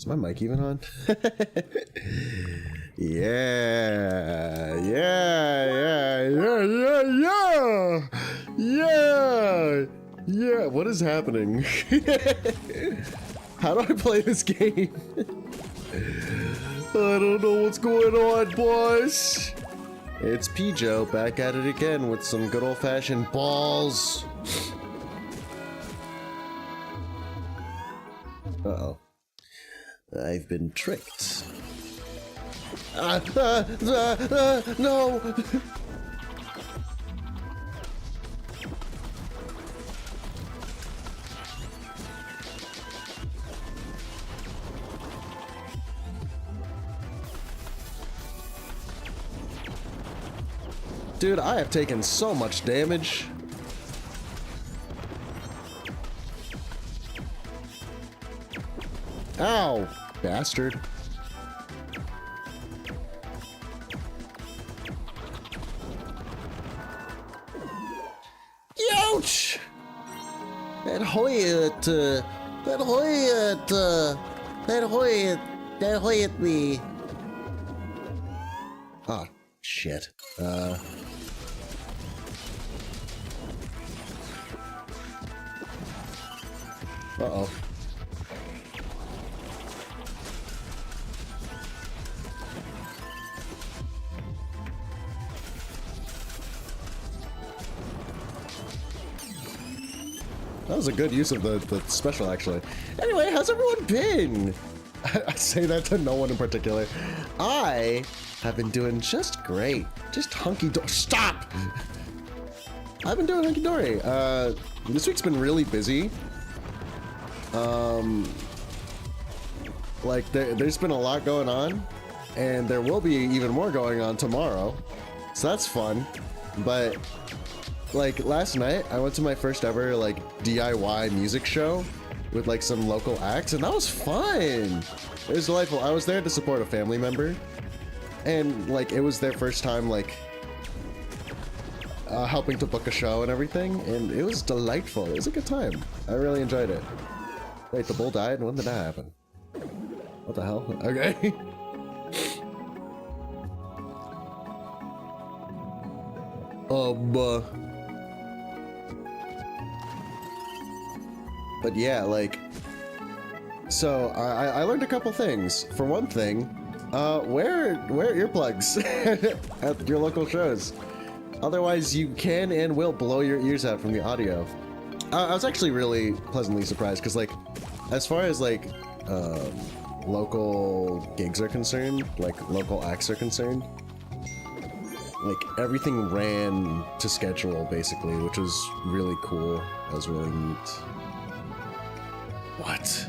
Is my mic even on? Yeah, yeah, yeah, yeah, yeah, yeah, yeah, yeah. What is happening? How do I play this game? I don't know what's going on, boys. It's P-Joe back at it again with some good old-fashioned balls. Uh-oh. I've been tricked. No! Dude, I have taken so much damage. Ow, bastard. Ouch! That hoyt me. Ah, shit. Uh-oh. That was a good use of the special, actually. Anyway, how's everyone been? I say that to no one in particular. I have been doing just great. Just hunky-dory. Stop! I've been doing hunky-dory. This week's been really busy. Like, there's been a lot going on, and there will be even more going on tomorrow. So that's fun. But like last night, I went to my first ever like DIY music show with like some local acts, and that was fun. It was delightful. I was there to support a family member, and like it was their first time like helping to book a show and everything, and it was delightful. It was a good time. I really enjoyed it. Wait, the bull died? When did that happen? What the hell? Okay. But yeah, like, so I learned a couple things. For one thing, wear earplugs at your local shows. Otherwise, you can and will blow your ears out from the audio. I was actually really pleasantly surprised because, like, as far as like local gigs are concerned, like local acts are concerned, like everything ran to schedule basically, which was really cool. That was really neat. What?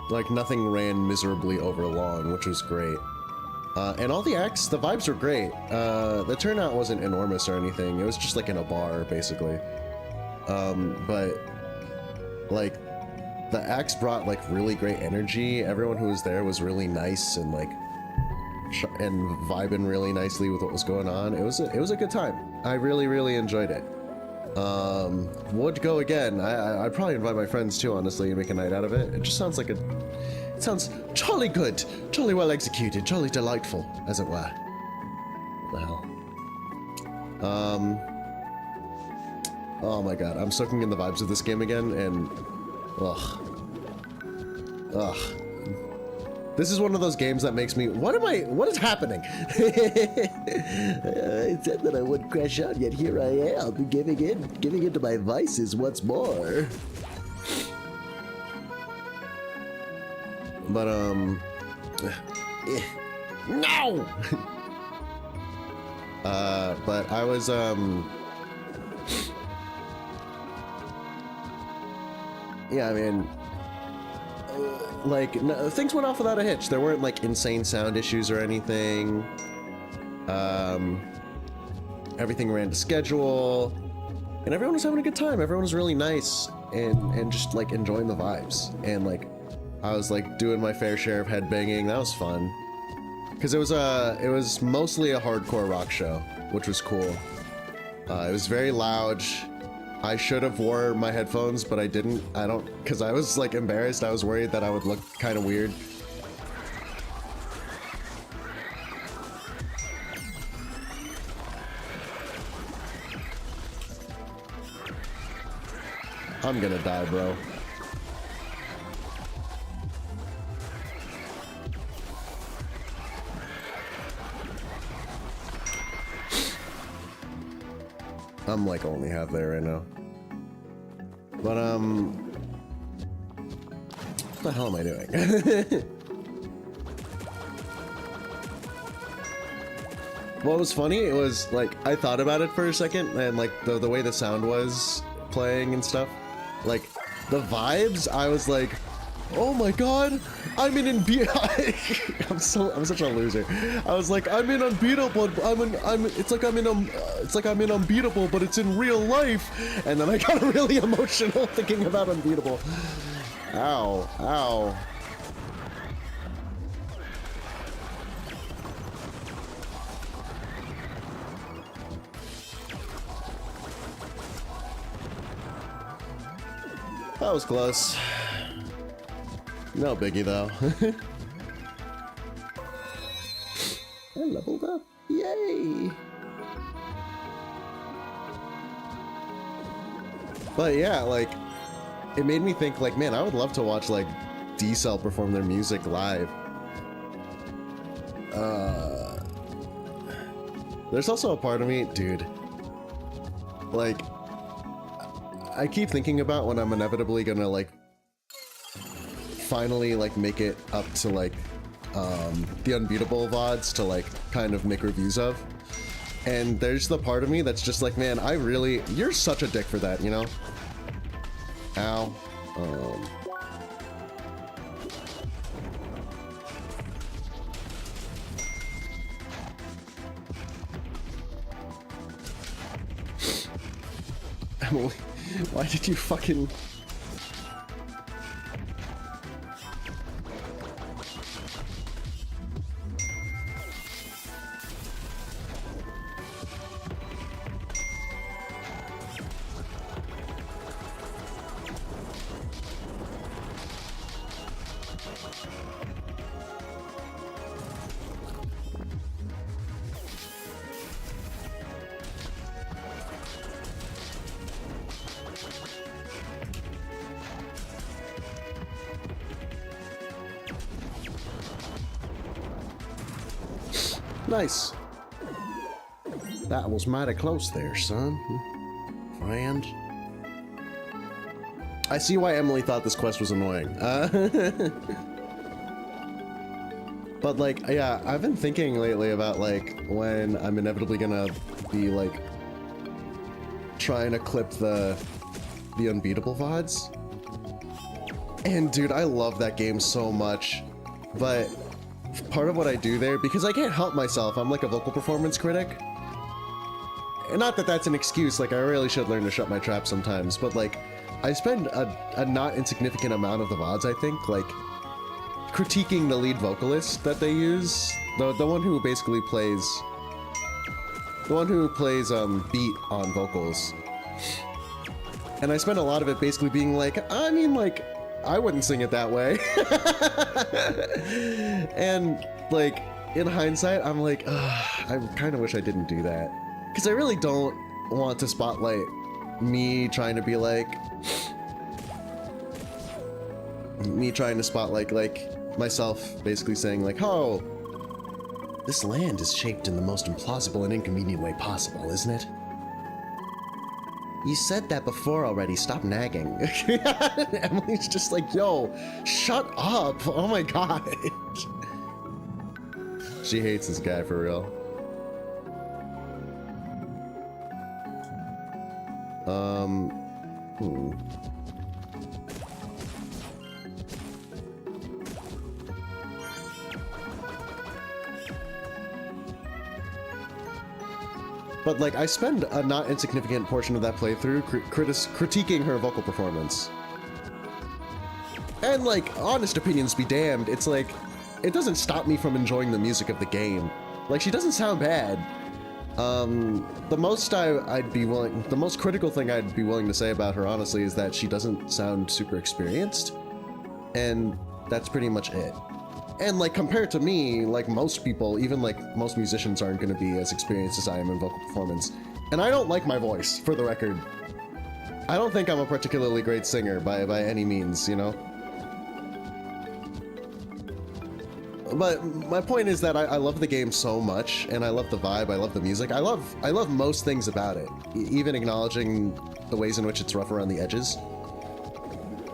Like nothing ran miserably over long, which was great. And all the acts, the vibes were great. The turnout wasn't enormous or anything. It was just like in a bar, basically. But like the acts brought like really great energy. Everyone who was there was really nice and like and vibing really nicely with what was going on. It was a good time. I really enjoyed it. Would go again. I'd probably invite my friends too, honestly, and make a night out of it. It just sounds like it sounds jolly good, jolly well executed, jolly delightful, as it were. What the hell? Oh my god, I'm soaking in the vibes of this game again, and ugh. This is one of those games that makes me, what is happening? I said that I wouldn't crash out, yet here I am, giving in to my vices once more. But, no! But I was, yeah, I mean, like, no, things went off without a hitch. There weren't like insane sound issues or anything. Everything ran to schedule, and everyone was having a good time. Everyone was really nice and just like enjoying the vibes. And like, I was like doing my fair share of headbanging. That was fun, because it was mostly a hardcore rock show, which was cool. It was very loud. I should have wore my headphones, but I didn't. Because I was like embarrassed. I was worried that I would look kind of weird. I'm gonna die, bro. I'm like only half there right now. But what the hell am I doing? What was funny, it was like I thought about it for a second, and like the way the sound was playing and stuff, like the vibes, I was like, oh my god, I'm in I'm such a loser. I was like, I'm in Unbeatable, it's like I'm in Unbeatable, but it's in real life. And then I got really emotional thinking about Unbeatable. Ow, ow. That was close. No biggie though. I leveled up. Yay! But yeah, like, it made me think, like, man, I would love to watch, like, D-Cell perform their music live. There's also a part of me, dude, like, I keep thinking about when I'm inevitably gonna, like, finally, like, make it up to, like, the Unbeatable VODs to, like, kind of make reviews of. And there's the part of me that's just like, man, you're such a dick for that, you know? Ow. Emily, why did you fucking... Nice. That was mighty close there, son. Friend. I see why Emily thought this quest was annoying. But like, yeah, I've been thinking lately about like when I'm inevitably gonna be like trying to clip the Unbeatable VODs. And dude, I love that game so much, but part of what I do there, because I can't help myself, I'm like a vocal performance critic. And not that that's an excuse, like I really should learn to shut my trap sometimes, but like I spend a not insignificant amount of the VODs, I think, like critiquing the lead vocalist that they use, the one who basically plays beat on vocals. And I spend a lot of it basically being like, I mean, like, I wouldn't sing it that way. And like in hindsight, I'm like, I kind of wish I didn't do that, because I really don't want to spotlight me trying to be like myself basically saying like, oh, this land is shaped in the most implausible and inconvenient way possible, isn't it? You said that before already, stop nagging. Emily's just like, yo, shut up, oh my god. She hates this guy for real. But like, I spend a not insignificant portion of that playthrough critiquing her vocal performance. And like, honest opinions be damned, it's like, it doesn't stop me from enjoying the music of the game. Like, she doesn't sound bad. The most critical thing I'd be willing to say about her, honestly, is that she doesn't sound super experienced, and that's pretty much it. And like compared to me, like most people, even like most musicians aren't going to be as experienced as I am in vocal performance. And I don't like my voice, for the record. I don't think I'm a particularly great singer by any means, you know? But my point is that I love the game so much, and I love the vibe, I love the music. I love most things about it, even acknowledging the ways in which it's rough around the edges.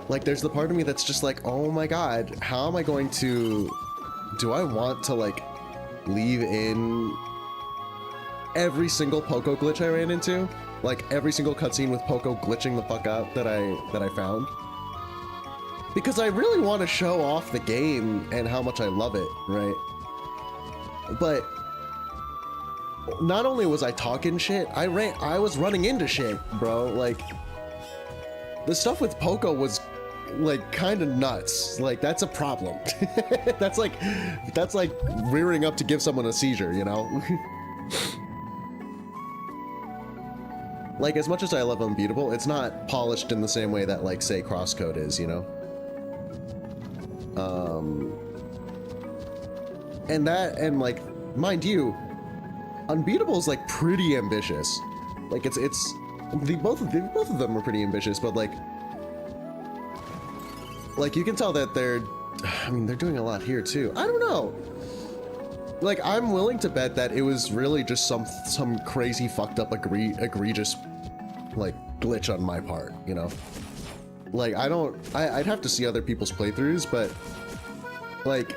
Like, there's the part of me that's just like, oh my god, how am I going to... Do I want to, like, leave in every single Poco glitch I ran into? Like, every single cutscene with Poco glitching the fuck out that I found? Because I really want to show off the game and how much I love it, right? But not only was I talking shit, I was running into shit, bro. Like, the stuff with Poco was like kind of nuts. Like, that's a problem. that's like rearing up to give someone a seizure, you know? Like, as much as I love Unbeatable, it's not polished in the same way that, like, say, CrossCode is, you know? And like, mind you, Unbeatable is like pretty ambitious. Like both of them are pretty ambitious, but like you can tell that they're doing a lot here too. I don't know. Like, I'm willing to bet that it was really just some crazy fucked up egregious like glitch on my part, you know? Like, I'd have to see other people's playthroughs, but like,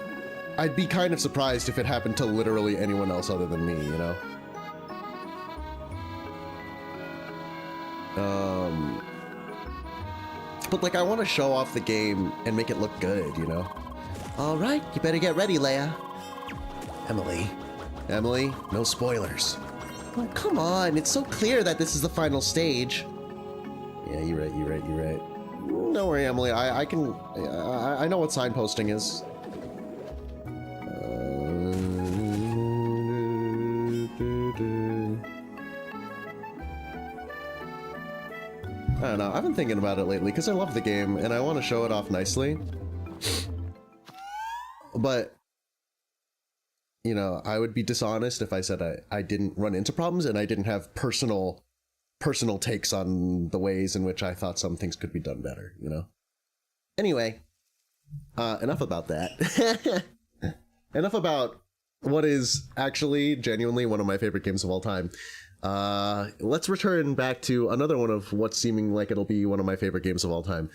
I'd be kind of surprised if it happened to literally anyone else other than me, you know? But like, I want to show off the game and make it look good, you know? All right, you better get ready, Leia. Emily, no spoilers. Oh, come on, it's so clear that this is the final stage. Yeah, you're right. Don't worry, Emily, I know what signposting is. I don't know, I've been thinking about it lately because I love the game and I want to show it off nicely. But, you know, I would be dishonest if I said I didn't run into problems and I didn't have personal takes on the ways in which I thought some things could be done better, you know? Anyway, enough about that. Enough about what is actually genuinely one of my favorite games of all time. Let's return back to another one of what's seeming like it'll be one of my favorite games of all time.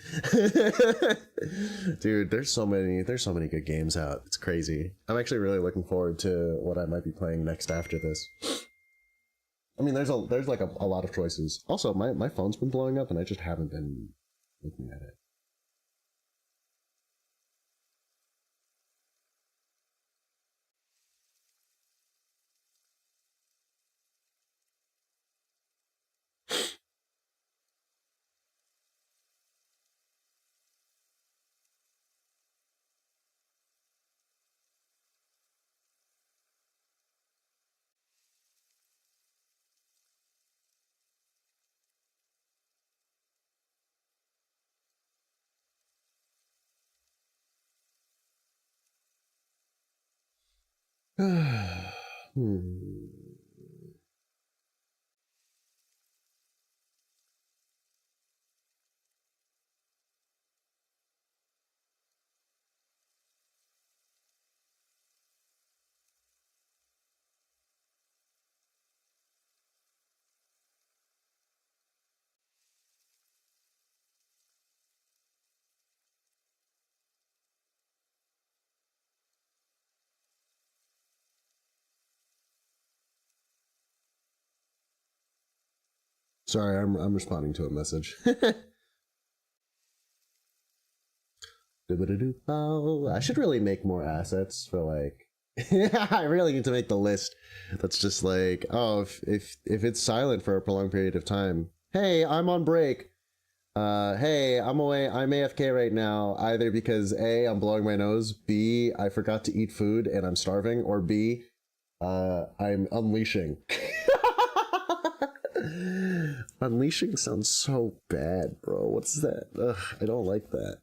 Dude, there's so many good games out. It's crazy. I'm actually really looking forward to what I might be playing next after this. I mean, there's like a lot of choices. Also, my phone's been blowing up and I just haven't been looking at it. Sorry, I'm responding to a message. I should really make more assets for like I really need to make the list that's just like, oh, if it's silent for a prolonged period of time, hey, I'm on break. Hey, I'm away, I'm AFK right now, either because A, I'm blowing my nose, B, I forgot to eat food and I'm starving, or B, I'm unleashing. Unleashing sounds so bad, bro. What's that? Ugh, I don't like that.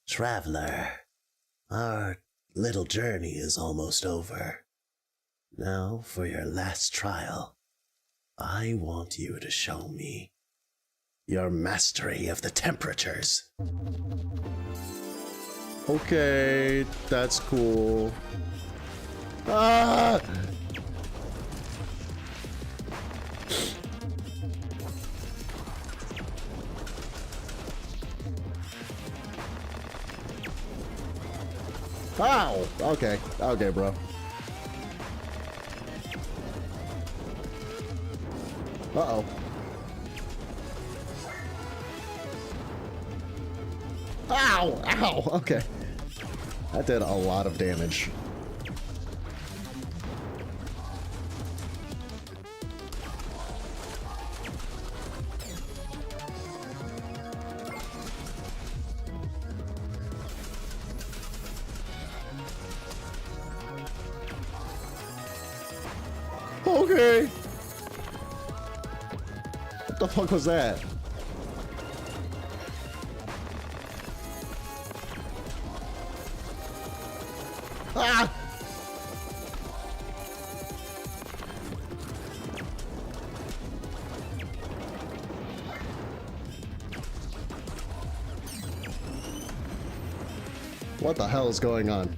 Traveler, our little journey is almost over. Now, for your last trial, I want you to show me your mastery of the temperatures. Okay, that's cool. Ah! Ow! Okay, okay, bro. Uh-oh. Ow! Ow! Okay. That did a lot of damage. Okay. What the fuck was that? Ah! What the hell is going on?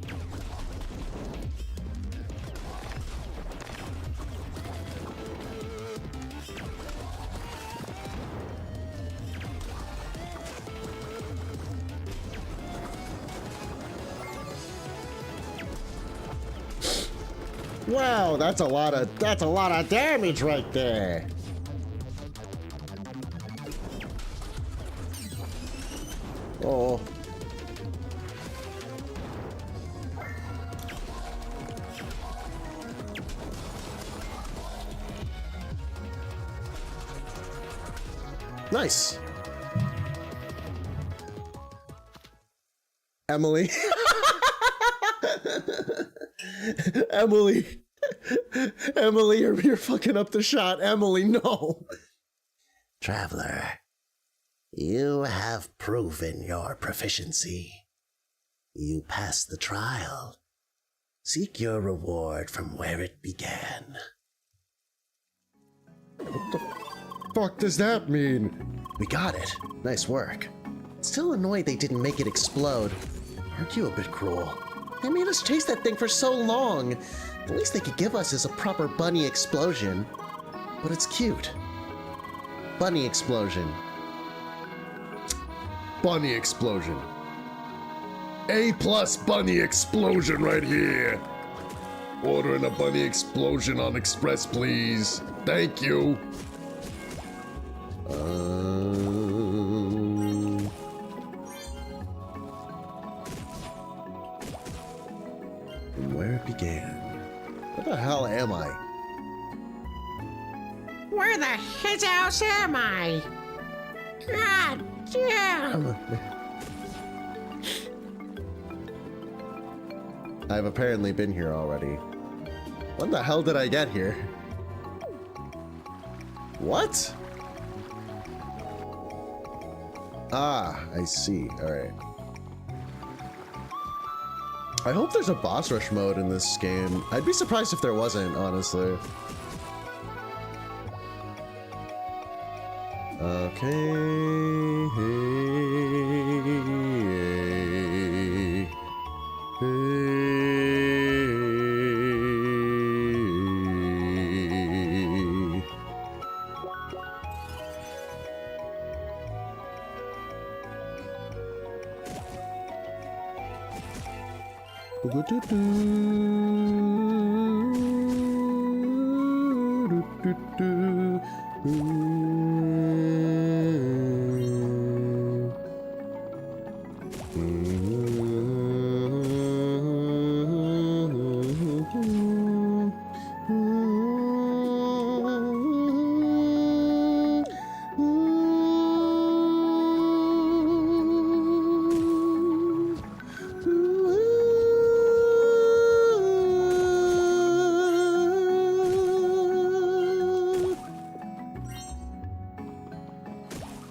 Wow, that's a lot of damage right there. Oh. Nice. Emily. Emily. Emily, you're fucking up the shot. Emily, no. Traveler, you have proven your proficiency. You passed the trial. Seek your reward from where it began. What the fuck does that mean? We got it. Nice work. Still annoyed they didn't make it explode. Aren't you a bit cruel? They made us chase that thing for so long. The least they could give us is a proper bunny explosion. But it's cute. Bunny explosion. Bunny explosion. A+ bunny explosion right here. Ordering a bunny explosion on Express, please. Thank you. From where it began. What the hell am I? Where the his house am I? God damn! I've apparently been here already. When the hell did I get here? What? Ah, I see. Alright. I hope there's a boss rush mode in this game. I'd be surprised if there wasn't, honestly.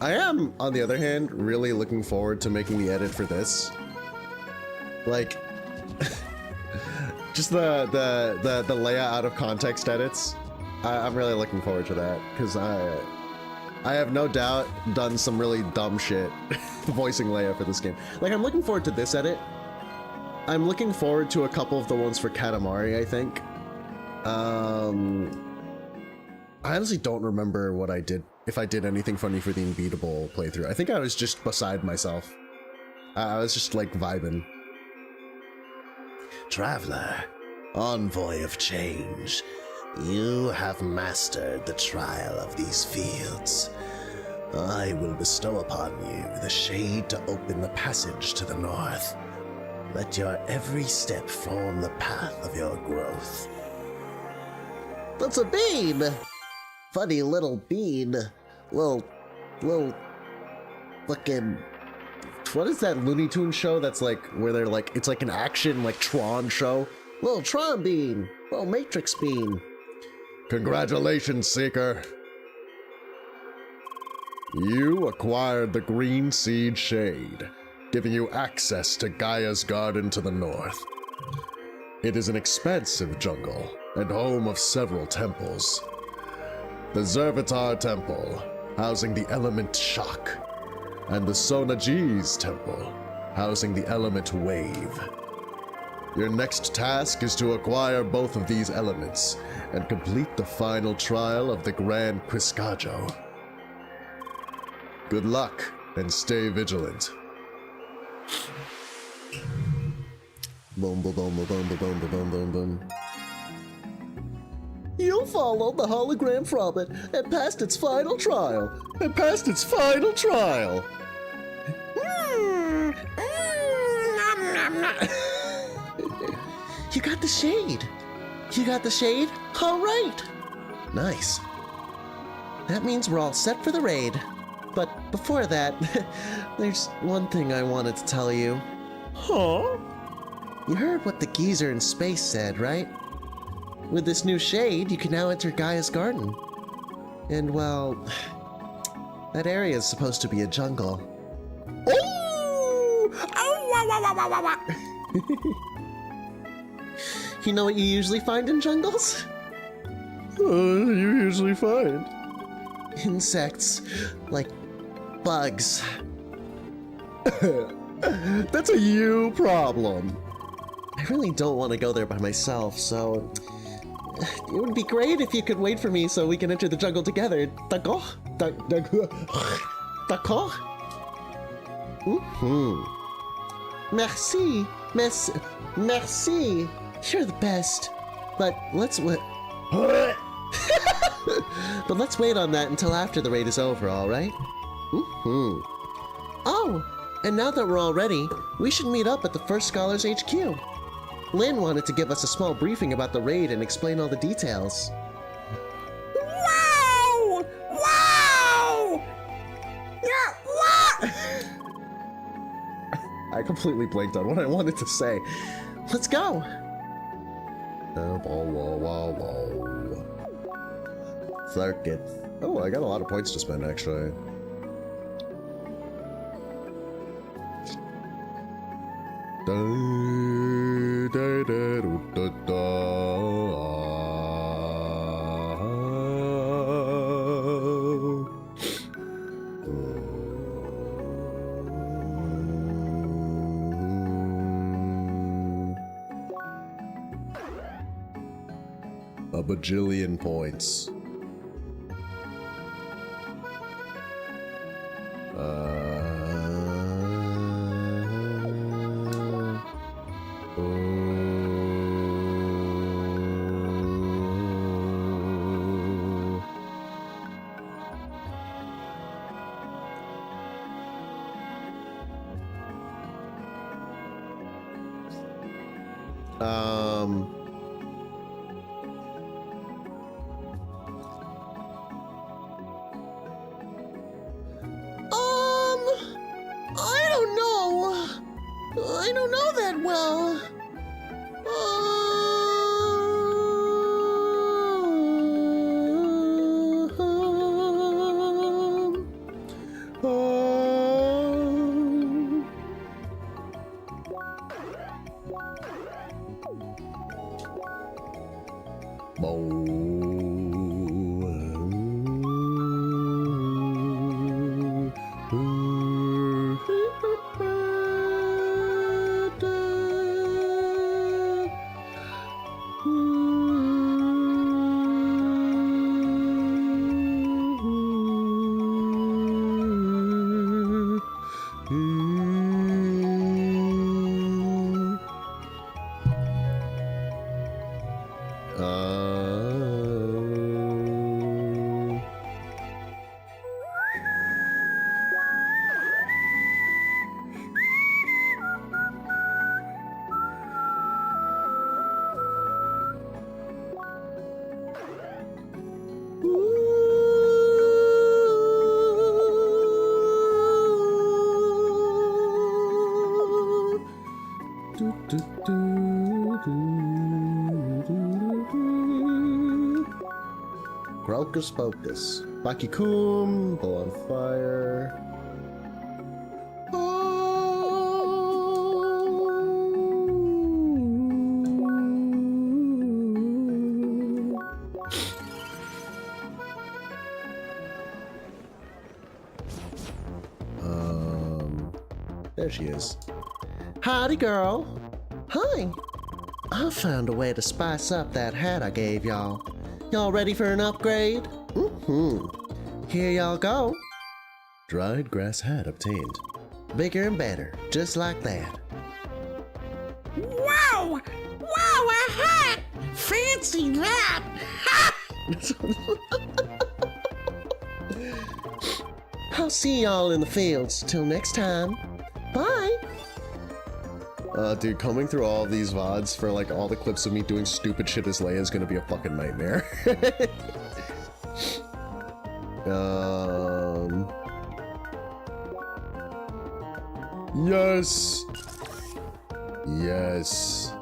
I am, on the other hand, really looking forward to making the edit for this. Like, just the layout out of context edits. I'm really looking forward to that because I have no doubt done some really dumb shit voicing Leia for this game. Like, I'm looking forward to this edit. I'm looking forward to a couple of the ones for Katamari, I think. I honestly don't remember what I did, if I did anything funny for the Unbeatable playthrough. I think I was just beside myself. I was just like vibing. Traveler, envoy of change, you have mastered the trial of these fields. I will bestow upon you the shade to open the passage to the north. Let your every step form the path of your growth. That's a bean! Funny little bean. Little fucking... What is that Looney Tunes show that's like, where they're like, it's like an action, like Tron show? Little Tron bean. Little Matrix bean. Congratulations, Seeker. You acquired the Green Seed Shade, giving you access to Gaia's Garden to the north. It is an expansive jungle and home of several temples. The Zervatar Temple, housing the element Shock, and the Sonaji's Temple, housing the element Wave. Your next task is to acquire both of these elements and complete the final trial of the Grand Quiscajo. Good luck, and stay vigilant. Boom, boom, boom, boom, boom, boom, boom, boom, boom, boom. You followed the hologram from it and passed its final trial. And passed its final trial. You got the shade. You got the shade? All right. Nice. That means we're all set for the raid. But before that, there's one thing I wanted to tell you. Huh? You heard what the geezer in space said, right? With this new shade, you can now enter Gaia's Garden. And, well, that area is supposed to be a jungle. Ooh! Oh, wow, wow, wow, wow, wow. You know what you usually find in jungles? You usually find Insects. Like bugs. That's a you problem. I really don't want to go there by myself, so... It would be great if you could wait for me so we can enter the jungle together. D'accord? D'accord? Merci. Merci. You're the best. But let's wait. But let's wait on that until after the raid is over, alright? Oh, and now that we're all ready, we should meet up at the First Scholars HQ. Lynn wanted to give us a small briefing about the raid and explain all the details. Wow! Wow! Yeah, what? I completely blanked on what I wanted to say. Let's go! Circuit. Oh, I got a lot of points to spend, actually. A bajillion points. Crocus Pocus. Bakikum, Bull on Fire. There she is. Howdy, girl. Hi. I found a way to spice up that hat I gave y'all. Y'all ready for an upgrade? Here y'all go. Dried grass hat obtained. Bigger and better, just like that. Wow! Wow, a hat! Fancy that! I'll see y'all in the fields. Till next time. Bye. Dude, combing through all of these VODs for like all the clips of me doing stupid shit as Leia is gonna be a fucking nightmare. Yes. Yes.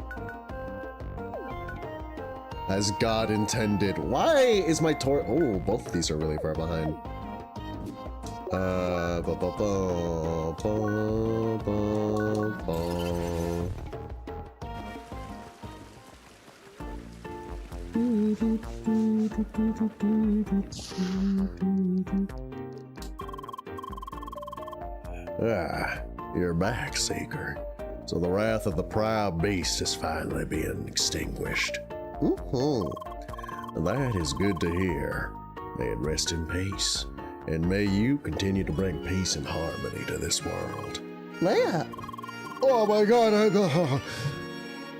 As God intended. Why is my oh, both of these are really far behind. Ah, you're back, Seeker. So the wrath of the proud beast is finally being extinguished. That is good to hear. May it rest in peace, and may you continue to bring peace and harmony to this world. Leia. Oh my God!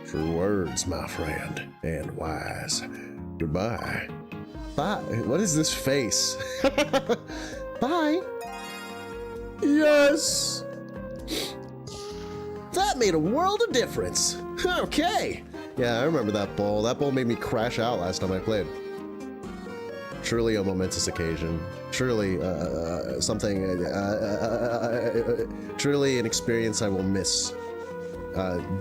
True words, my friend, and wise. Goodbye. Bye. What is this face? Bye. Yes! That made a world of difference. Okay. Yeah, I remember that bowl. That bowl made me crash out last time I played. Truly a momentous occasion. Truly truly an experience I will miss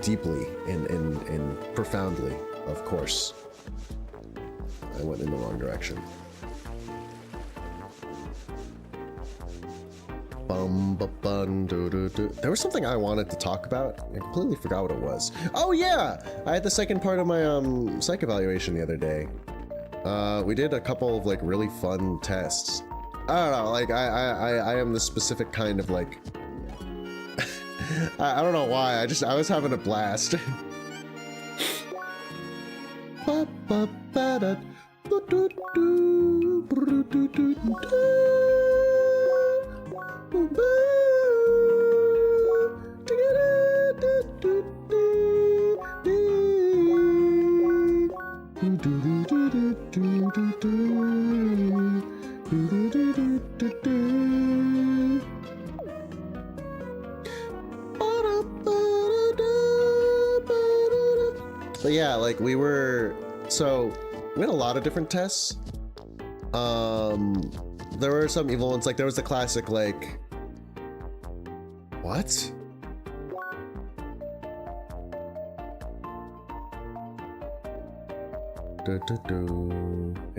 deeply and profoundly, of course. I went in the wrong direction. There was something I wanted to talk about. I completely forgot what it was. Oh yeah! I had the second part of my psych evaluation the other day. We did a couple of like really fun tests. I don't know, like I am the specific kind of like I don't know why. I was having a blast. But yeah, like we had a lot of different tests. There were some evil ones, like there was the classic like, what? I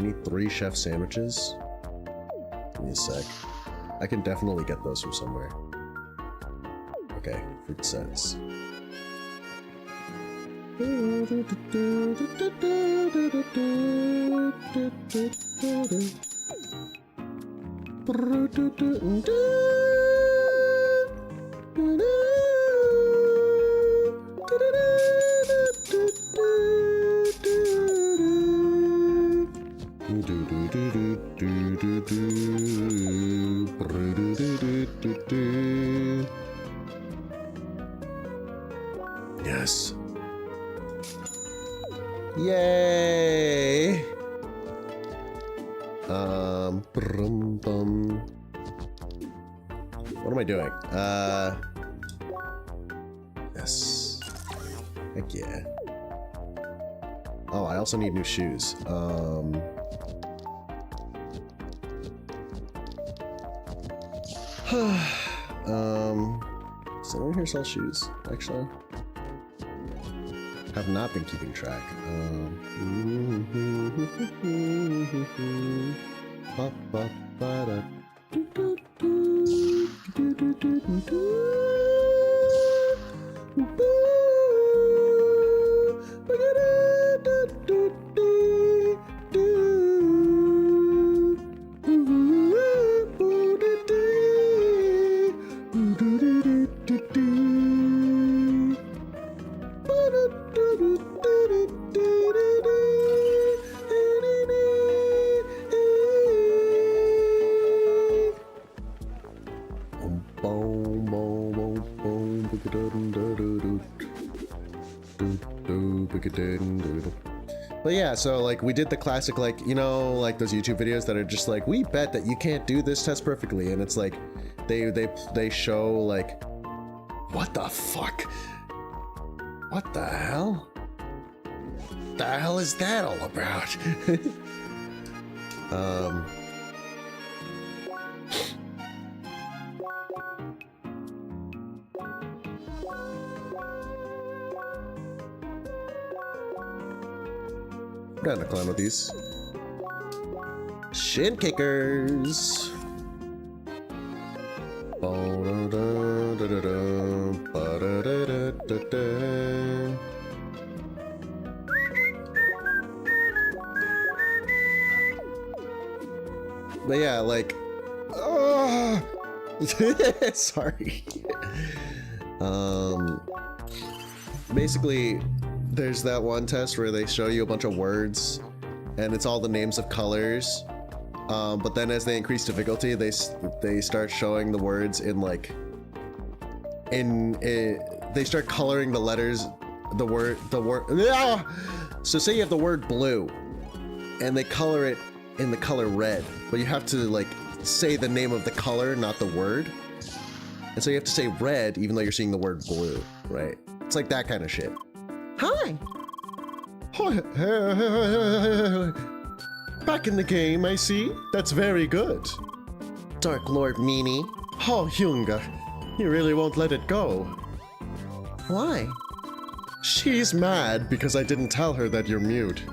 need 3 chef sandwiches. Give me a sec. I can definitely get those from somewhere. Okay, fruit sense. Yes. Yay! Brum, bum. What am I doing? Yes. Heck yeah. Oh, I also need new shoes. Does anyone here sell shoes, actually? Have not been keeping track. But yeah, so like we did the classic, like, you know, like those YouTube videos that are just like, we bet that you can't do this test perfectly, and it's like they show like, what the fuck? What the hell? The hell is that all about? I'm down to climb with these. Shin kickers. But yeah, like, sorry. Basically, there's that one test where they show you a bunch of words, and it's all the names of colors. But then as they increase difficulty, they start showing the words in like, they start coloring the letters, the word. So say you have the word blue, and they color it in the color red, but you have to like say the name of the color, not the word. And so you have to say red even though you're seeing the word blue, right? It's like that kind of shit. Hi. Back in the game, I see. That's very good. Dark Lord Meanie. Oh, Hyunga, you really won't let it go. Why? She's mad because I didn't tell her that you're mute.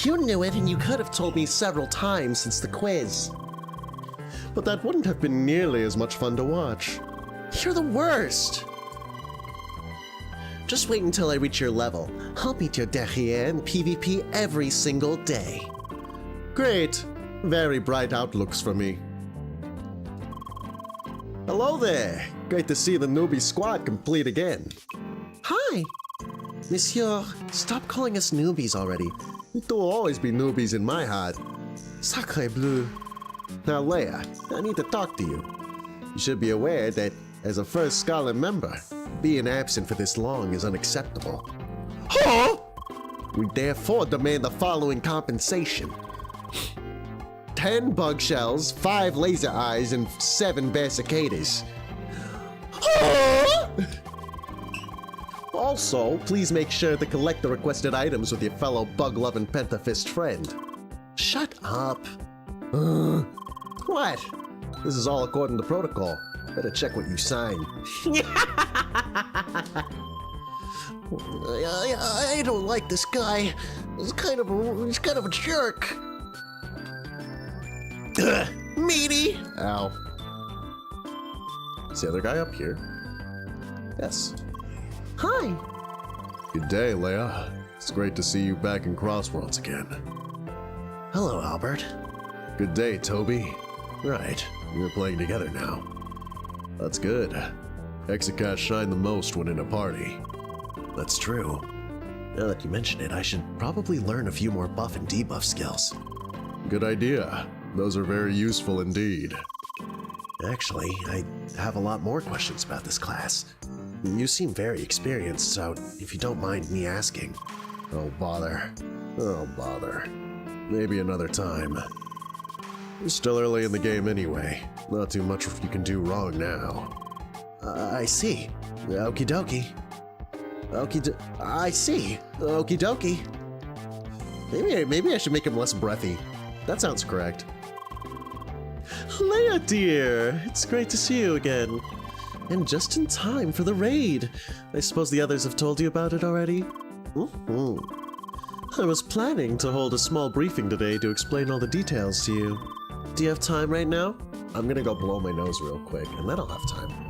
You knew it, and you could have told me several times since the quiz. But that wouldn't have been nearly as much fun to watch. You're the worst. Just wait until I reach your level. I'll beat your derrière in PvP every single day. Great. Very bright outlooks for me. Hello there. Great to see the newbie squad complete again. Hi. Monsieur, stop calling us newbies already. There'll always be newbies in my heart. Sacre bleu. Now, Leia, I need to talk to you. You should be aware that, as a first Scholar member, being absent for this long is unacceptable. Huh? We therefore demand the following compensation. 10 bug shells, 5 laser eyes, and 7 bear cicadas. Huh? Also, please make sure to collect the requested items with your fellow bug-loving pentafist friend. Shut up. What? This is all according to protocol. Better check what you sign. I don't like this guy. He's kind of a jerk. Meanie. Ow. Is the other guy up here? Yes. Hi. Good day, Leia. It's great to see you back in Crossworlds again. Hello, Albert. Good day, Toby. Right. We're playing together now. That's good. Exocast shine the most when in a party. That's true. Now that you mention it, I should probably learn a few more buff and debuff skills. Good idea. Those are very useful indeed. Actually, I have a lot more questions about this class. You seem very experienced, so if you don't mind me asking. Oh, bother. Oh, bother. Maybe another time. It's still early in the game anyway. Not too much you can do wrong now. I see. Okie dokie. I see. Okie dokie. Maybe I should make him less breathy. That sounds correct. Leia, dear, it's great to see you again. And just in time for the raid. I suppose the others have told you about it already? I was planning to hold a small briefing today to explain all the details to you. Do you have time right now? I'm gonna go blow my nose real quick, and then I'll have time.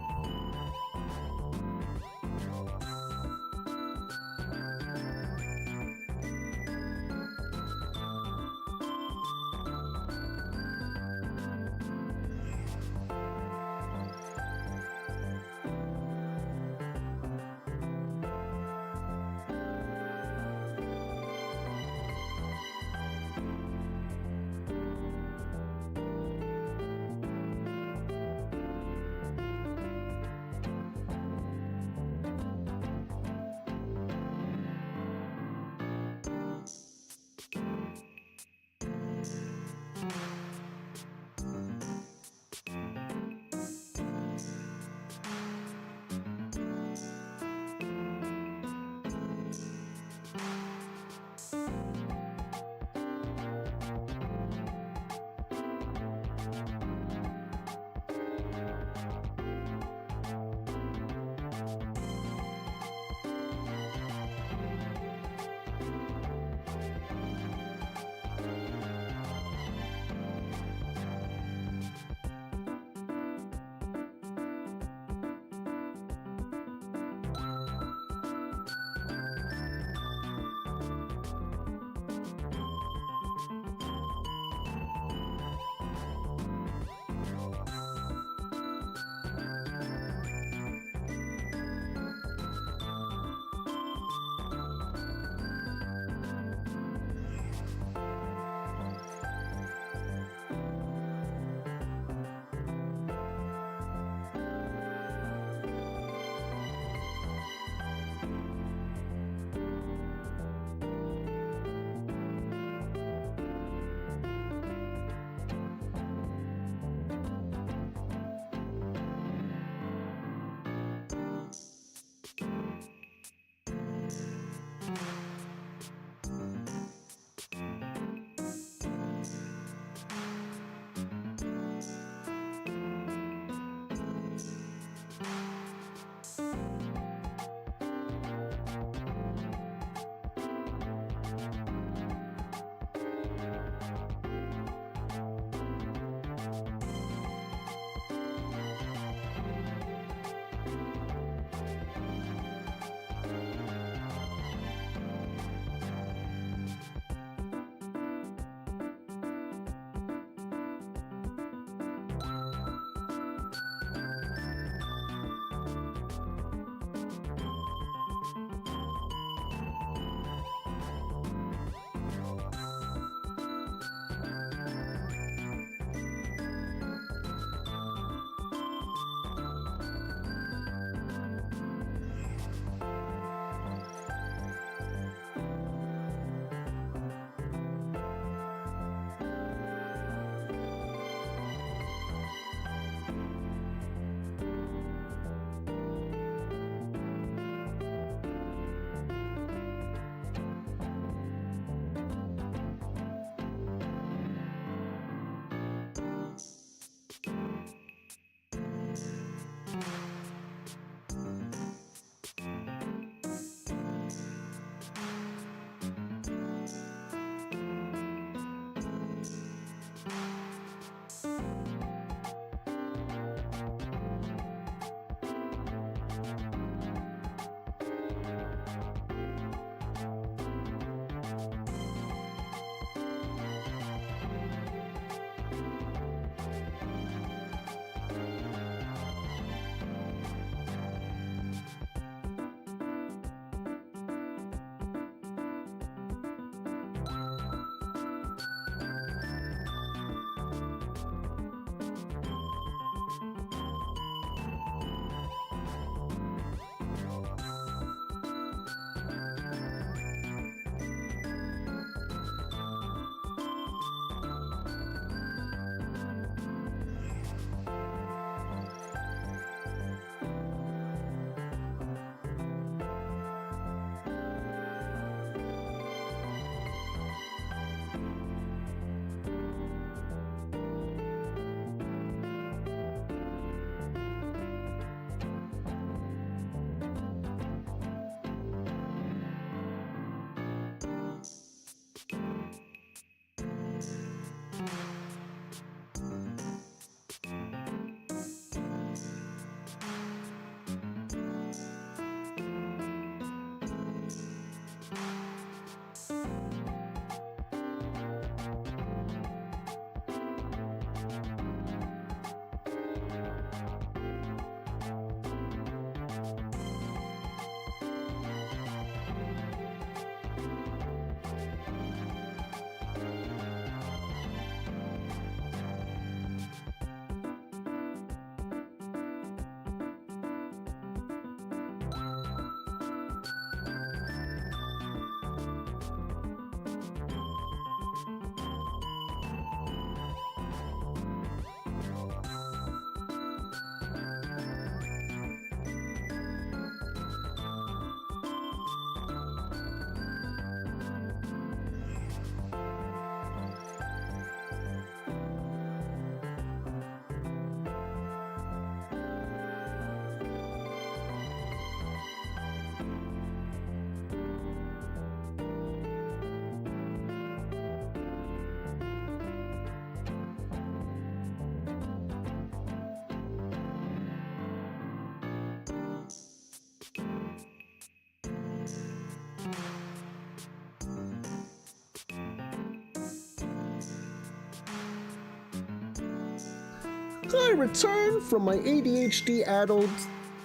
I return from my ADHD-addled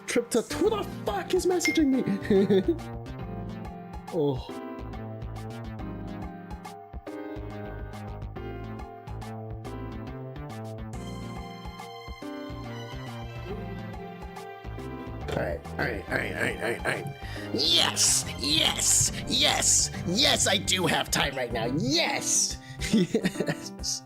trip to... Who the fuck is messaging me? Oh. Alright. Yes! Yes, I do have time right now. Yes! Yes.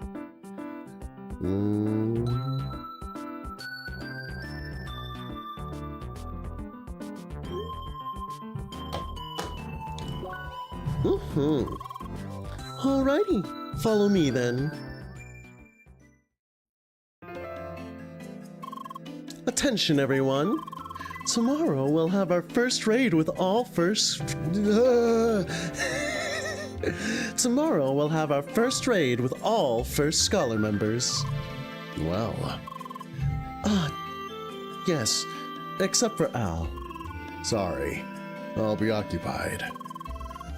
Alrighty, follow me then. Attention, everyone. Tomorrow we'll have our first raid with all first... Tomorrow we'll have our first raid with all First Scholar members. Well... yes, except for Al. Sorry, I'll be occupied.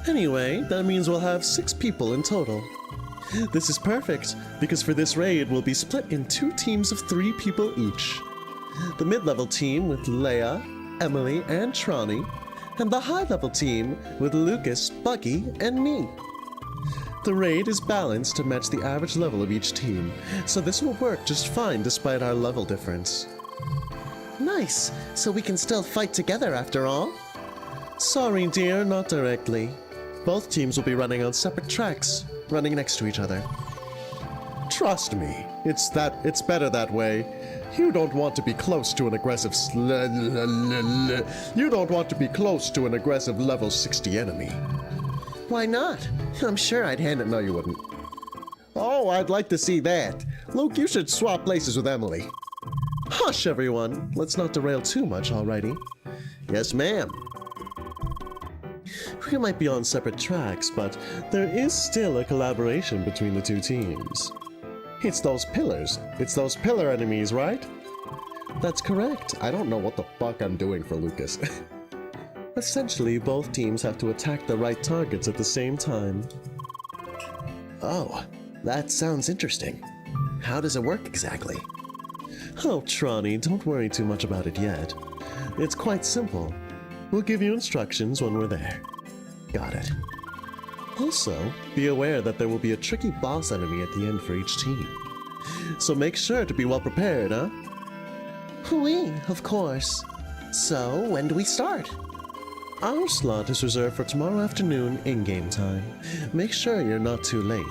Anyway, that means we'll have 6 people in total. This is perfect, because for this raid we'll be split in 2 teams of 3 people each. The mid-level team with Leia, Emily, and Tronny, and the high-level team with Lucas, Buggy, and me. The raid is balanced to match the average level of each team, so this will work just fine despite our level difference. Nice, so we can still fight together after all. Sorry, dear, not directly. Both teams will be running on separate tracks, running next to each other. Trust me, it's better that way. You don't want to be close to an aggressive level 60 enemy. Why not? I'm sure I'd hand it. No, you wouldn't. Oh, I'd like to see that. Luke, you should swap places with Emily. Hush, everyone. Let's not derail too much, alrighty? Yes, ma'am. We might be on separate tracks, but there is still a collaboration between the 2 teams. It's those pillars. It's those pillar enemies, right? That's correct. I don't know what the fuck I'm doing for Lucas. Essentially, both teams have to attack the right targets at the same time. Oh, that sounds interesting. How does it work exactly? Oh, Tronny, don't worry too much about it yet. It's quite simple. We'll give you instructions when we're there. Got it. Also, be aware that there will be a tricky boss enemy at the end for each team. So make sure to be well prepared, huh? Oui, of course. So, when do we start? Our slot is reserved for tomorrow afternoon in-game time. Make sure you're not too late.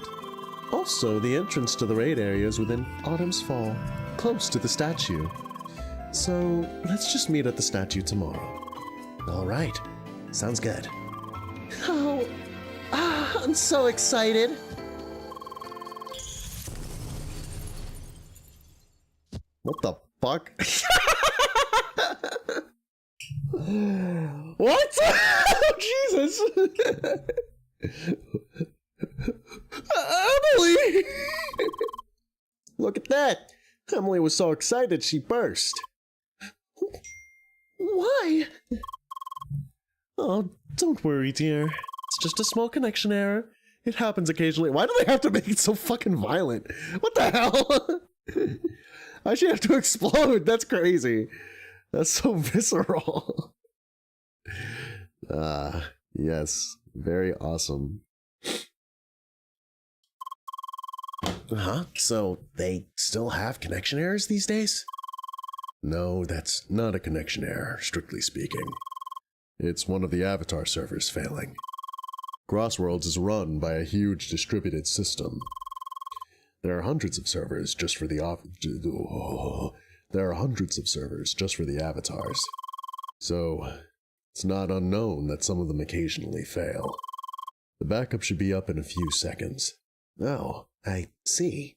Also, the entrance to the raid area is within Autumn's Fall, close to the statue. So, let's just meet at the statue tomorrow. All right. Sounds good. Oh, I'm so excited. What the fuck? What? Oh, Jesus! Emily! Look at that! Emily was so excited she burst. Why? Oh, don't worry, dear. It's just a small connection error. It happens occasionally. Why do they have to make it so fucking violent? What the hell? I should have to explode. That's crazy. That's so visceral. Yes. Very awesome. Huh? So they still have connection errors these days? No, that's not a connection error, strictly speaking. It's one of the Avatar servers failing. Crossworlds is run by a huge distributed system. There are hundreds of servers just for the avatars. So, it's not unknown that some of them occasionally fail. The backup should be up in a few seconds. Oh, I see.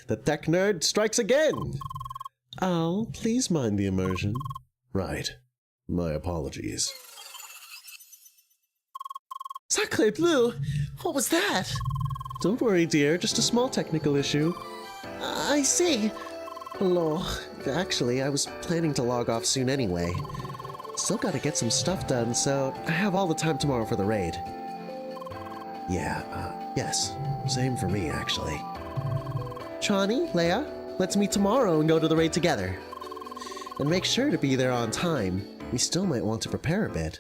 The tech nerd strikes again! Al, please mind the immersion. Right. My apologies. Sacre bleu! What was that? Don't worry, dear. Just a small technical issue. I see. Hello. Actually, I was planning to log off soon anyway. Still gotta get some stuff done, so I have all the time tomorrow for the raid. Yeah, yes. Same for me, actually. Chani, Leia, let's meet tomorrow and go to the raid together. And make sure to be there on time. We still might want to prepare a bit.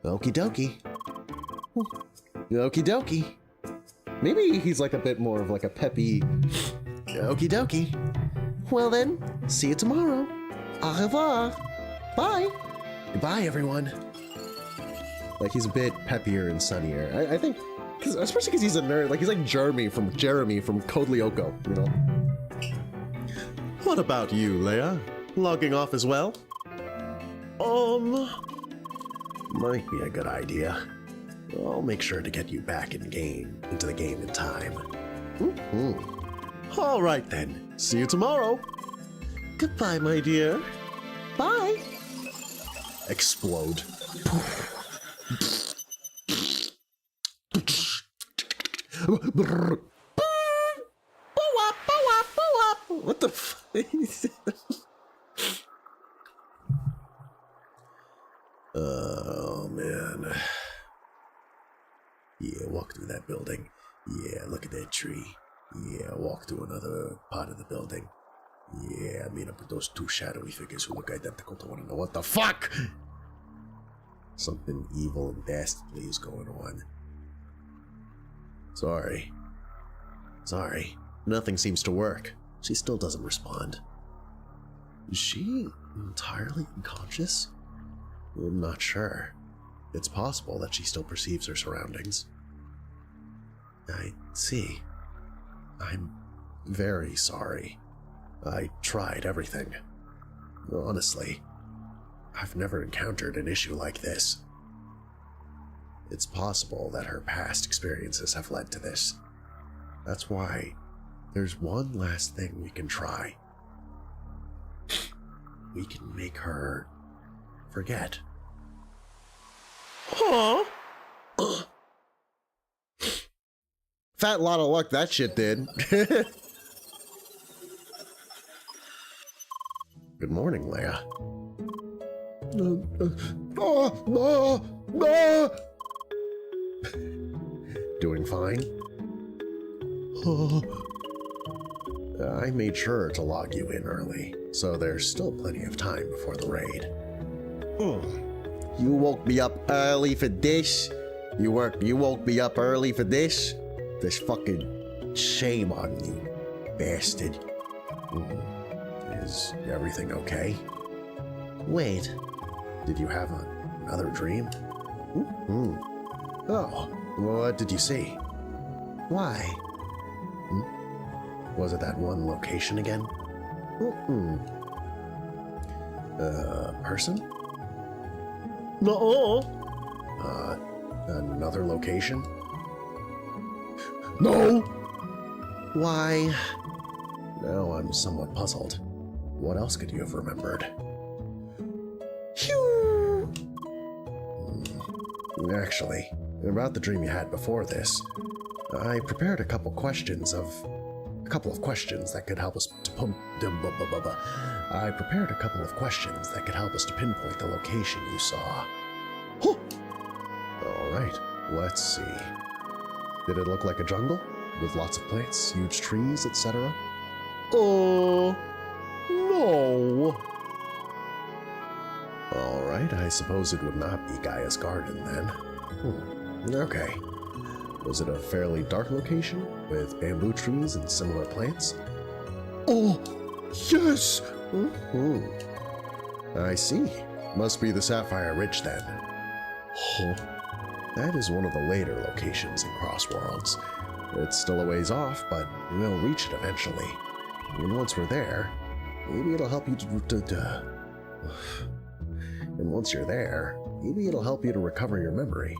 Okie dokie. Okie dokie. Maybe he's like a bit more of like a peppy. Okie dokie. Well then, see you tomorrow. Au revoir. Bye. Goodbye, everyone. Like he's a bit peppier and sunnier. I think, especially because he's a nerd. Like he's like Jeremy from Code Lyoko, you know. What about you, Leia? Logging off as well? Might be a good idea. I'll make sure to get you back into the game in time. All right then. See you tomorrow. Goodbye, my dear. Bye. Explode. What the f- Oh, man. Yeah, walk through that building. Yeah, look at that tree. Yeah, walk through another part of the building. Yeah, meet up with those two shadowy figures who look identical to one another. What the fuck? Something evil and dastardly is going on. Sorry. Nothing seems to work. She still doesn't respond. Is she entirely unconscious? I'm not sure. It's possible that she still perceives her surroundings. I see. I'm very sorry. I tried everything. Honestly, I've never encountered an issue like this. It's possible that her past experiences have led to this. That's why there's one last thing we can try. We can make her forget. Huh? Fat lot of luck that shit did. Good morning, Leia. Doing fine? I made sure to log you in early, so there's still plenty of time before the raid. You woke me up early for this? You woke me up early for this? This fucking shame on you, bastard. Is everything okay? Wait, did you have another dream? Oh, what did you see? Why? Was it that one location again? Person? No. Another location? No. Why? Now I'm somewhat puzzled. What else could you have remembered? Phew. Actually, about the dream you had before this, I prepared a couple of questions that could help us to pinpoint the location you saw. Huh. All right, let's see. Did it look like a jungle with lots of plants, huge trees, etc.? No. All right, I suppose it would not be Gaia's garden then. Okay. Was it a fairly dark location with bamboo trees and similar plants? Oh, yes. I see. Must be the Sapphire Ridge then. Huh. That is one of the later locations in Crossworlds. It's still a ways off, but we'll reach it eventually. And once we're there, maybe it'll help you And once you're there, maybe it'll help you to recover your memory.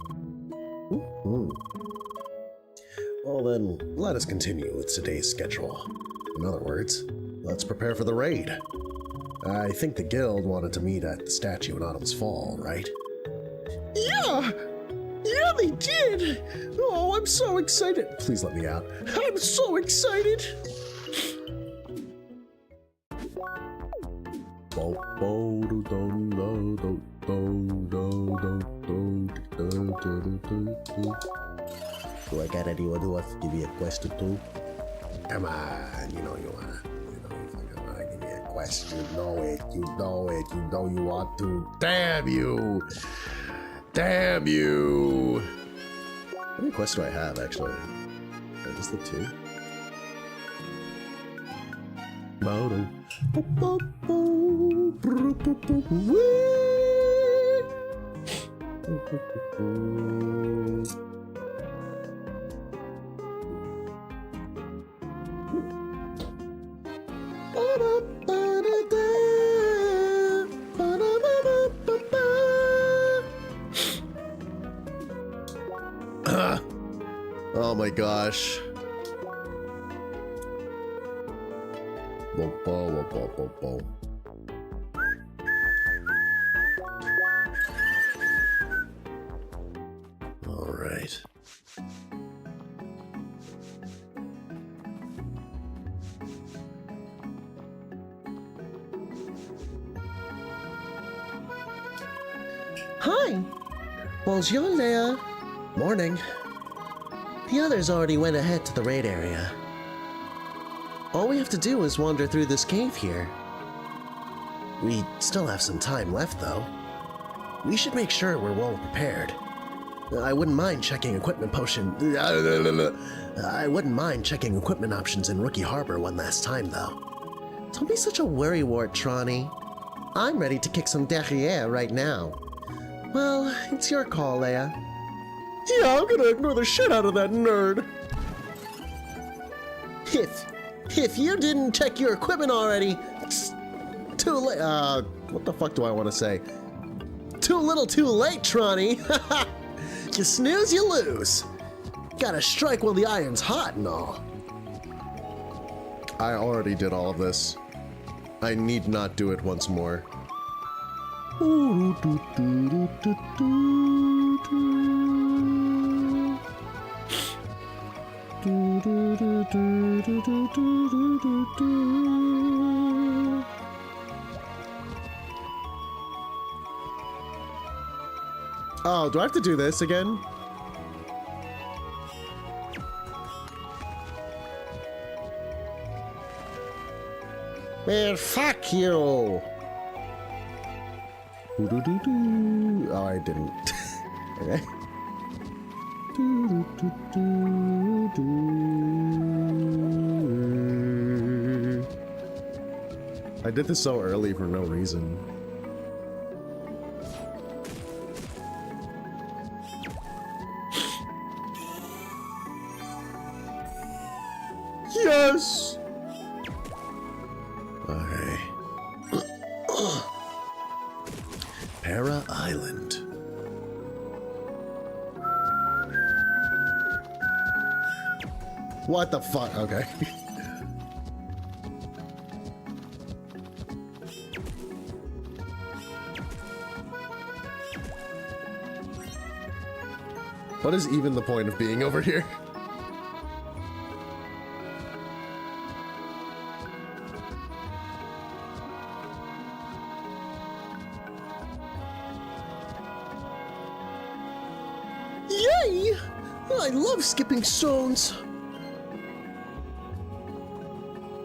Well then, let us continue with today's schedule. In other words, let's prepare for the raid. I think the guild wanted to meet at the statue in Autumn's Fall, right? Yeah, they did. Oh, I'm so excited. Please let me out. I'm so excited. Do I got anyone who wants to give me a quest or two? Come on, you know you wanna. You know you fucking wanna give me a question. You know it. You know it. You know you want to. Damn you! Damn you! How many quests do I have, actually? Just the 2? Oh my gosh. All right. Hi! Bonjour, Leia. Morning. The others already went ahead to the raid area. All we have to do is wander through this cave here. We still have some time left, though. We should make sure we're well prepared. I wouldn't mind checking equipment I wouldn't mind checking equipment options in Rookie Harbor one last time, though. Don't be such a worrywart, Tronny. I'm ready to kick some derrière right now. Well, it's your call, Leia. Yeah, I'm gonna ignore the shit out of that nerd. If you didn't check your equipment already, it's too late. What the fuck do I want to say? Too little too late, Tronny. You snooze, you lose. Gotta strike while the iron's hot and all. I already did all of this. I need not do it once more. Oh, do I have to do this again? Man, fuck you. Oh, I didn't. Okay. I did this so early for no reason. Yes! Okay. Para Island. What the fuck? Okay. What is even the point of being over here? Yay! I love skipping stones.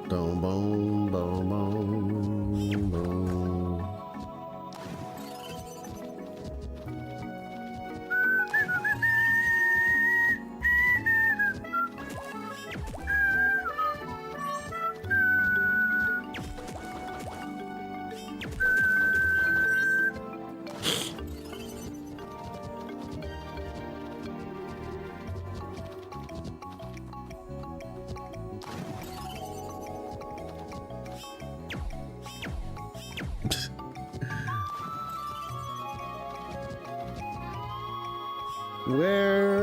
Boom, boom, boom, boom, boom. Where?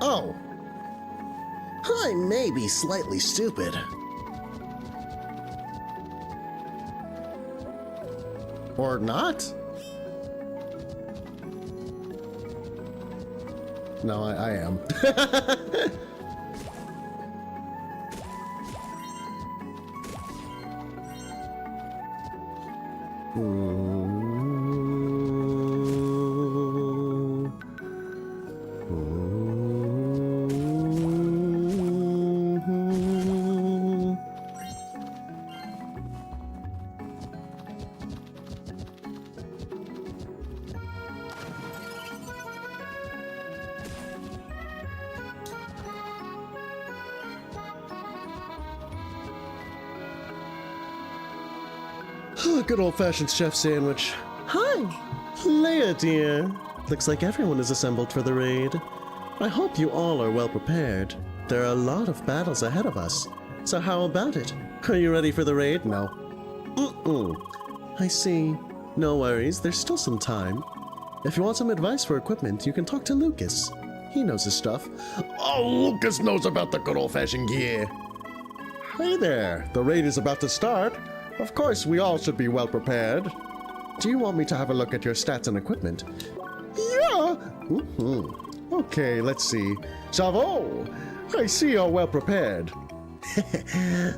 Oh. I may be slightly stupid, Or not? No, I am. Good old-fashioned chef sandwich. Hi! Leia, dear. Looks like everyone is assembled for the raid. I hope you all are well prepared. There are a lot of battles ahead of us. So how about it? Are you ready for the raid? No. I see. No worries, there's still some time. If you want some advice for equipment, you can talk to Lucas. He knows his stuff. Oh, Lucas knows about the good old-fashioned gear. Hey there, the raid is about to start. Of course, we all should be well prepared. Do you want me to have a look at your stats and equipment? Yeah! Okay, let's see. Chavo, I see you're well prepared.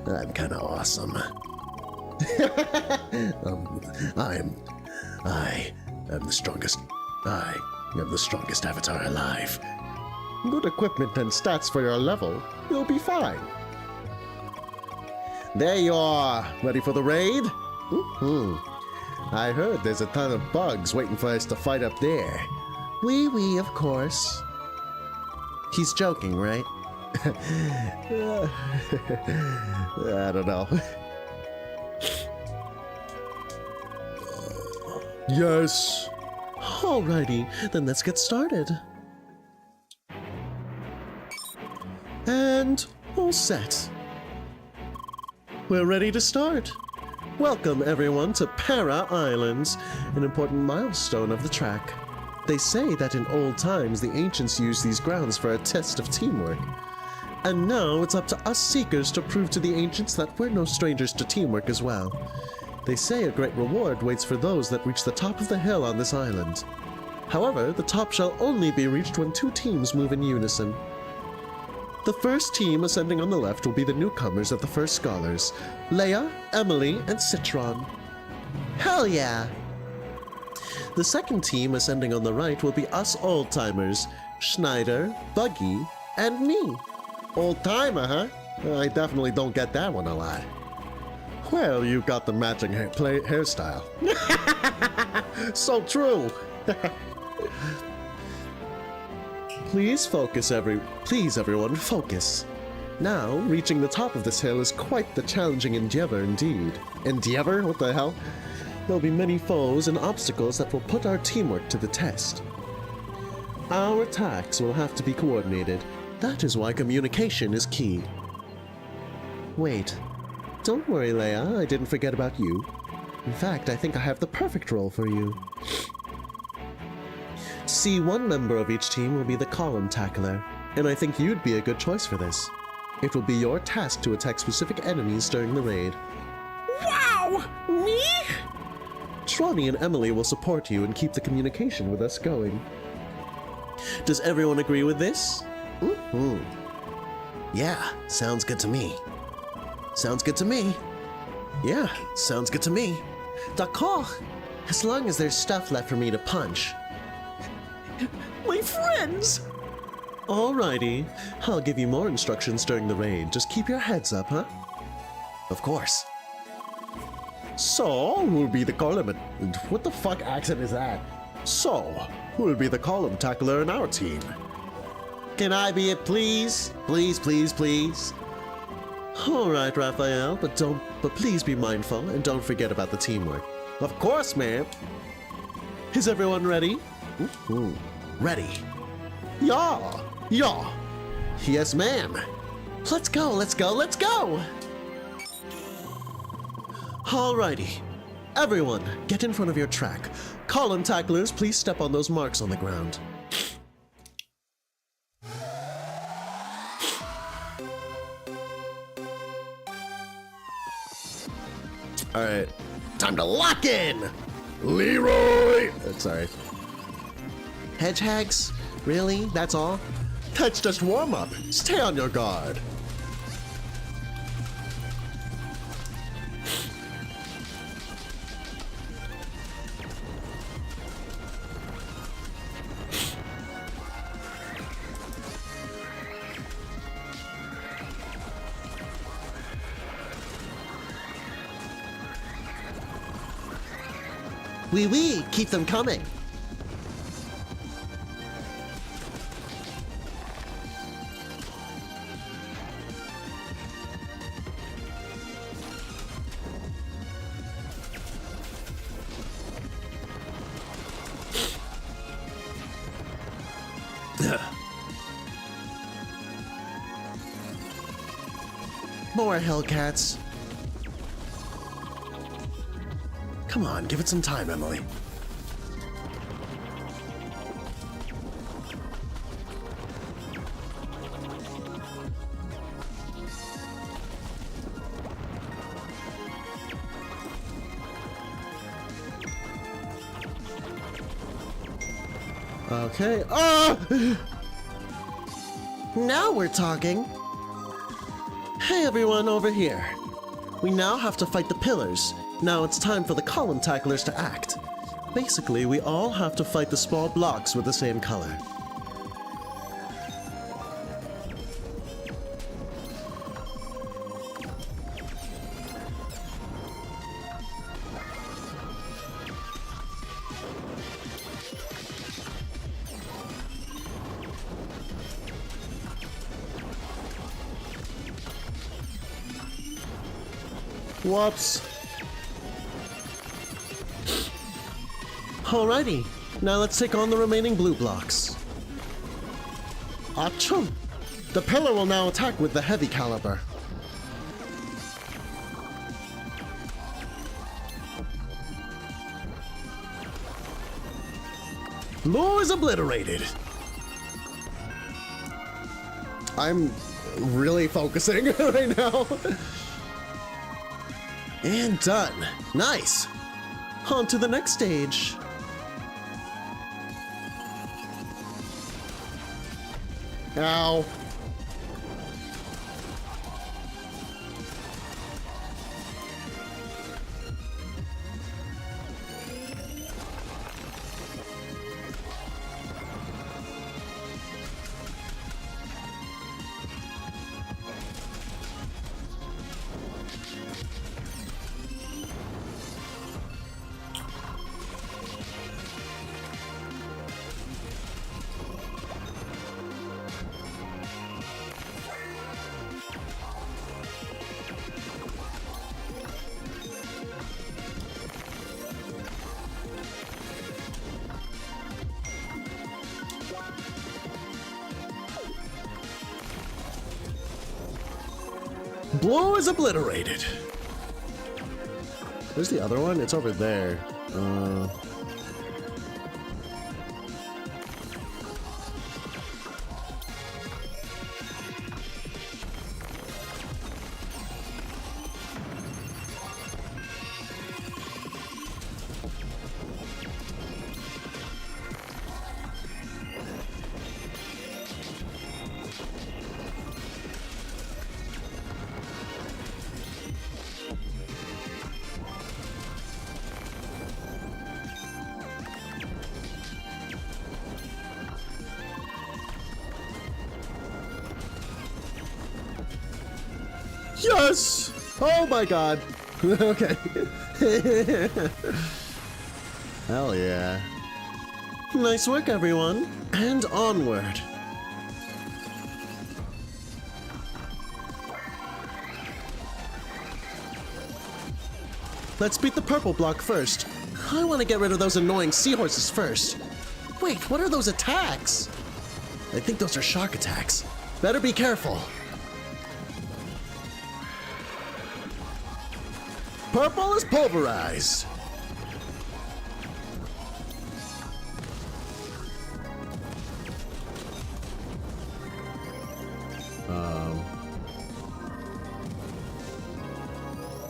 I'm kinda awesome. I am the strongest. I am the strongest avatar alive. Good equipment and stats for your level. You'll be fine. There you are, ready for the raid? I heard there's a ton of bugs waiting for us to fight up there. Wee, of course. He's joking, right? I don't know. Yes. Alrighty, then let's get started. And all set. We're ready to start. Welcome everyone to Para Islands, an important milestone of the track. They say that in old times the ancients used these grounds for a test of teamwork. And now it's up to us seekers to prove to the ancients that we're no strangers to teamwork as well. They say a great reward waits for those that reach the top of the hill on this island. However, the top shall only be reached when two teams move in unison. The first team ascending on the left will be the newcomers of the First Scholars, Leia, Emily, and Citron. Hell yeah! The second team ascending on the right will be us old-timers, Schneider, Buggy, and me. Old-timer, huh? I definitely don't get that one a lot. Well, you got the matching hairstyle. So true! Please everyone, focus. Now, reaching the top of this hill is quite the challenging endeavor indeed. Endeavor? What the hell? There'll be many foes and obstacles that will put our teamwork to the test. Our attacks will have to be coordinated. That is why communication is key. Wait. Don't worry, Leia, I didn't forget about you. In fact, I think I have the perfect role for you. See, one member of each team will be the column tackler, and I think you'd be a good choice for this. It will be your task to attack specific enemies during the raid. Wow! Me? Trani and Emily will support you and keep the communication with us going. Does everyone agree with this? Yeah, sounds good to me. Sounds good to me. Yeah, sounds good to me. D'accord. As long as there's stuff left for me to punch. My friends! Alrighty. I'll give you more instructions during the raid. Just keep your heads up, huh? Of course. So, who'll be the column? What the fuck accent is that? So, who'll be the column tackler in our team? Can I be it, please? Please, please, please. Alright, Raphael, but please be mindful and don't forget about the teamwork. Of course, ma'am. Is everyone ready? Ready. Yeah. Yes, ma'am. Let's go, let's go, let's go! Alrighty. Everyone, get in front of your track. Column tacklers, please step on those marks on the ground. Alright. Time to lock in! Leroy! Sorry. Hedgehogs? Really? That's all? That's just warm-up. Stay on your guard. Wee, keep them coming. More Hellcats. Come on, give it some time, Emily. Okay. Ah! Now we're talking. Hey everyone over here. We now have to fight the pillars. Now it's time for the column tacklers to act. Basically, we all have to fight the small blocks with the same color. Whoops. Alrighty, now let's take on the remaining blue blocks. Achoo! The pillar will now attack with the heavy caliber. Blue is obliterated. I'm really focusing right now. And done. Nice. On to the next stage. Ow. Blue is obliterated. Where's the other one? It's over there. Yes! Oh my god. Okay. Hell yeah. Nice work, everyone. And onward. Let's beat the purple block first. I want to get rid of those annoying seahorses first. Wait, what are those attacks? I think those are shark attacks. Better be careful. Purple is pulverized.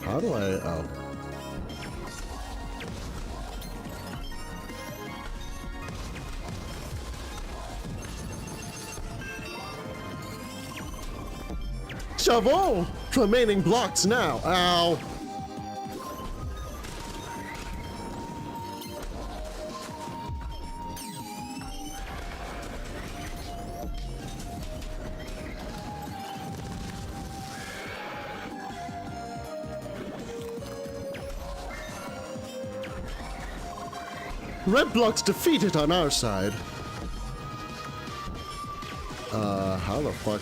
How do I... Oh. Bravo! Remaining blocks now. Ow. Red blocks defeated on our side. How the fuck?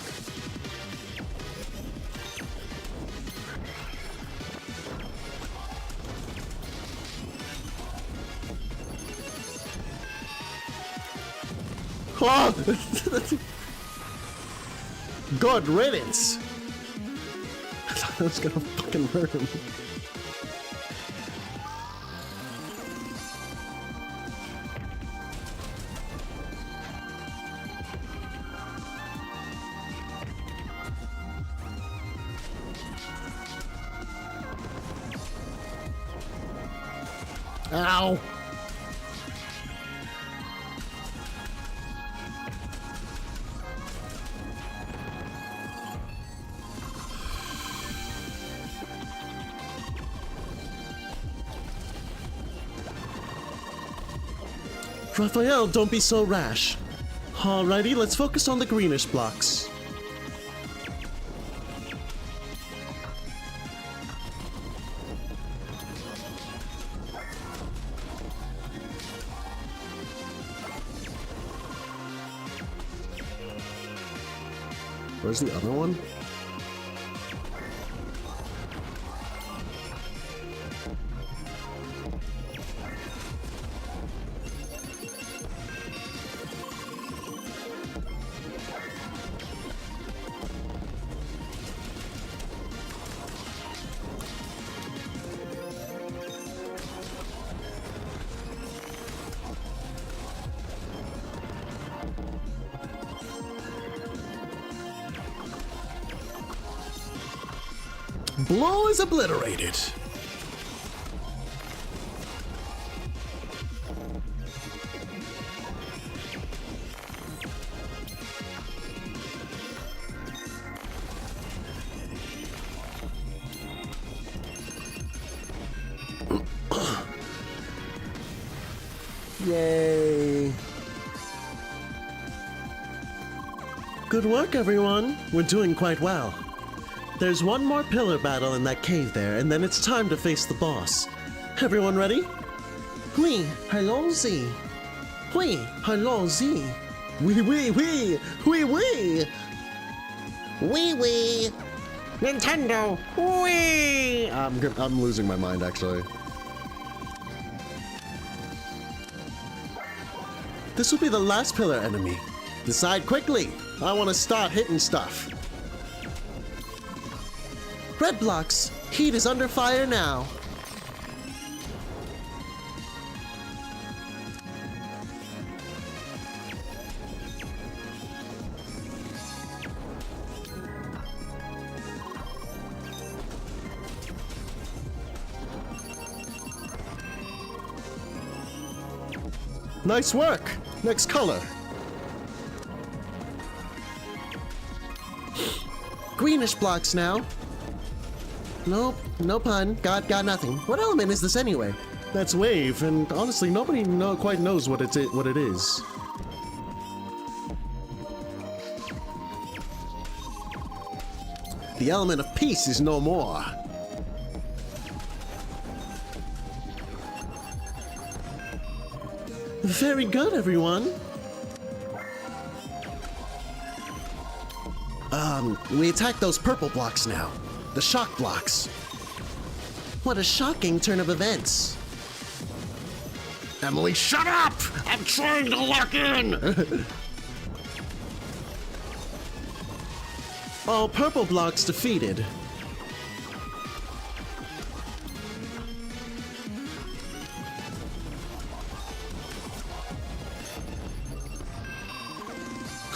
Oh! Good riddance! I thought I was gonna fucking hurt him. Ow! Raphael, don't be so rash. Alrighty, let's focus on the greenish blocks. Where's the other one? Blow is obliterated. Yay. Good work, everyone. We're doing quite well. There's one more pillar battle in that cave there, and then it's time to face the boss. Everyone ready? Oui, allons-y. Oui, allons-y. Oui, oui, oui! Oui, oui! Oui, oui. Nintendo, wee! I'm losing my mind, actually. This will be the last pillar enemy. Decide quickly. I want to start hitting stuff. Red blocks, heat is under fire now. Nice work! Next color. Greenish blocks now. Nope, no pun. Got nothing. What element is this anyway? That's wave, and honestly, nobody quite knows what it is. The element of peace is no more. Very good, everyone. We attack those purple blocks now. The shock blocks. What a shocking turn of events. Emily, shut up! I'm trying to lock in! All purple blocks defeated.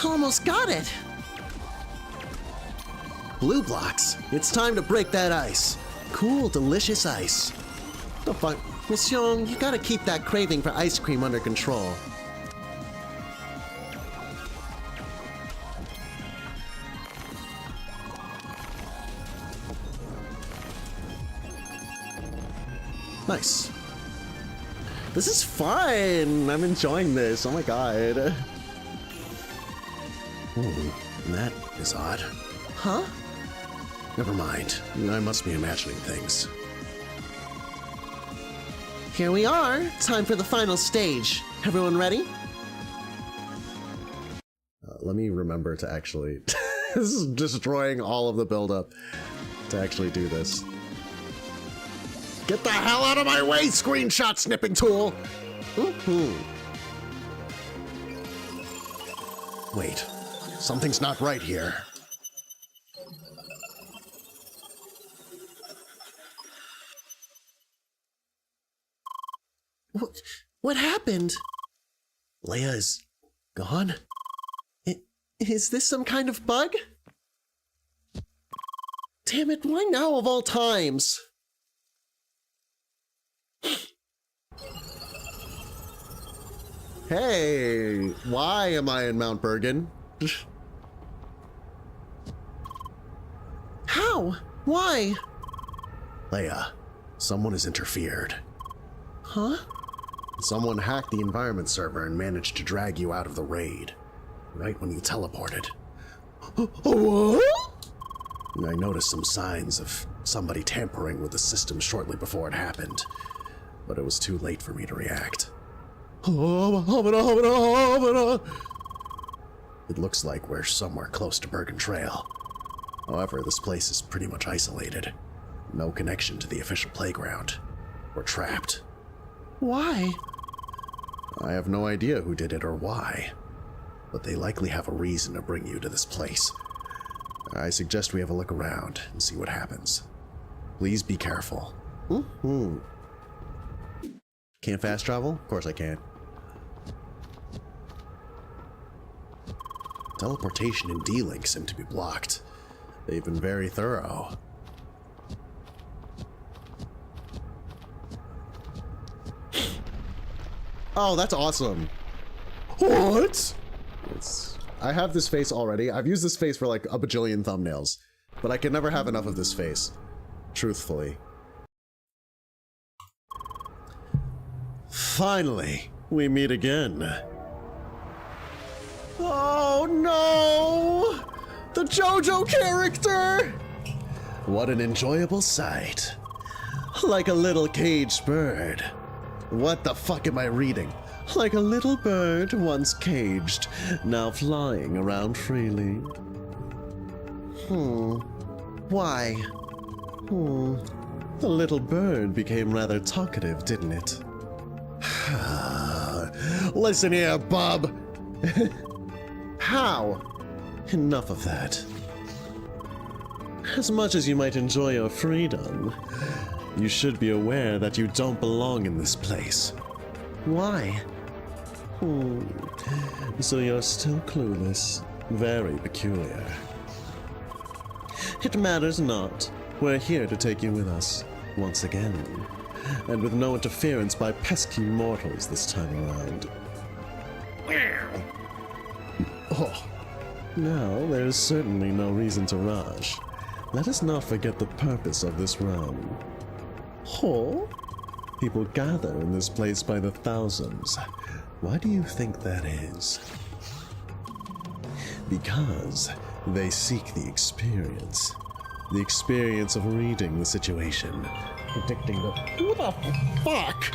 Almost got it. Blue blocks, it's time to break that ice. Cool, delicious ice. The fuck? Miss Young, you gotta keep that craving for ice cream under control. Nice. This is fun. I'm enjoying this. Oh my god. Ooh, that is odd. Huh? Never mind. I must be imagining things. Here we are. Time for the final stage. Everyone ready? Let me remember to actually... This is destroying all of the buildup to actually do this. Get the hell out of my way, screenshot snipping tool! Wait, something's not right here. What happened? Leia is gone? Is this some kind of bug? Damn it, why now of all times? Hey, why am I in Mount Bergen? How? Why? Leia, someone has interfered. Huh? Someone hacked the environment server and managed to drag you out of the raid. Right when you teleported. What? I noticed some signs of somebody tampering with the system shortly before it happened, but it was too late for me to react. It looks like we're somewhere close to Bergen Trail. However, this place is pretty much isolated. No connection to the official playground. We're trapped. Why? I have no idea who did it or why, but they likely have a reason to bring you to this place. I suggest we have a look around and see what happens. Please be careful. Can't fast travel? Of course I can. Teleportation and D-Link seem to be blocked. They've been very thorough. Oh, that's awesome. What? I have this face already. I've used this face for like a bajillion thumbnails, but I can never have enough of this face. Truthfully. Finally, we meet again. Oh no! The JoJo character! What an enjoyable sight. Like a little caged bird. What the fuck am I reading? Like a little bird once caged, now flying around freely. Why? The little bird became rather talkative, didn't it? Listen here, bub. How? Enough of that. As much as you might enjoy your freedom, you should be aware that you don't belong in this place. Why? So you're still clueless. Very peculiar. It matters not. We're here to take you with us, once again. And with no interference by pesky mortals this time around. Oh. Now, there's certainly no reason to rush. Let us not forget the purpose of this run. People gather in this place by the thousands. Why do you think that is? Because they seek the experience. The experience of reading the situation, predicting the... Who the fuck?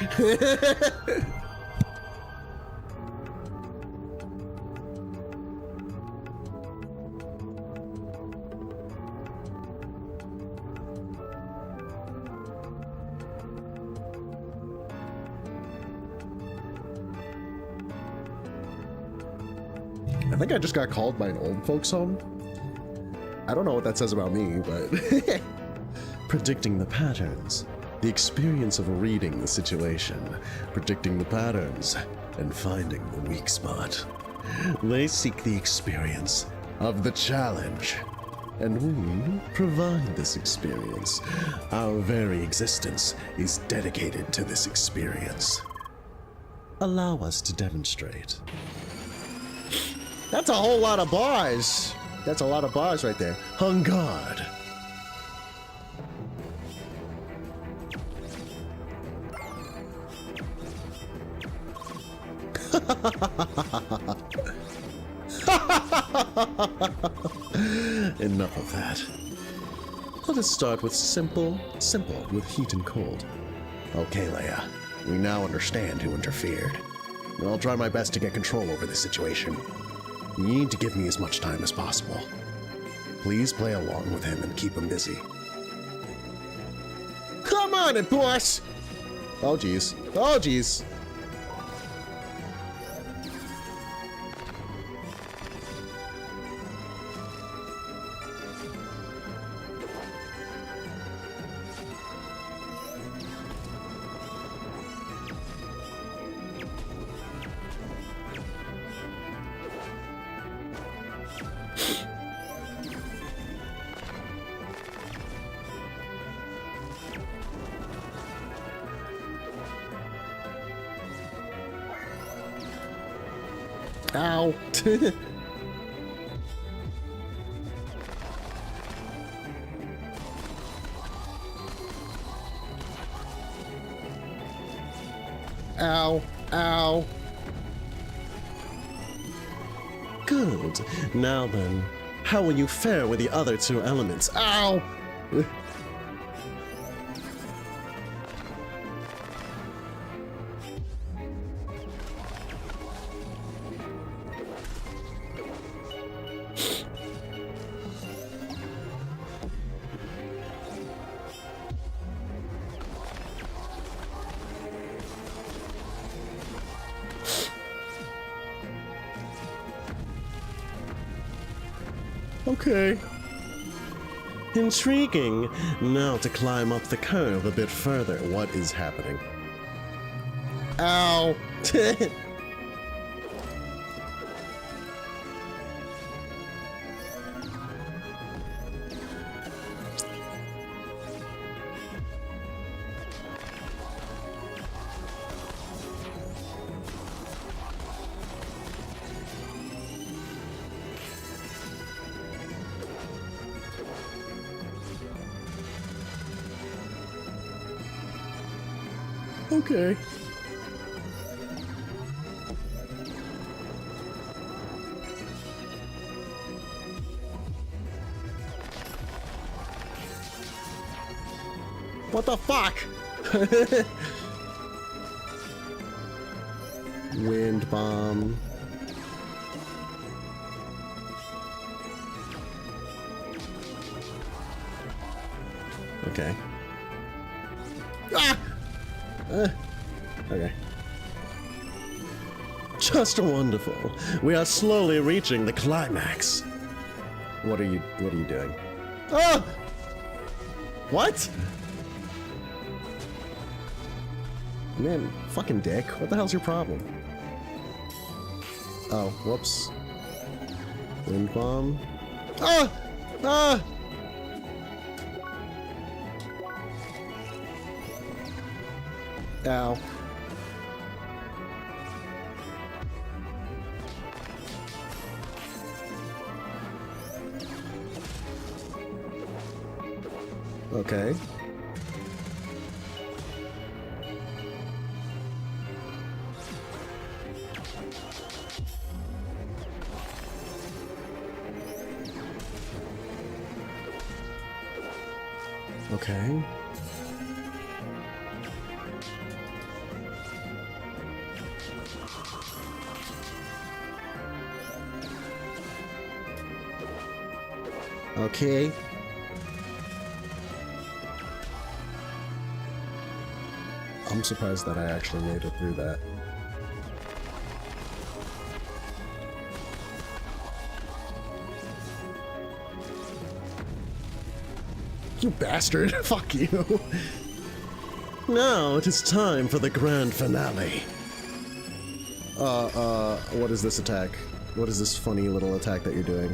I think I just got called by an old folks home. I don't know what that says about me, but... Predicting the patterns. The experience of reading the situation. Predicting the patterns. And finding the weak spot. They seek the experience of the challenge. And we provide this experience. Our very existence is dedicated to this experience. Allow us to demonstrate. That's a whole lot of bars. That's a lot of bars right there. On guard. Enough of that. Let us start with simple with heat and cold. Okay, Leia. We now understand who interfered. I'll try my best to get control over this situation. You need to give me as much time as possible. Please play along with him and keep him busy. Come on it, boss! Oh, jeez. Oh, jeez. Ow. Ow. Ow. Good. Now then, how will you fare with the other two elements? Ow! Okay. Intriguing. Now to climb up the curve a bit further. What is happening? Ow! Okay. What the fuck? Wind bomb. Okay. Ah! Okay. Just wonderful. We are slowly reaching the climax. What are you doing? Ah! What? Man, fucking dick. What the hell's your problem? Oh, whoops. Wind bomb. Ah! Ah! Ow. Okay. Okay. Okay. I'm surprised that I actually made it through that. You bastard! Fuck you! Now it is time for the grand finale. What is this attack? What is this funny little attack that you're doing?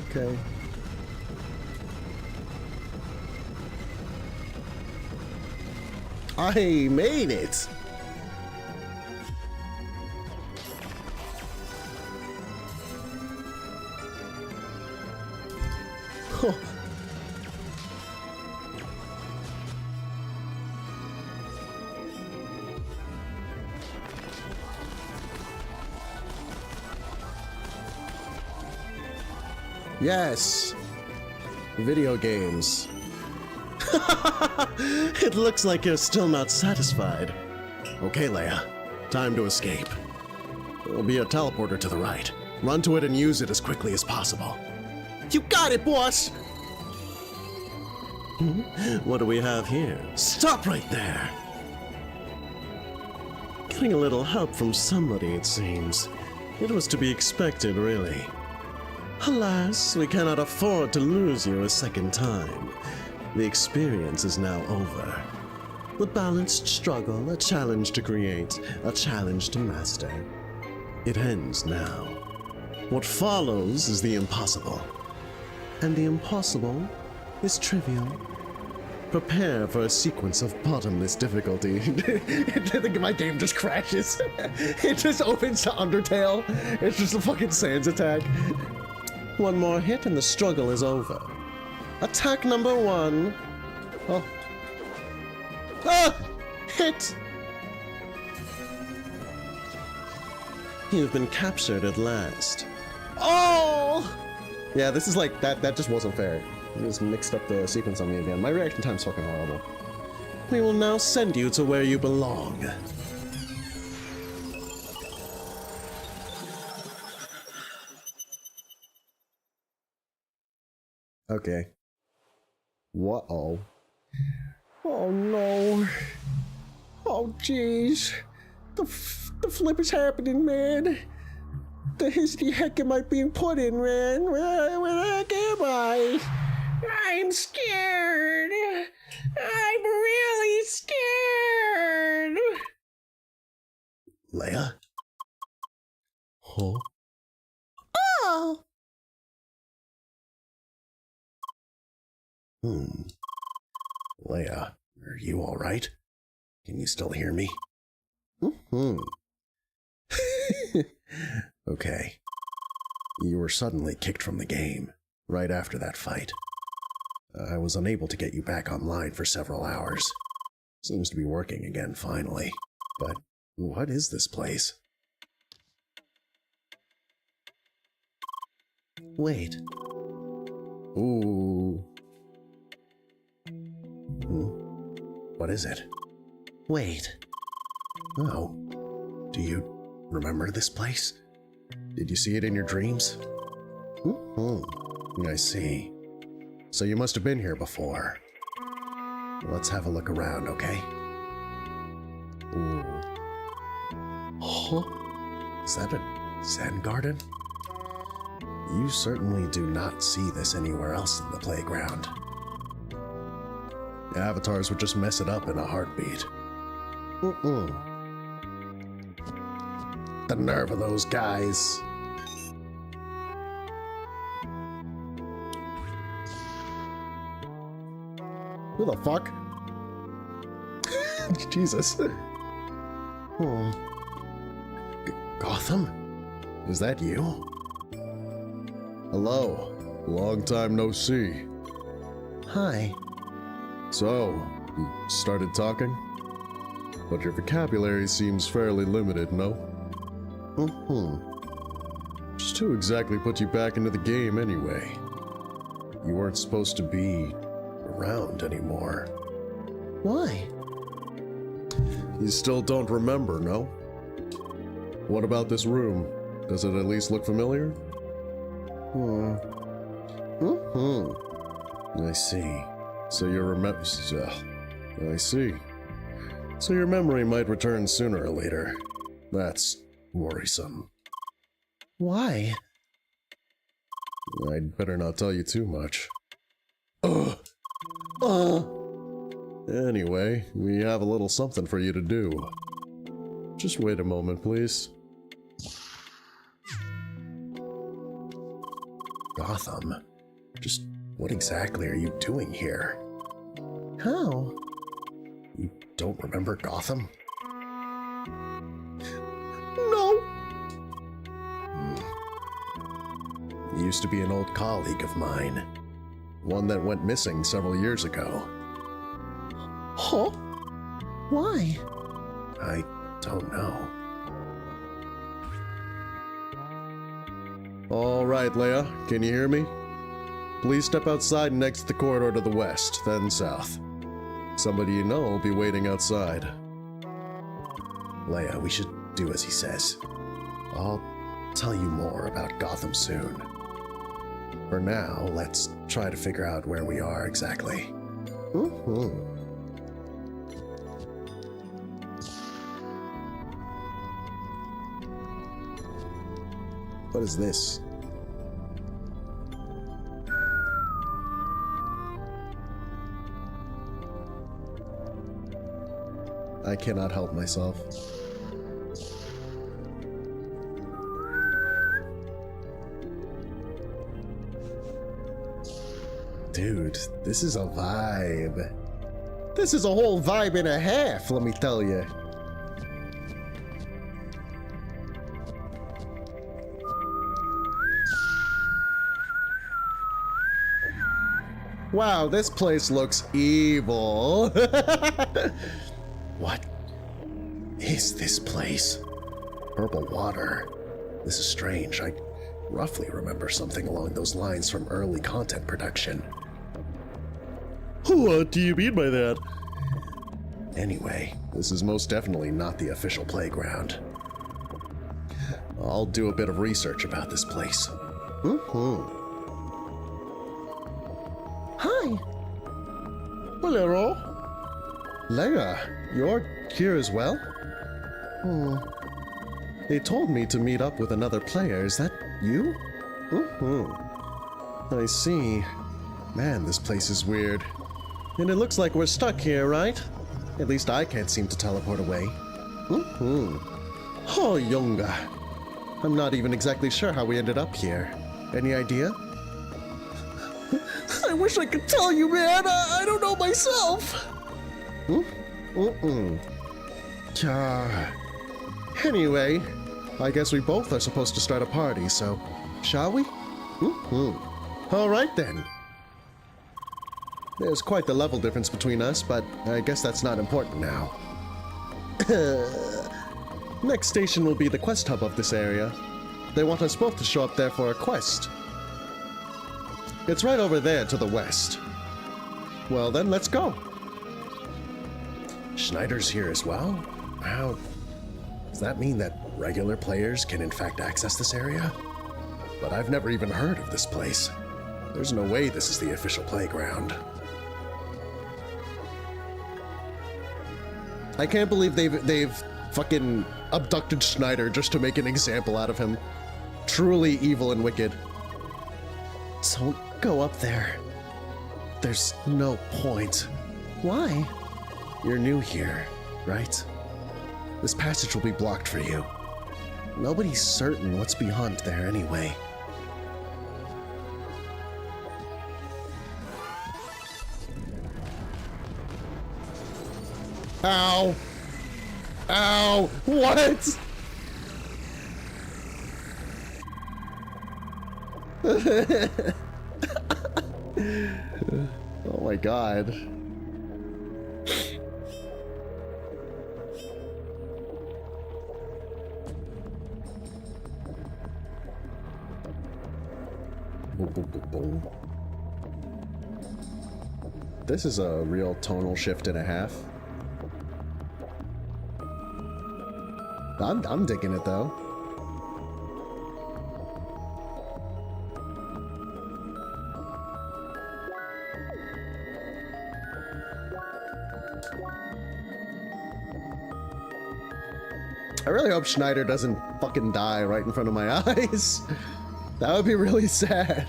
Okay. I made it! Huh. Yes. Video games. It looks like you're still not satisfied. Okay, Leia. Time to escape. There'll be a teleporter to the right. Run to it and use it as quickly as possible. You got it, boss! What do we have here? Stop right there! Getting a little help from somebody, it seems. It was to be expected, really. Alas, we cannot afford to lose you a second time. The experience is now over. The balanced struggle, a challenge to create, a challenge to master. It ends now. What follows is the impossible. And the impossible is trivial. Prepare for a sequence of bottomless difficulty. My game just crashes. It just opens to Undertale. It's just a fucking Sans attack. One more hit and the struggle is over. Attack number 1. Oh. Ah! Hit! You've been captured at last. Oh! Yeah, this is like, that just wasn't fair. It just mixed up the sequence on me again. My reaction time's fucking horrible. We will now send you to where you belong. Okay. What? Oh. Oh no. Oh jeez. The flip is happening, man. The heck am I being put in, man? Where the heck am I? I'm scared. I'm really scared. Leia? Huh? Oh. Leia, are you alright? Can you still hear me? Okay. You were suddenly kicked from the game, right after that fight. I was unable to get you back online for several hours. Seems to be working again finally. But what is this place? Wait. Ooh. What is it? Wait. Oh. Do you remember this place? Did you see it in your dreams? I see. So you must have been here before. Let's have a look around, okay? Ooh. Huh? Is that a Zen garden? You certainly do not see this anywhere else in the playground. Avatars would just mess it up in a heartbeat. The nerve of those guys. Who the fuck? Jesus. Gotham? Is that you? Hello. Long time no see. Hi. So, you started talking? But your vocabulary seems fairly limited, no? Just who exactly put you back into the game anyway? You weren't supposed to be around anymore. Why? You still don't remember, no? What about this room? Does it at least look familiar? I see. So your I see. So your memory might return sooner or later. That's worrisome. Why? I'd better not tell you too much. Anyway, we have a little something for you to do. Just wait a moment, please. Gotham? Just what exactly are you doing here? How? You don't remember Gotham? No. He used to be an old colleague of mine. One that went missing several years ago. Huh? Why? I don't know. All right, Leia, can you hear me? Please step outside and exit the corridor to the west, then south. Somebody you know will be waiting outside. Leia, we should do as he says. I'll tell you more about Gotham soon. For now, let's try to figure out where we are exactly. Mm-hmm. What is this? I cannot help myself. Dude, this is a vibe. This is a whole vibe and a half, let me tell you. Wow, this place looks evil. What is this place? Purple water. This is strange. I roughly remember something along those lines from early content production. What do you mean by that? Anyway, this is most definitely not the official playground. I'll do a bit of research about this place. Mm-hmm. Hi! Hello. Leia, you're here as well? They told me to meet up with another player. Is that you? Mm-hmm. I see. Man, this place is weird. And it looks like we're stuck here, right? At least I can't seem to teleport away. Mm-hmm. Oh, Yunga. I'm not even exactly sure how we ended up here. Any idea? I wish I could tell you, man. I don't know myself. Anyway, I guess we both are supposed to start a party, so shall we? All right then. There's quite the level difference between us, but I guess that's not important now. Next station will be the quest hub of this area. They want us both to show up there for a quest. It's right over there to the west. Well then, let's go. Schneider's here as well? How does that mean that regular players can in fact access this area? But I've never even heard of this place. There's no way this is the official playground. I can't believe they've fucking abducted Schneider just to make an example out of him. Truly evil and wicked. Don't go up there. There's no point. Why? You're new here, right? This passage will be blocked for you. Nobody's certain what's beyond there anyway. Ow! Ow! What? Oh my god. Boom, boom, boom, boom. This is a real tonal shift and a half. I'm digging it though. I really hope Schneider doesn't fucking die right in front of my eyes. That would be really sad.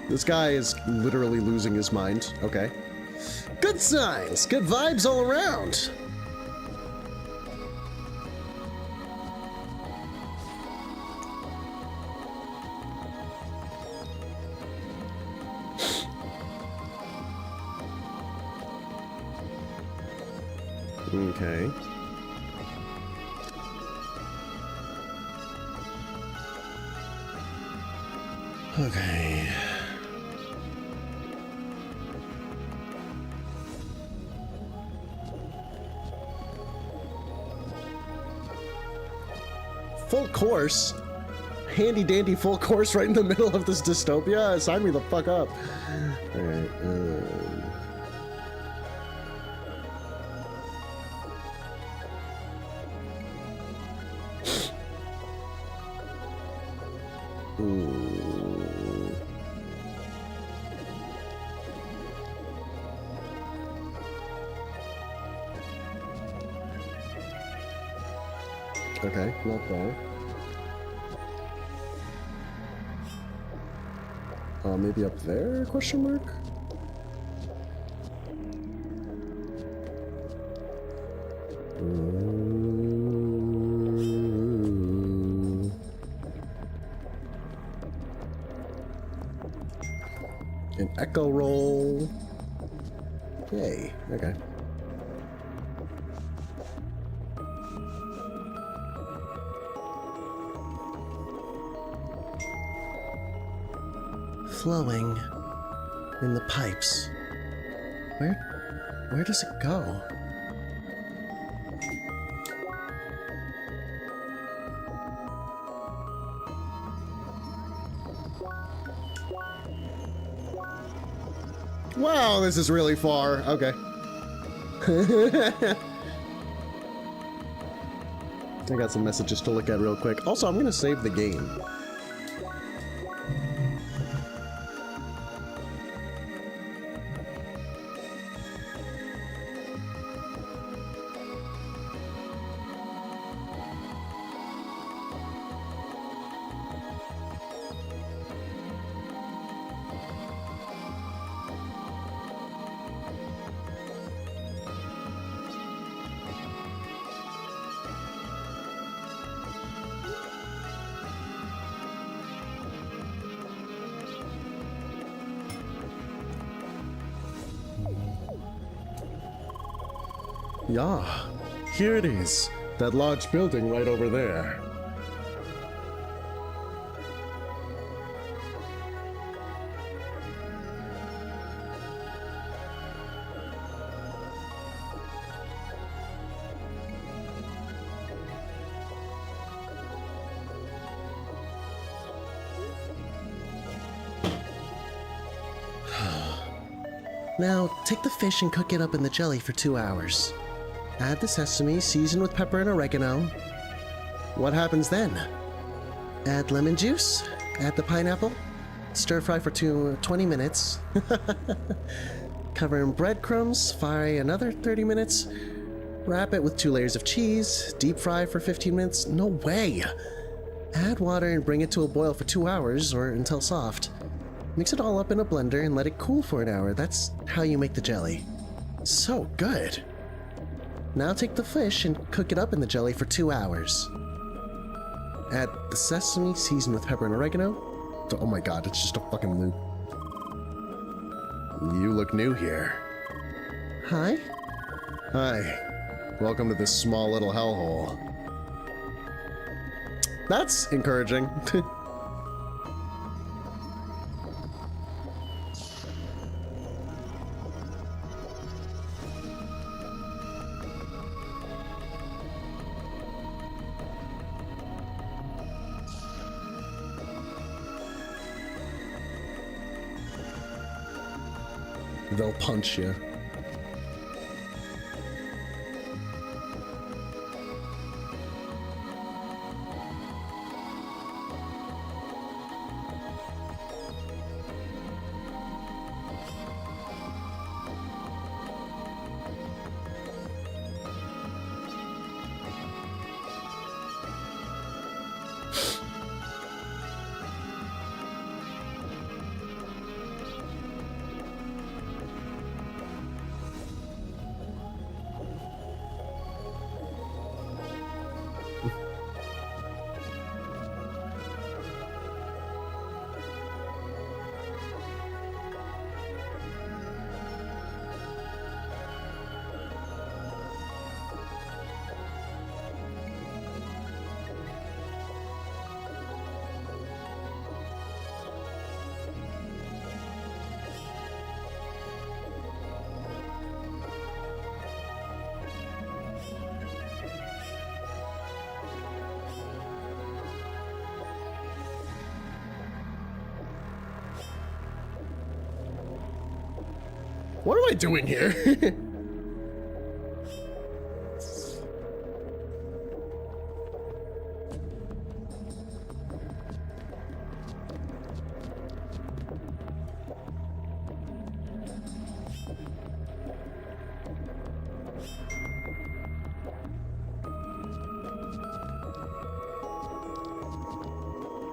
This guy is literally losing his mind. Okay. Good signs. Good vibes all around. Okay. Okay. full course. Handy dandy full course right in the middle of this dystopia. Sign me the fuck up. Alright, okay, not bad. Maybe up there? Question mark? Ooh. An echo roll. Yay. Okay. Flowing in the pipes. Where does it go? Wow, this is really far. Okay. I got some messages to look at real quick. Also, I'm gonna save the game. Yeah, here it is. That large building right over there. Now, take the fish and cook it up in the jelly for 2 hours. Add the sesame, season with pepper and oregano. What happens then? Add lemon juice, add the pineapple, stir fry for 20 minutes. Cover in breadcrumbs, fry another 30 minutes. Wrap it with 2 layers of cheese, deep fry for 15 minutes. No way! Add water and bring it to a boil for 2 hours or until soft. Mix it all up in a blender and let it cool for an hour. That's how you make the jelly. So good! Now take the fish and cook it up in the jelly for 2 hours. Add the sesame, season with pepper and oregano. Oh my god, it's just a fucking loop. You look new here. Hi? Hi. Welcome to this small little hellhole. That's encouraging. They'll punch you. What am I doing here?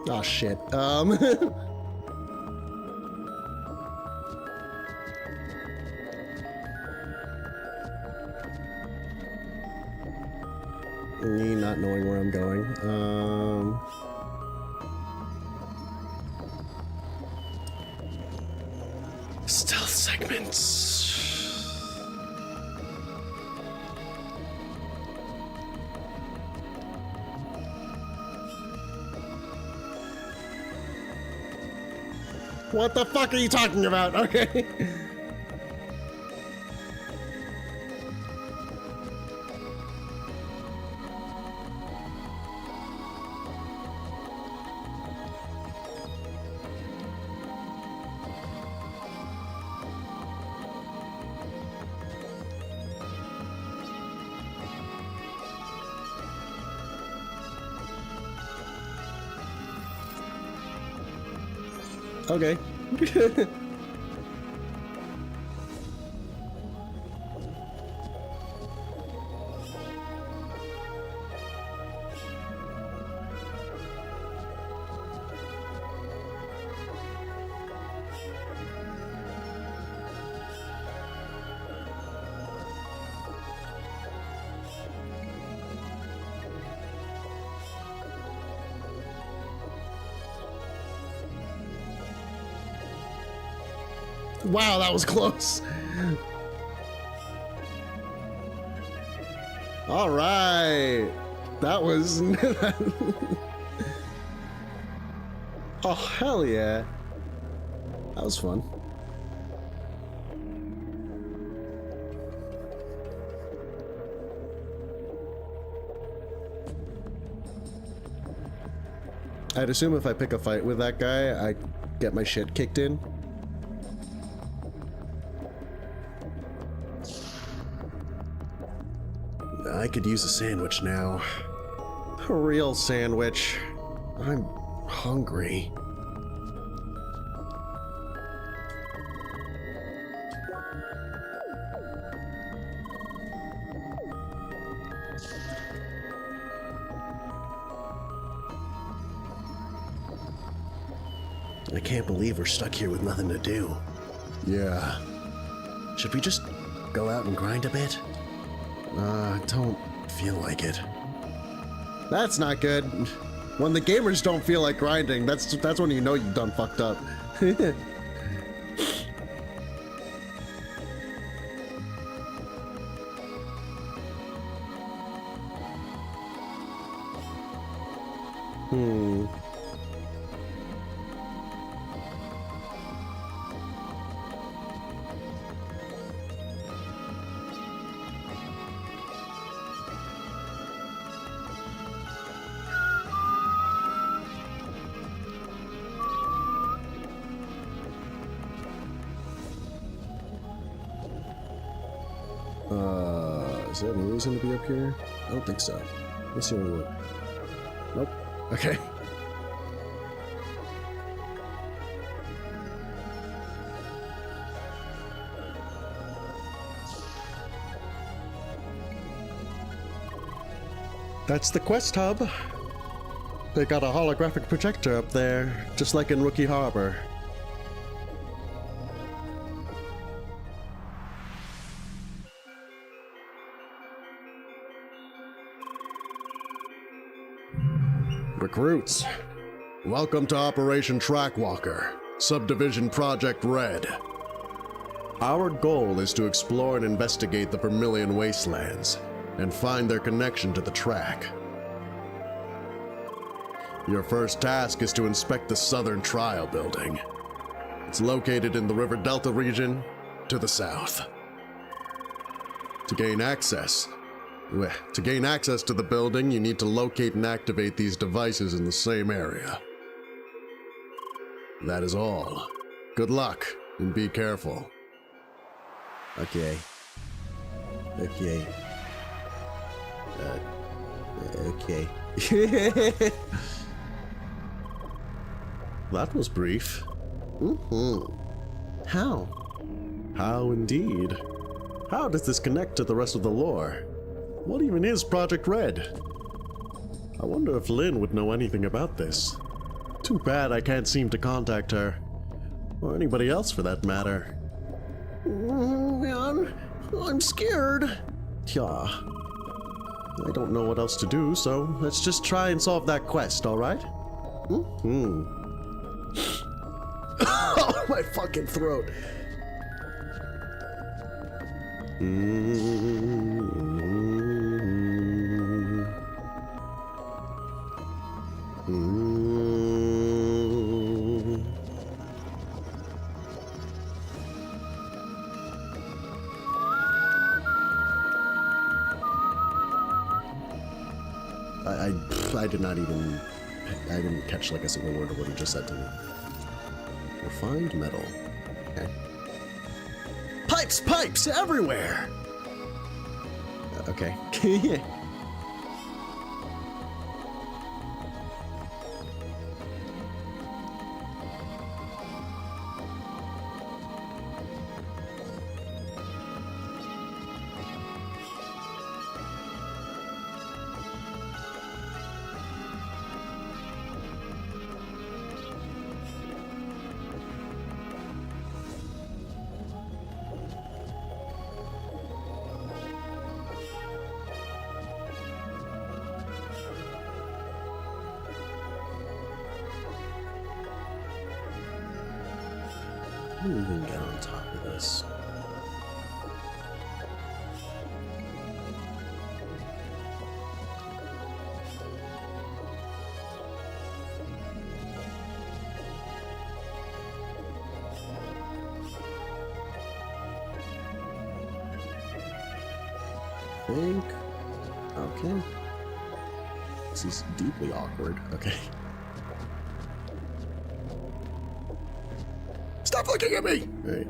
Oh shit. Me not knowing where I'm going. Stealth segments. What the fuck are you talking about? Okay. Okay. Wow, that was close. All right. That was... Oh, hell yeah. That was fun. I'd assume if I pick a fight with that guy, I get my shit kicked in. I could use a sandwich now. A real sandwich. I'm hungry. I can't believe we're stuck here with nothing to do. Yeah. Should we just go out and grind a bit? Don't feel like it. That's not good. When the gamers don't feel like grinding, that's when you know you've done fucked up. Is there any reason to be up here? I don't think so. Let's see what we want. Nope. Okay. That's the quest hub. They got a holographic projector up there, just like in Rookie Harbor. Recruits, welcome to Operation Trackwalker, Subdivision Project Red. Our goal is to explore and investigate the Vermilion Wastelands and find their connection to the track. Your first task is to inspect the Southern Trial Building. It's located in the River Delta region to the south. To gain access to the building, you need to locate and activate these devices in the same area. That is all. Good luck, and be careful. Okay. Okay. Okay. That was brief. How? How indeed? How does this connect to the rest of the lore? What even is Project Red? I wonder if Lynn would know anything about this. Too bad I can't seem to contact her. Or anybody else for that matter. I'm scared. Yeah. I don't know what else to do, so let's just try and solve that quest, alright? Oh, my fucking throat. I did not even... I didn't catch like a single word of what he just said to me. Refined metal. Okay. Pipes everywhere! Okay. How do we even get on top of this? Think. Okay. This is deeply awkward. Okay. Stop looking at me! Hey.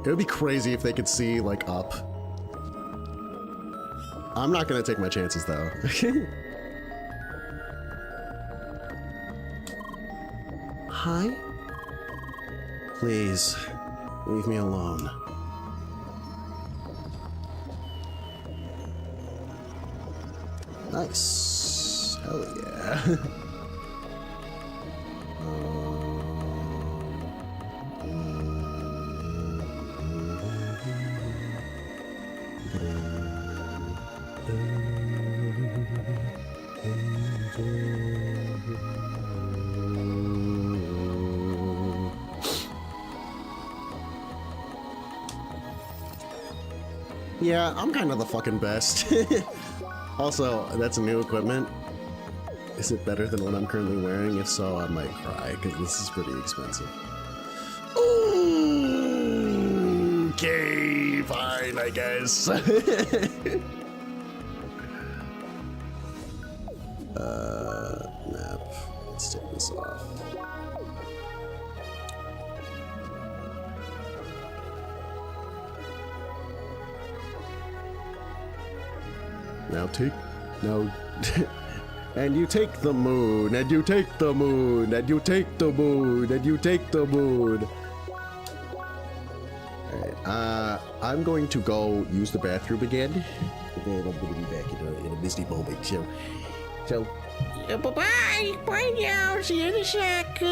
It would be crazy if they could see, like, up. I'm not gonna take my chances, though. Hi? Please, leave me alone. Nice. Hell yeah. Yeah, I'm kind of the fucking best. Also, that's new equipment. Is it better than what I'm currently wearing? If so, I might cry, because this is pretty expensive. Okay, fine, I guess. Map. Let's take this off. Now, and you take the moon, and you take the moon, and you take the moon, and you take the moon. Alright, I'm going to go use the bathroom again, and then I'm going to be back in a misty moment, so. Bye-bye. Bye now. See you in a sec.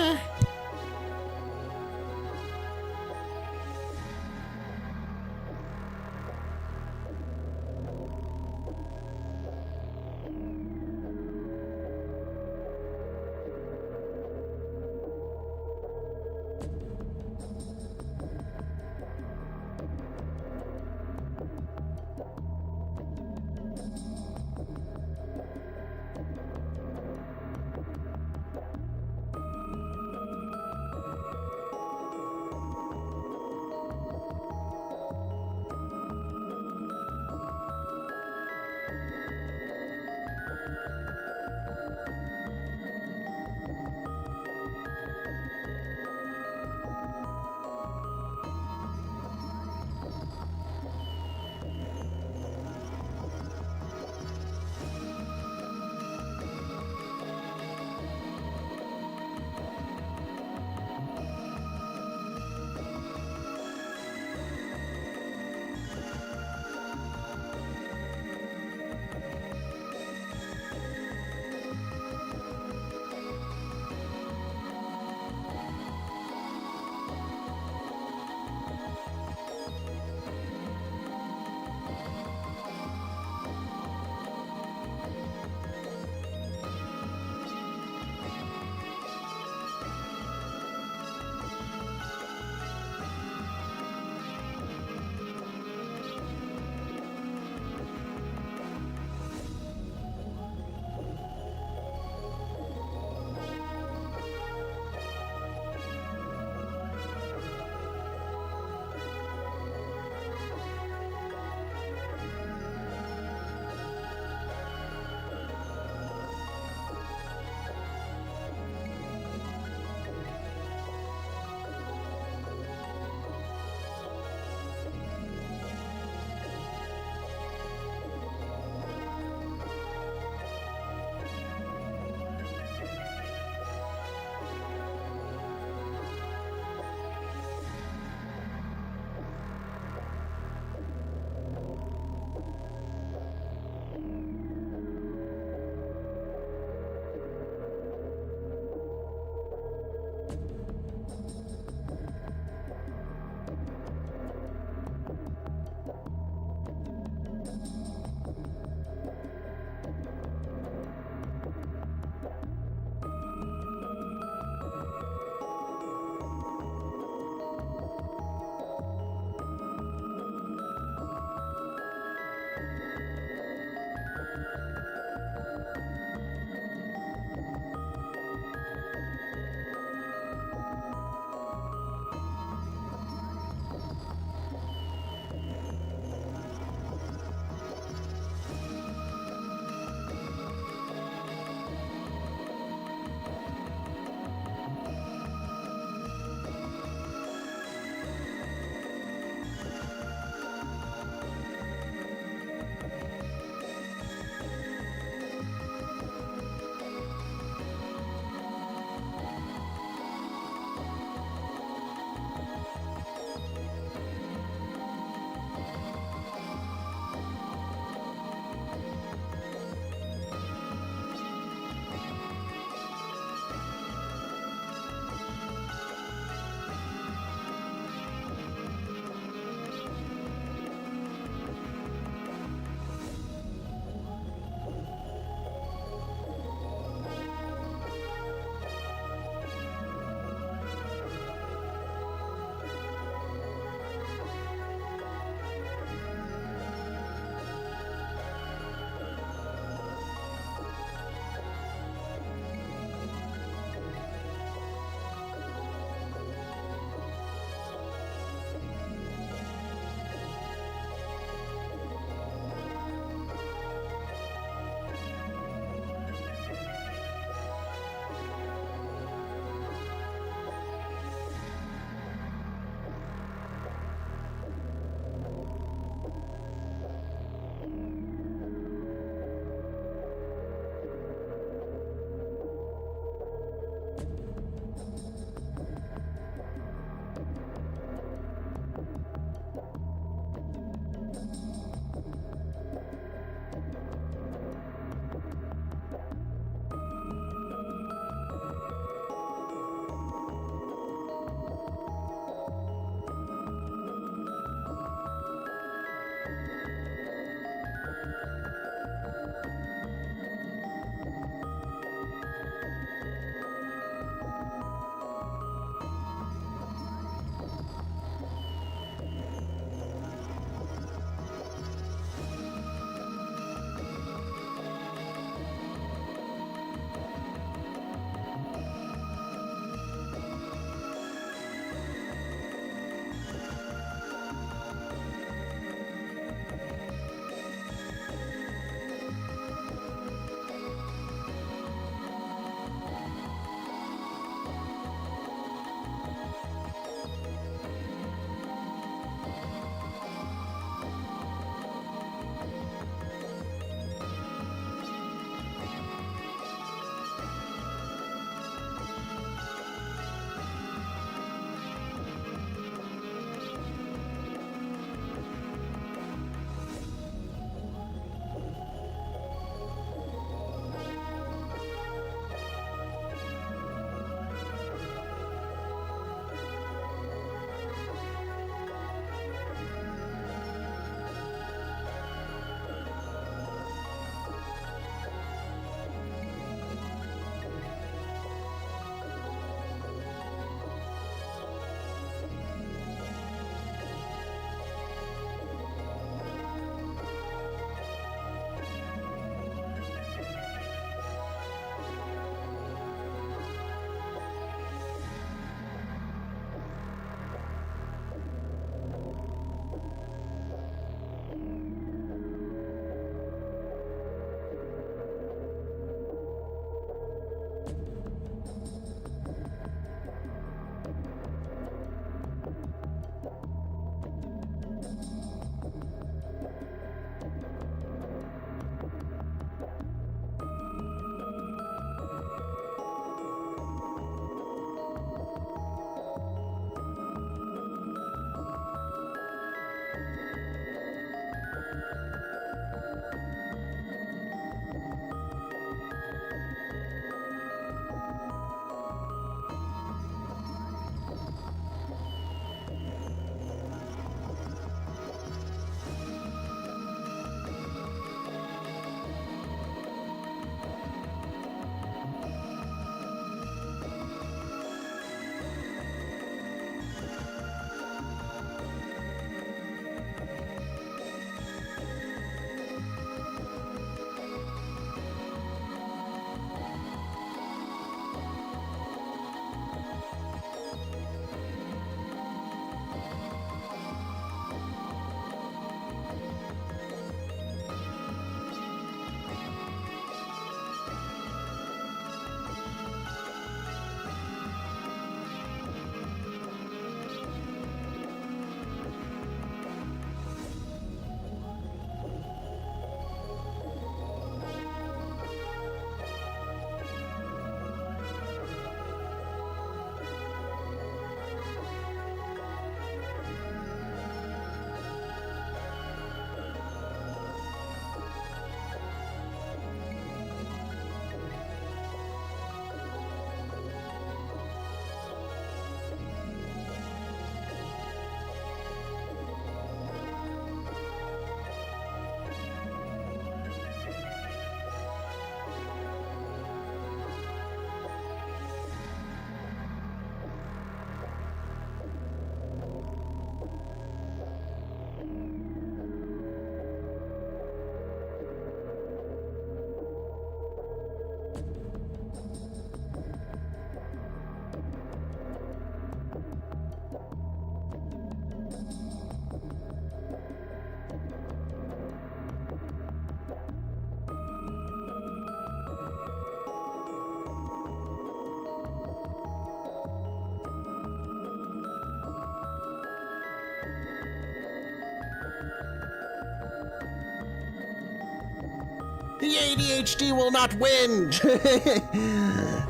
The ADHD will not win!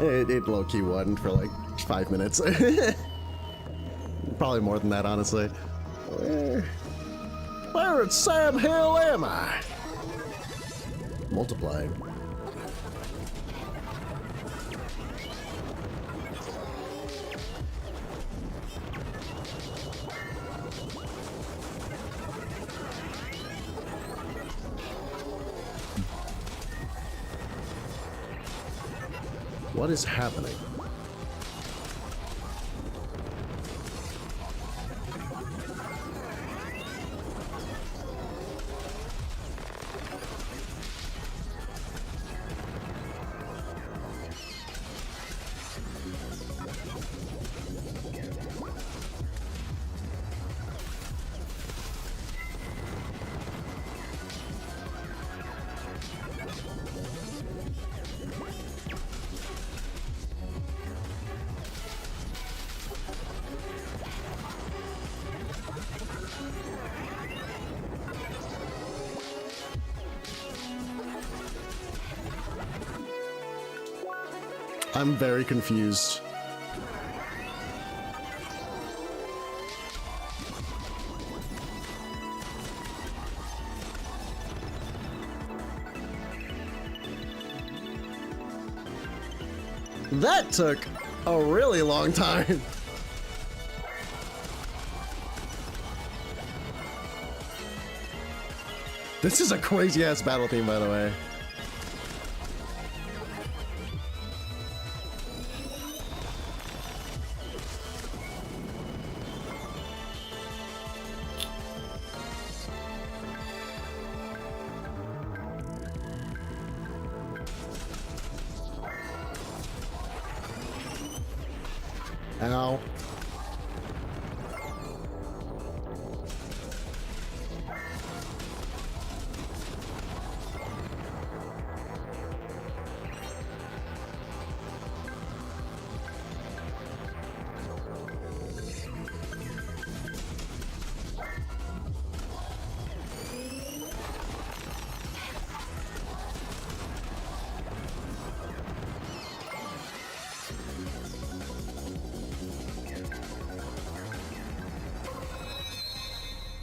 it low-key won for like 5 minutes. Probably more than that, honestly. Where at Sam Hill am I? Multiplying. What is happening? I'm very confused. That took a really long time. This is a crazy ass battle theme, by the way. Ow.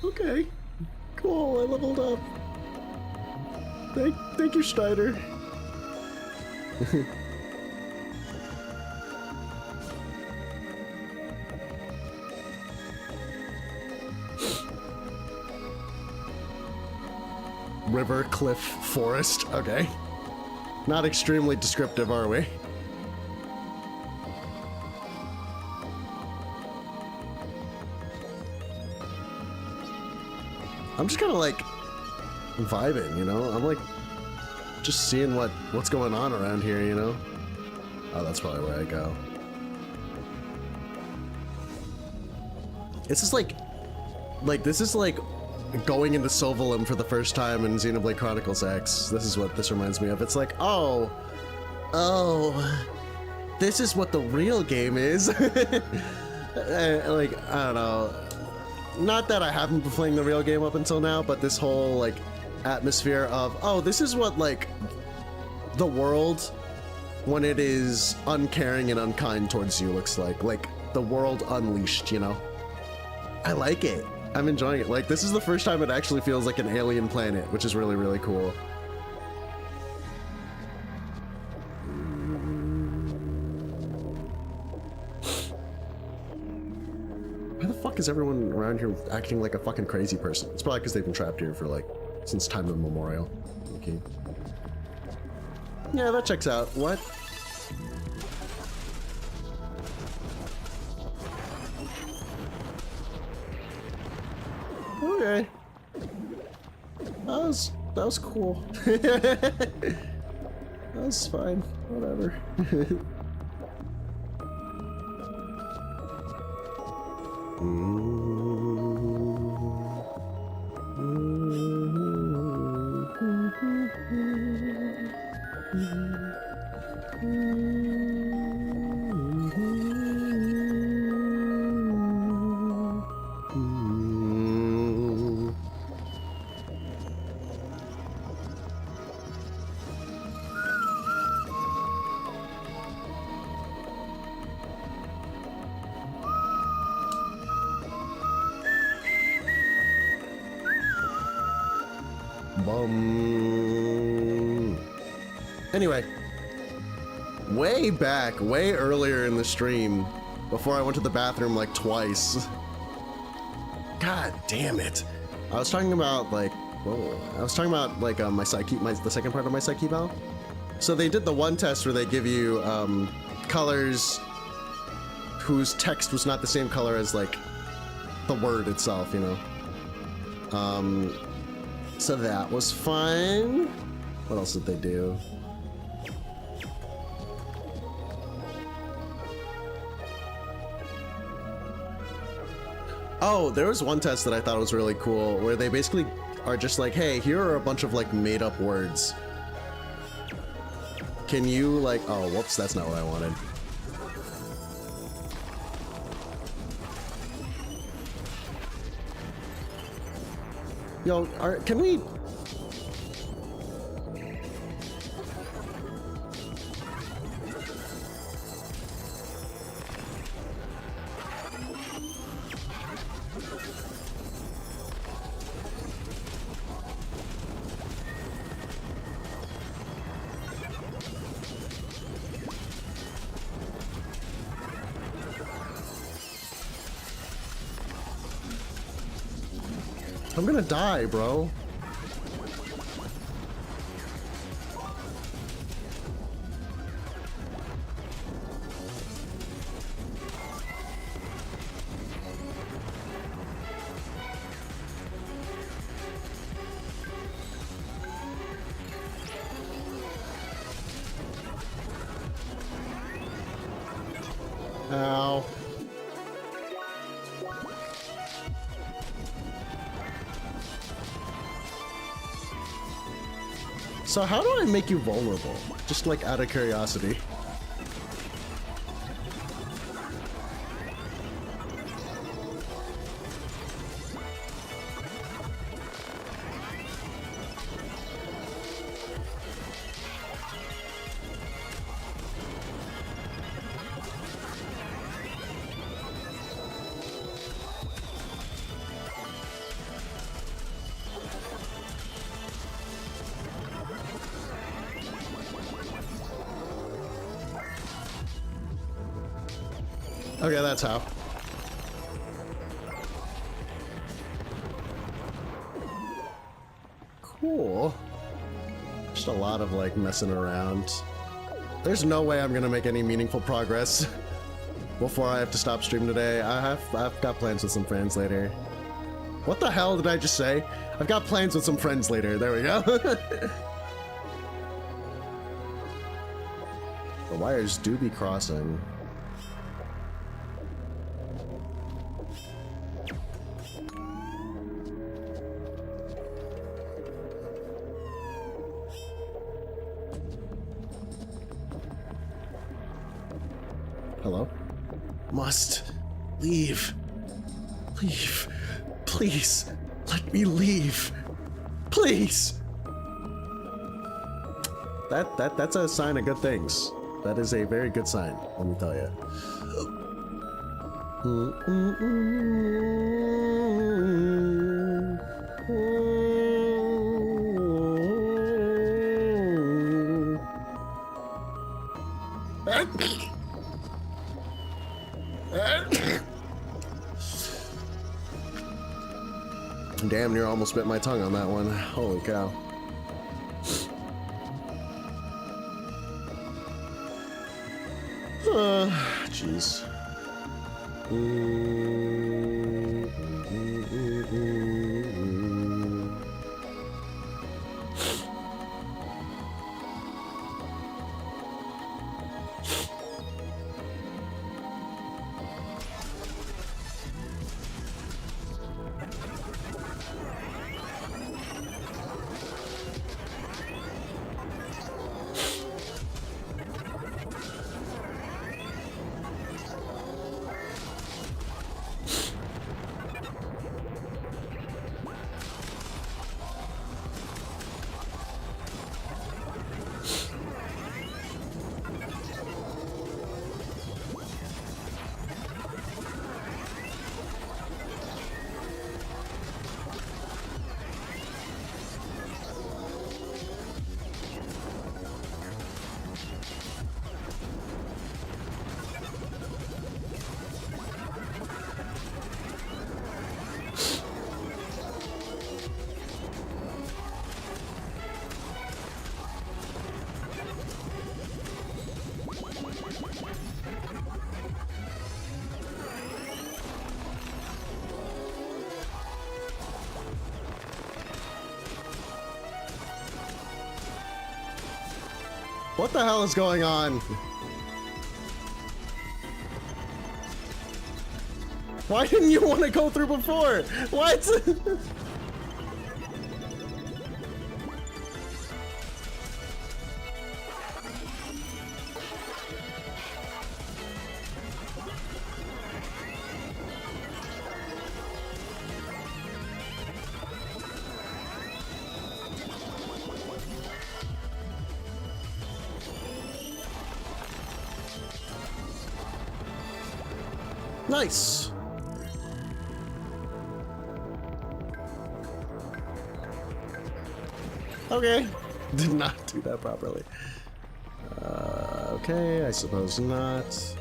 Okay, cool, I leveled up. Thank you, Schneider. River, cliff, forest, okay. Not extremely descriptive, are we? I'm just kind of like vibing, you know? I'm like just seeing what's going on around here, you know? Oh, that's probably where I go. It's just like this is like going into Sovalum for the first time in Xenoblade Chronicles X. This is what this reminds me of. It's like, oh, this is what the real game is. Like, I don't know. Not that I haven't been playing the real game up until now, but this whole, like, atmosphere of, oh, this is what, like, the world, when it is uncaring and unkind towards you, looks like. Like, the world unleashed, you know? I like it. I'm enjoying it. Like, this is the first time it actually feels like an alien planet, which is really, really cool. Why the fuck is everyone around here acting like a fucking crazy person? It's probably because they've been trapped here for, like, since time immemorial. Okay. Yeah, that checks out. What? Okay. That was cool. That was fine. Whatever. Bum. Anyway, way back, way earlier in the stream, before I went to the bathroom like twice. God damn it! I was talking about like, the second part of my psyche val. So they did the one test where they give you colors whose text was not the same color as like the word itself, you know. So that was fun. What else did they do? Oh, there was one test that I thought was really cool where they basically are just like, hey, here are a bunch of like made up words. Can you like, oh, whoops, that's not what I wanted. Yo, can we? I'm gonna die, bro. Ow. So how do I make you vulnerable? Just like out of curiosity. Okay, that's how. Cool. Just a lot of like messing around. There's no way I'm gonna make any meaningful progress before I have to stop stream today. I've got plans with some friends later. What the hell did I just say? I've got plans with some friends later. There we go. The wires do be crossing. Hello? Must leave. Leave. Please. Let me leave. Please. That's a sign of good things. That is a very good sign, let me tell you. Damn near almost bit my tongue on that one. Holy cow. Jeez. What the hell is going on? Why didn't you want to go through before? What? Nice. Okay. Did not do that properly. Okay, I suppose not.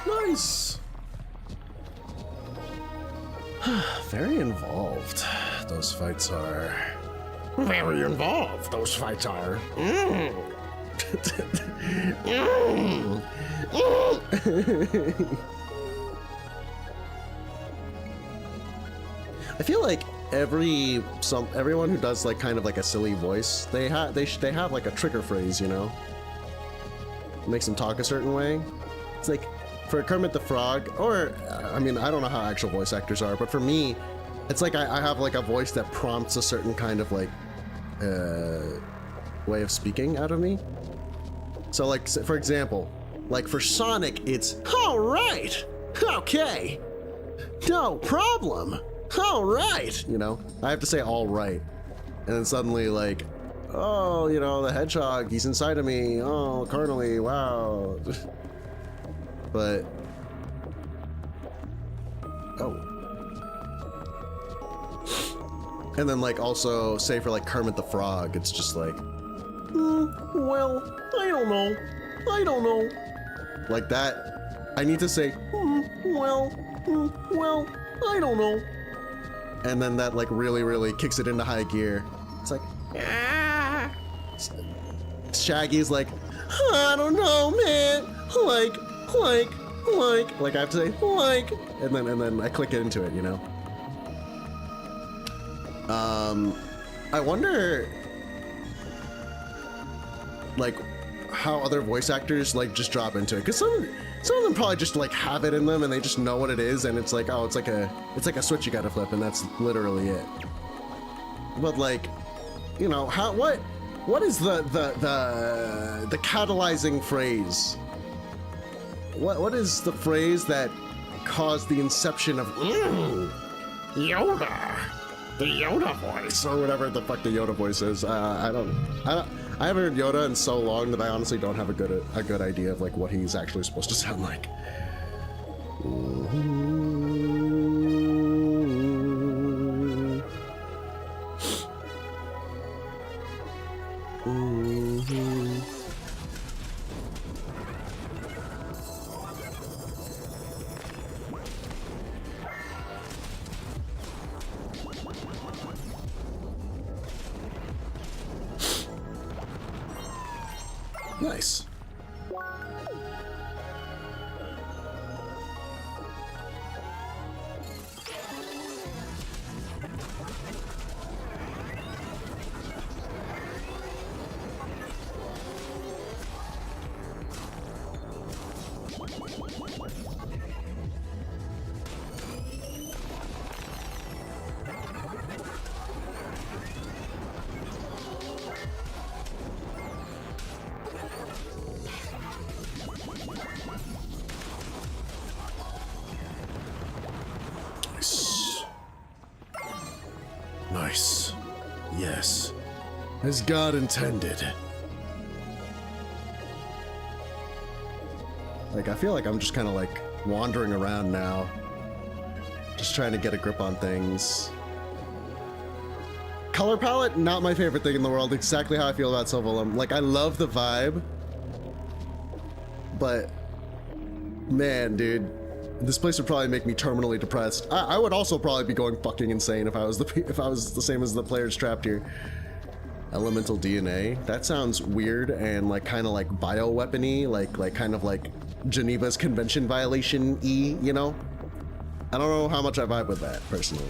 Nice. Very involved, those fights are. Very involved, those fights are. I feel like everyone who does like kind of like a silly voice, they have like a trigger phrase, you know? Makes them talk a certain way. It's like for Kermit the Frog, or I mean, I don't know how actual voice actors are, but for me, it's like I have like a voice that prompts a certain kind of like way of speaking out of me. So like, for example, like for Sonic, it's all right, okay, no problem, all right. You know, I have to say all right, and then suddenly like, oh, you know, the hedgehog, he's inside of me. Oh, carnally, wow. But oh, and then like also say for like Kermit the Frog, it's just like, well, I don't know, like that. I need to say, well, I don't know, and then that like really kicks it into high gear. It's like, Shaggy's like, I don't know, man, like I have to say like, and then I click it into it, you know. I wonder like how other voice actors like just drop into it, because some of them probably just like have it in them and they just know what it is, and it's like, oh, it's like a switch you gotta flip, and that's literally it. But like, you know, what is the catalyzing phrase? What is the phrase that caused the inception of Yoda. The Yoda voice. or whatever the fuck the Yoda voice is? I haven't heard Yoda in so long that I honestly don't have a good idea of like what he's actually supposed to sound like. Nice. Nice. Yes. As God intended. Like, I feel like I'm just kind of like wandering around now. Just trying to get a grip on things. Color palette, not my favorite thing in the world. Exactly how I feel about Sylvalum. Like, I love the vibe. But, man, dude. This place would probably make me terminally depressed. I would also probably be going fucking insane if I was the same as the players trapped here. Elemental DNA? That sounds weird and like kind of like bioweapon-y, like kind of like Geneva's Convention violation-y, you know? I don't know how much I vibe with that, personally.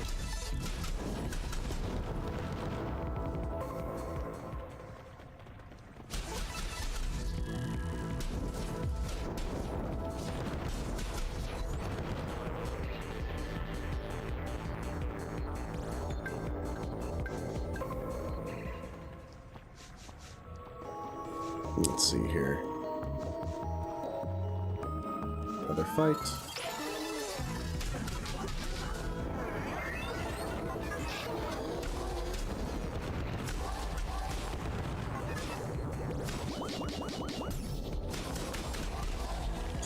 Let's see here. Another fight.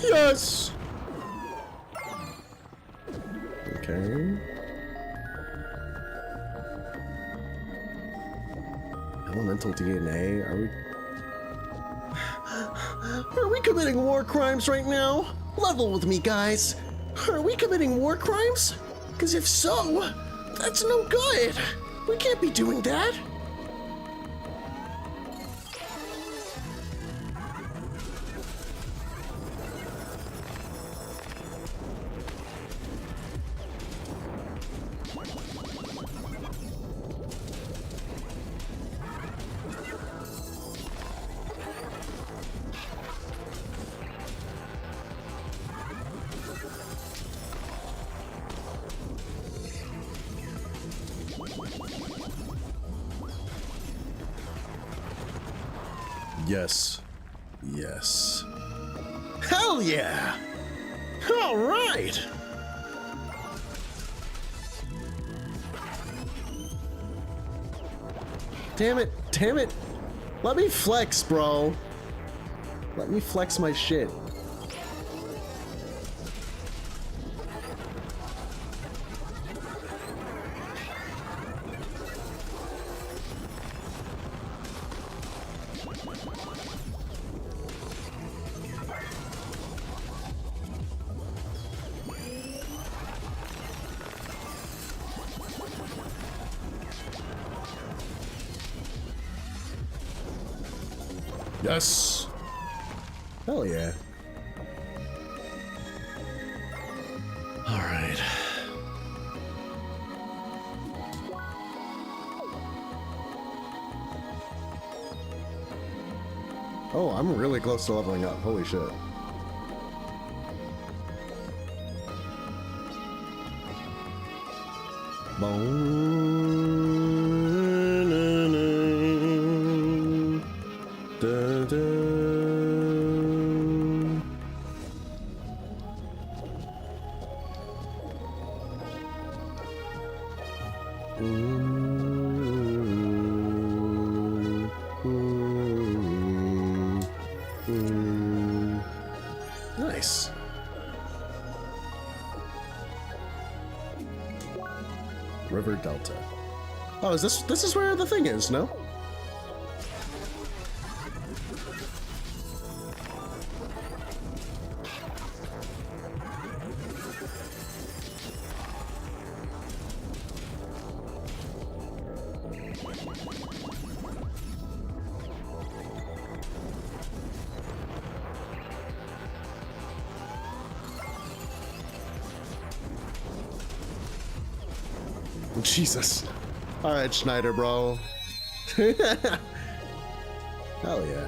Yes! Okay. Elemental DNA, are we... Are we committing war crimes right now? Level with me, guys. Are we committing war crimes? Because if so, that's no good. We can't be doing that. Yes. Yes. Hell yeah! All right! Damn it, damn it. Let me flex, bro. Let me flex my shit. Yes. Hell yeah. All right. Oh, I'm really close to leveling up. Holy shit. Nice. River Delta. Oh, is this is where the thing is, no? Jesus. Alright, Schneider, bro. Hell yeah.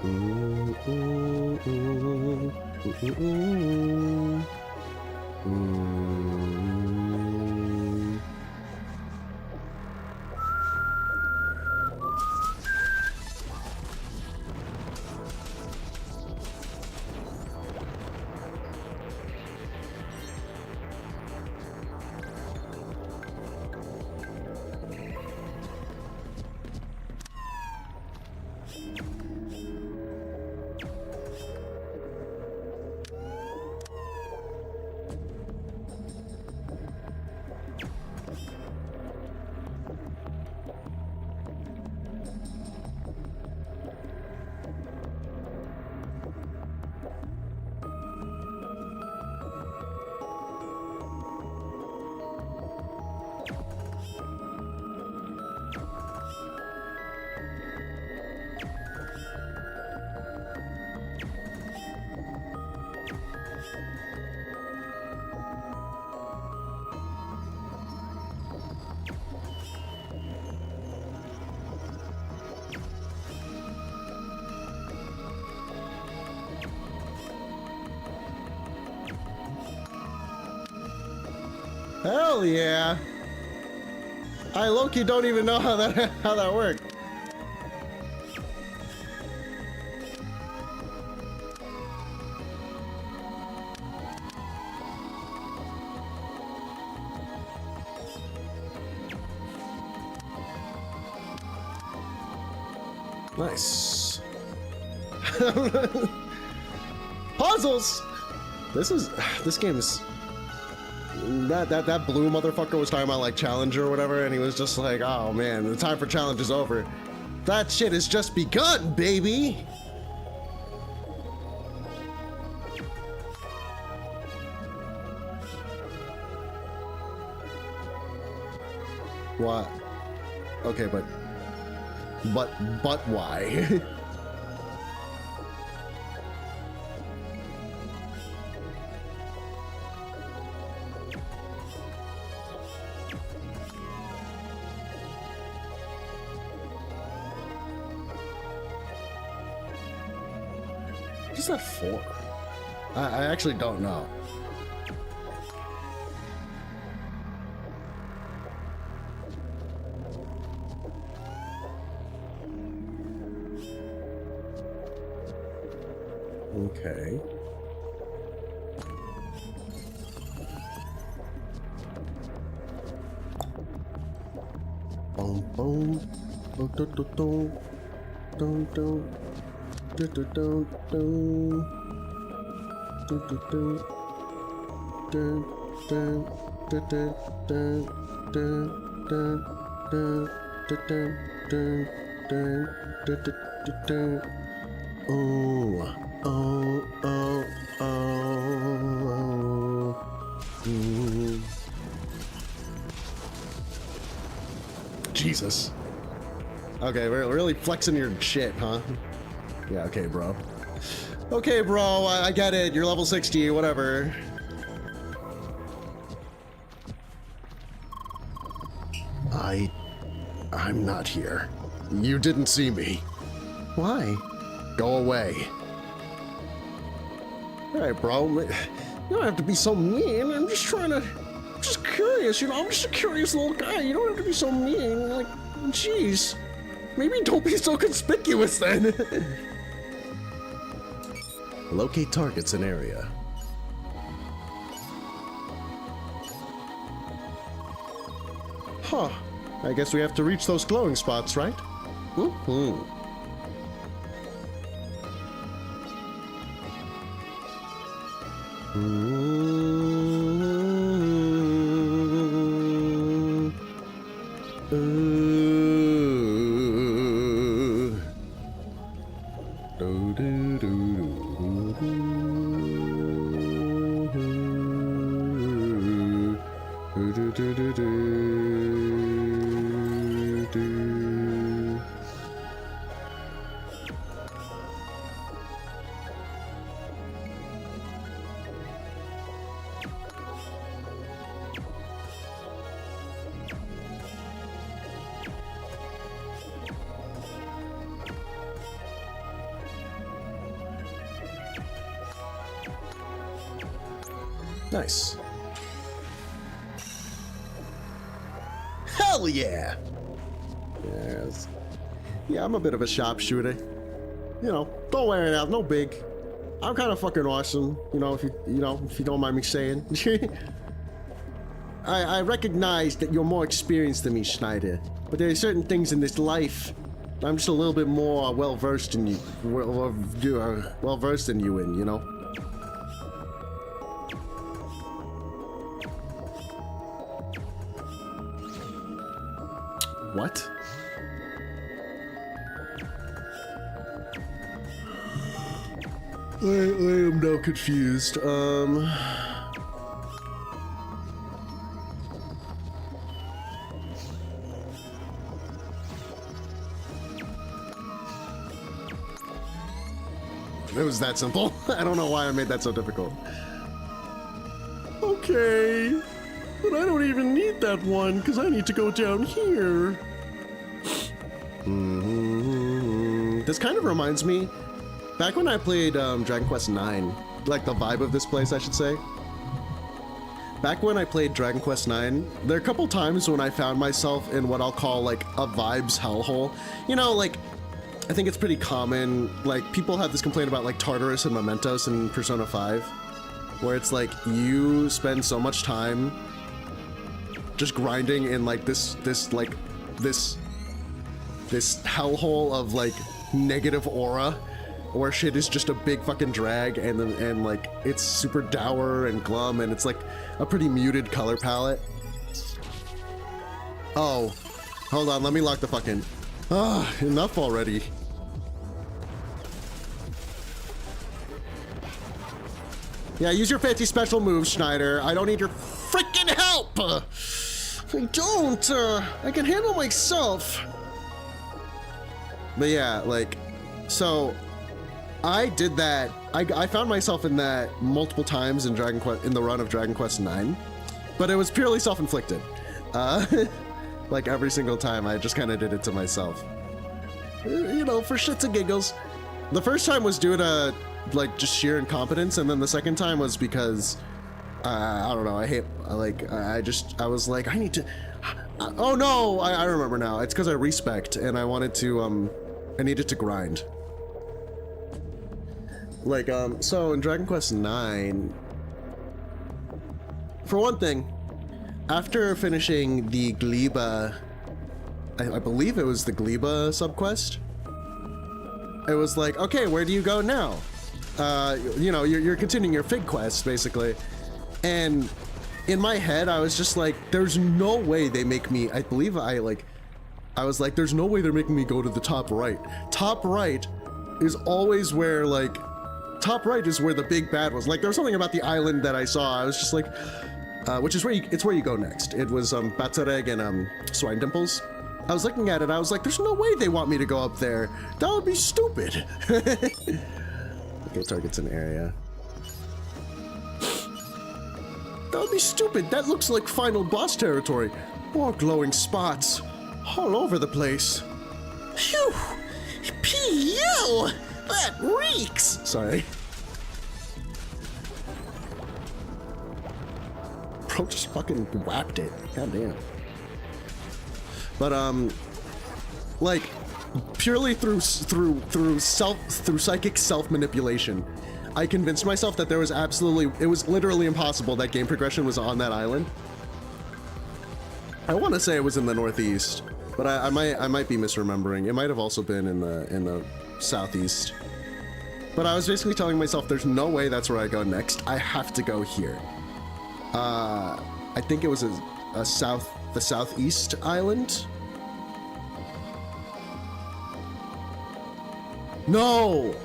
Ooh, ooh, ooh, ooh, ooh, ooh. Hell yeah! I low-key don't even know how that worked. Nice. Puzzles. This game is that blue motherfucker was talking about like challenge or whatever, and he was just like, oh man, the time for challenge is over. That shit has just begun, baby. What? Okay, but why? What is that for? I actually don't know. Okay. Boom, boom. Dun, dun, dun, dun. Dun, dun. Dun, dun, dun, dun. Dun, dun, dun. Dun, dun, dun, dun, dun, dun, dun, dun, dun, dun, dun, dun, dun, dun. Oh, oh, oh, oh, oh. Jesus. Okay, we're really flexing your shit, huh? Yeah, okay, bro. Okay, bro, I get it. You're level 60, whatever. I'm not here. You didn't see me. Why? Go away. Alright, bro. You don't have to be so mean. I'm just trying to... I'm just curious, you know? I'm just a curious little guy. You don't have to be so mean. Like, jeez. Maybe don't be so conspicuous then. Locate targets in area. Huh. I guess we have to reach those glowing spots, right? Mm-hmm. Nice. Hell yeah! Yes. Yeah, I'm a bit of a sharpshooter. You know, don't wear it out, no big. I'm kind of fucking awesome, you know, if you don't mind me saying. I recognize that you're more experienced than me, Schneider, but there are certain things in this life I'm just a little bit more well-versed in you, well-versed than you in, you know? What? I am now confused. It was that simple. I don't know why I made that so difficult. Okay. But I don't even need that one, because I need to go down here. This kind of reminds me, back when I played Dragon Quest IX, like the vibe of this place, I should say. back when I played Dragon Quest IX, there are a couple times when I found myself in what I'll call like a vibes hellhole. You know, like, I think it's pretty common, like, people have this complaint about like Tartarus and Mementos in Persona 5, where it's like you spend so much time just grinding in like this hellhole of like negative aura where shit is just a big fucking drag, and like it's super dour and glum, and it's like a pretty muted color palette. Oh, hold on, let me lock the fucking... enough already. Yeah, use your fancy special moves, Schneider. I don't need your freaking help! I don't! I can handle myself! But yeah, like, so I did that. I found myself in that multiple times in Dragon Quest, in the run of Dragon Quest IX, but it was purely self-inflicted. Like every single time, I just kind of did it to myself. You know, for shits and giggles. The first time was due to like just sheer incompetence, and then the second time was because I don't know. I was like, I need to. Oh no! I remember now. It's because I respect, and I wanted to. I needed to grind. Like so in Dragon Quest IX, for one thing, after finishing the Gleba, I believe it was the Gleba subquest. It was like, okay, where do you go now? You know, you're continuing your Fig quest, basically. And in my head, I was just like, there's no way they make me, I was like, there's no way they're making me go to the top right. Top right is always where, like, top right is where the big bad was. Like, there was something about the island that I saw. I was just like, which is where it's where you go next. It was Batsareg and Swine Dimples. I was looking at it, I was like, there's no way they want me to go up there. That would be stupid. Okay, target's an area. That would be stupid. That looks like final boss territory. More glowing spots all over the place. Phew! P.U. That reeks! Sorry. Bro just fucking whacked it. God damn. But like purely through psychic self-manipulation, I convinced myself that it was literally impossible that game progression was on that island. I want to say it was in the northeast, but I might be misremembering. It might have also been in the southeast. But I was basically telling myself, there's no way that's where I go next. I have to go here. I think it was the southeast island. No.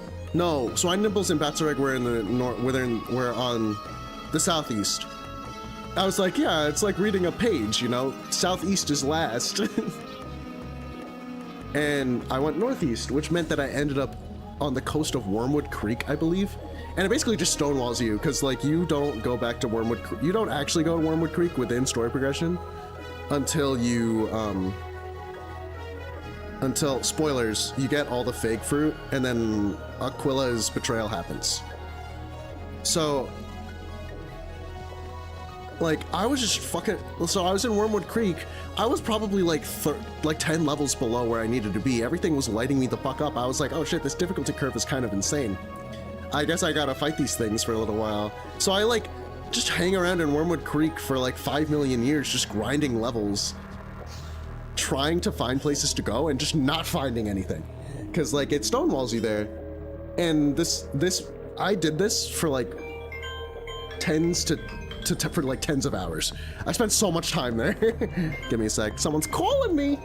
Swine Nipples and Batsareg were in the were on the southeast. I was like, yeah, it's like reading a page, you know. Southeast is last. And I went northeast, which meant that I ended up on the coast of Wormwood Creek, I believe. And it basically just stonewalls you, because like you don't go back to Wormwood Creek. You don't actually go to Wormwood Creek within story progression until you until, spoilers, you get all the fig fruit, and then Aquila's betrayal happens. So like I was just fucking, so I was in Wormwood Creek. I was probably like 10 levels below where I needed to be. Everything was lighting me the fuck up. I was like, oh shit, this difficulty curve is kind of insane. I guess I gotta fight these things for a little while. So I like just hang around in Wormwood Creek for like 5 million years, just grinding levels, trying to find places to go and just not finding anything. Cause like it stonewalls you there. And I did this for like for like tens of hours. I spent so much time there. Give me a sec. Someone's calling me.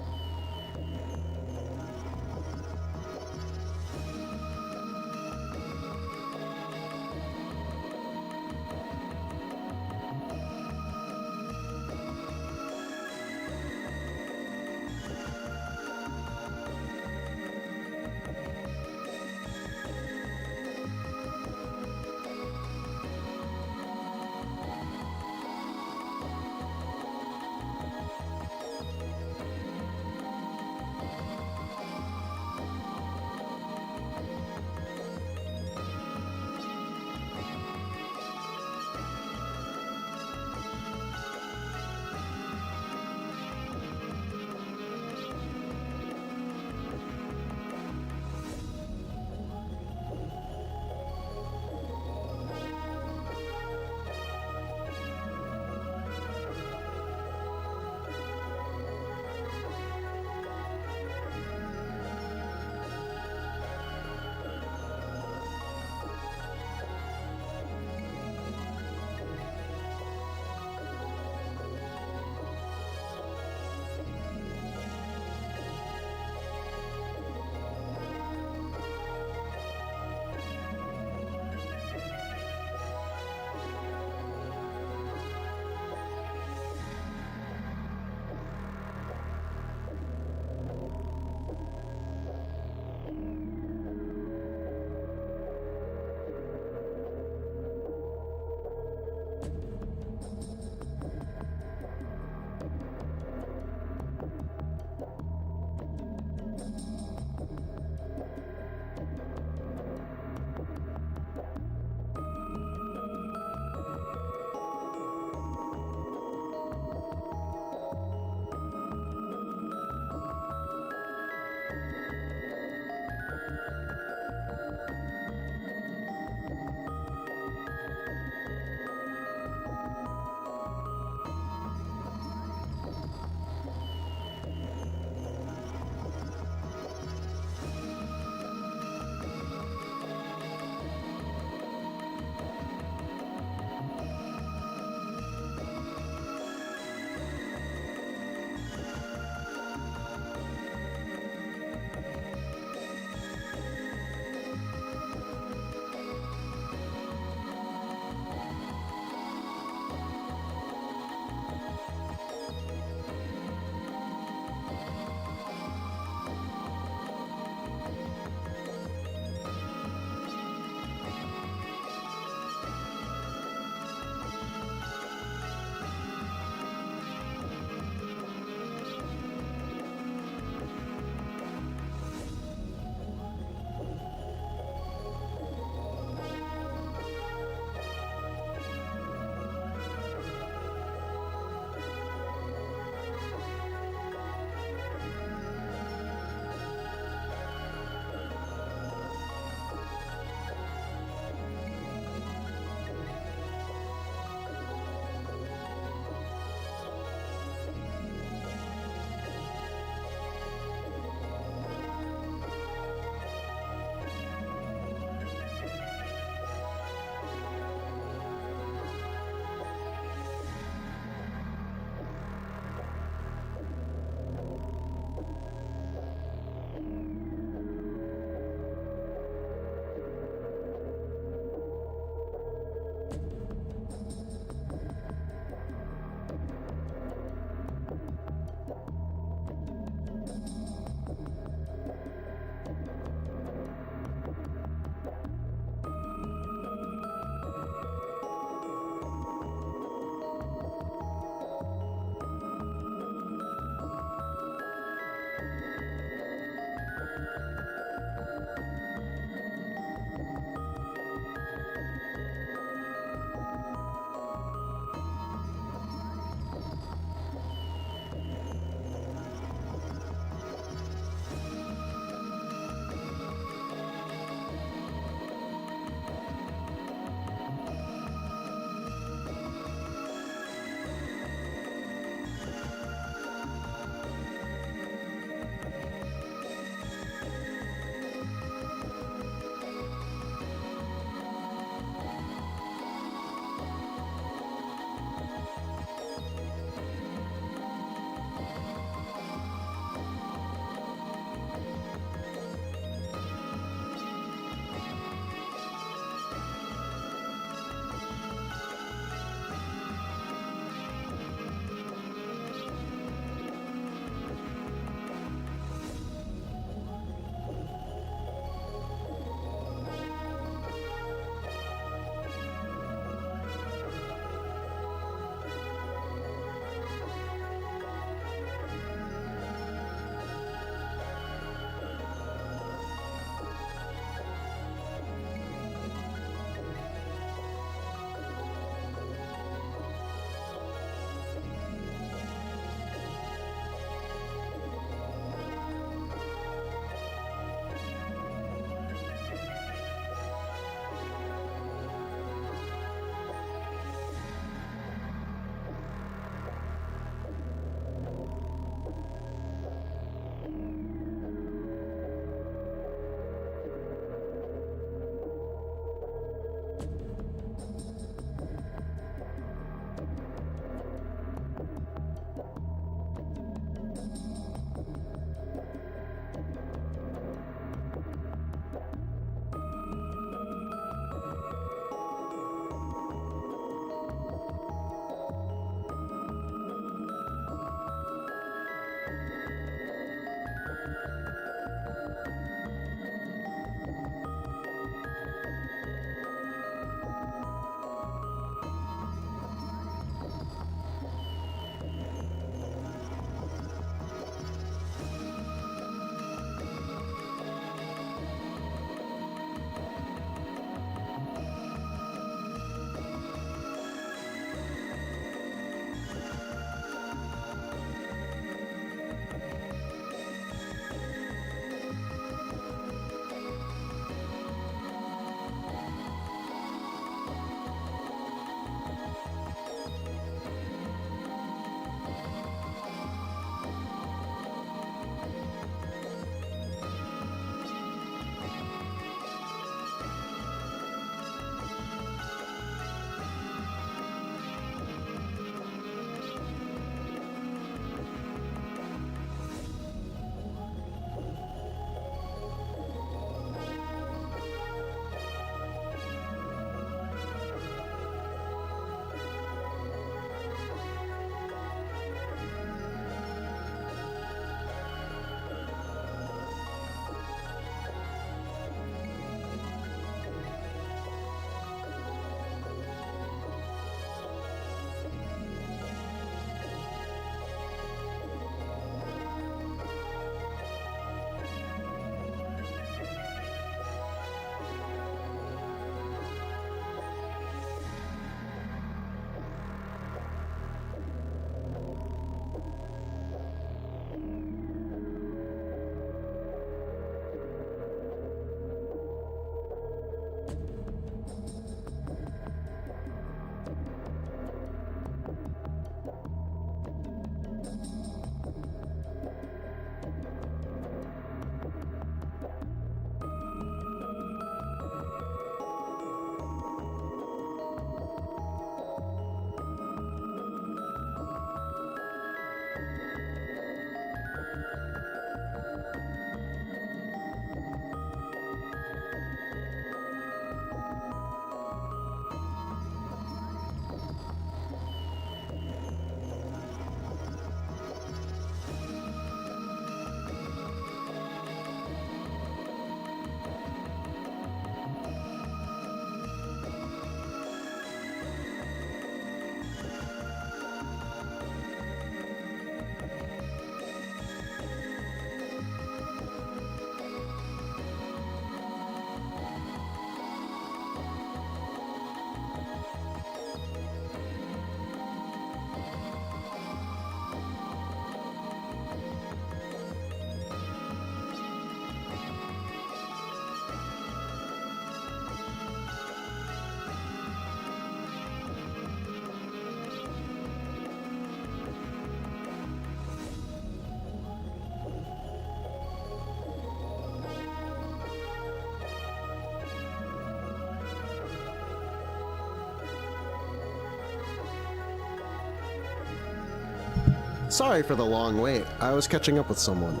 Sorry for the long wait. I was catching up with someone.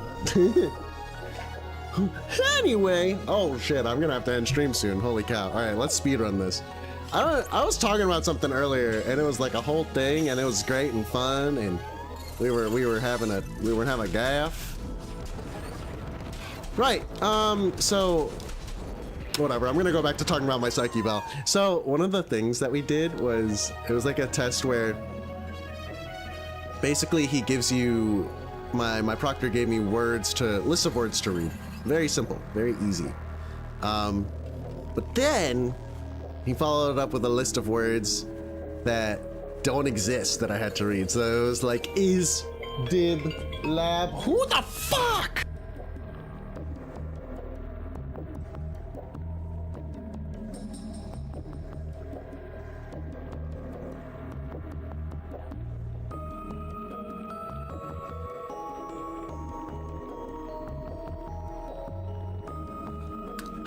Anyway, oh shit, I'm gonna have to end stream soon. Holy cow. All right, let's speedrun this. I was talking about something earlier, and it was like a whole thing, and it was great and fun, and we were having a gaff. Right. So whatever. I'm gonna go back to talking about my psyche bell. So one of the things that we did was it was like a test where basically he gives you my proctor gave me lists of words to read. Very simple, very easy. But then he followed it up with a list of words that don't exist that I had to read. So it was like is, did, lab. Who the fuck?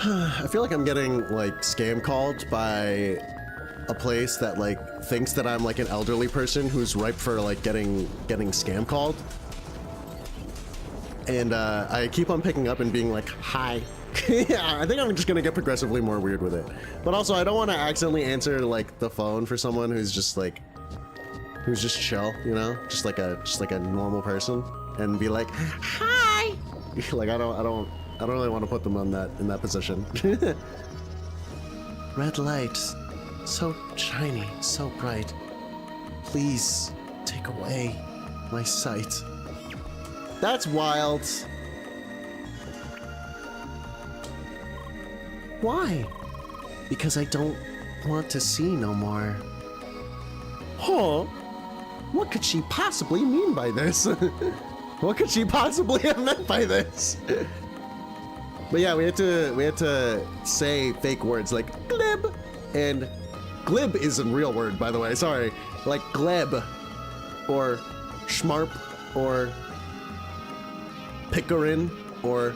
I feel like I'm getting like scam called by a place that like thinks that I'm like an elderly person who's ripe for like getting scam called. And I keep on picking up and being like, hi. Yeah, I think I'm just gonna get progressively more weird with it. But also I don't want to accidentally answer like the phone for someone who's just chill, you know? Just like a normal person and be like, hi. Like I don't really want to put them in that position. Red light. So shiny, so bright. Please take away my sight. That's wild. Why? Because I don't want to see no more. Huh? What could she possibly mean by this? What could she possibly have meant by this? But yeah, we had to say fake words like glib, and glib is a real word, by the way. Sorry, like gleb, or schmarp, or picarin, or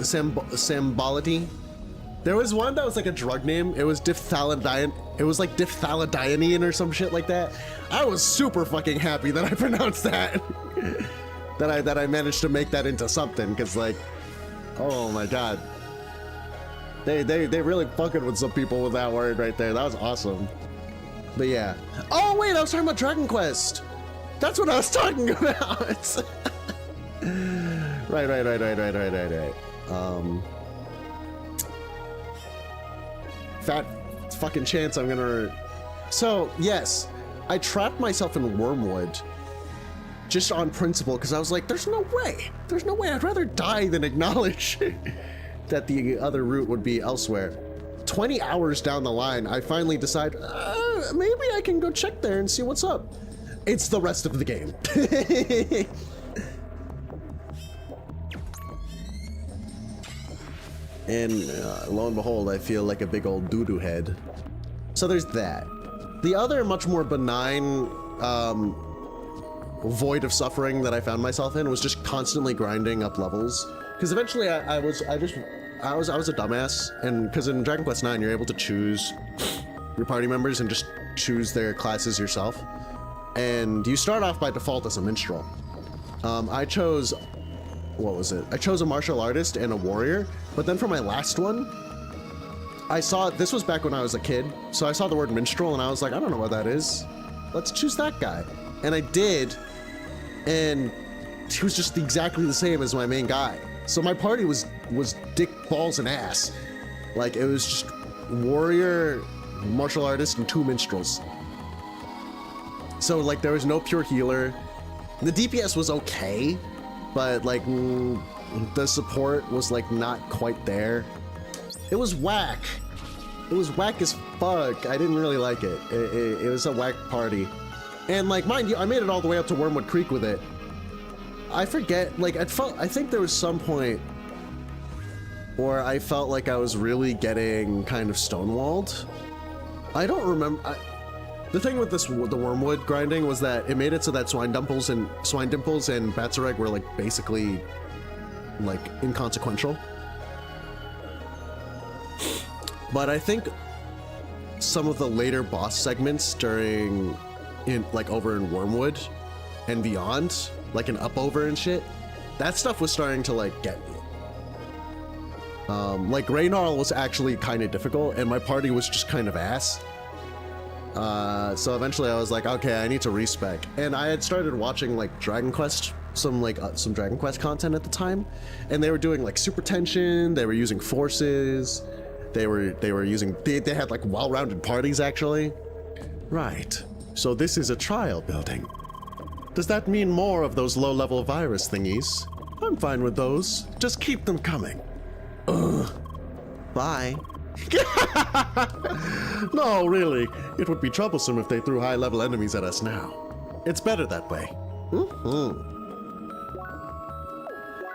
sambolity. There was one that was like a drug name. It was diphthalidione. It was like diphthalidione or some shit like that. I was super fucking happy that I pronounced that. that I managed to make that into something, because like, oh my god, they really fucking with some people with that word right there. That was awesome. But yeah. Oh wait, I was talking about Dragon Quest. That's what I was talking about. Right. Fat fucking chance I'm gonna. So yes, I trapped myself in Wormwood. Just on principle, because I was like, there's no way. I'd rather die than acknowledge that the other route would be elsewhere. 20 hours down the line, I finally decide, maybe I can go check there and see what's up. It's the rest of the game. And lo and behold, I feel like a big old doo-doo head. So there's that. The other much more benign void of suffering that I found myself in was just constantly grinding up levels. Because eventually I was a dumbass, and because in Dragon Quest IX you're able to choose your party members and just choose their classes yourself. And you start off by default as a minstrel. I chose, what was it? I chose a martial artist and a warrior, but then for my last one, I saw, this was back when I was a kid, so I saw the word minstrel and I was like, I don't know what that is. Let's choose that guy. And I did, and he was just exactly the same as my main guy. So my party was dick, balls, and ass. Like, it was just warrior, martial artist, and 2 minstrels. So, like, there was no pure healer. The DPS was okay, but, like, the support was, like, not quite there. It was whack. It was whack as fuck. I didn't really like it. It was a whack party. And, like, mind you, I made it all the way up to Wormwood Creek with it. I forget, like, I think there was some point where I felt like I was really getting kind of stonewalled. I don't remember. The thing with the Wormwood grinding was that it made it so that Swine Dimples and Batsareg were, like, basically, like, inconsequential. But I think some of the later boss segments during in like over in Wormwood and beyond, like in Upover and shit, that stuff was starting to like get me. Like Reynarl was actually kind of difficult and my party was just kind of ass. So eventually I was like, okay, I need to respec. And I had started watching like Dragon Quest, some Dragon Quest content at the time, and they were doing like super tension, they were using forces, they had like well-rounded parties actually. Right. So this is a trial building. Does that mean more of those low-level virus thingies? I'm fine with those. Just keep them coming. Ugh. Bye. No, really. It would be troublesome if they threw high-level enemies at us now. It's better that way. Mm-hmm.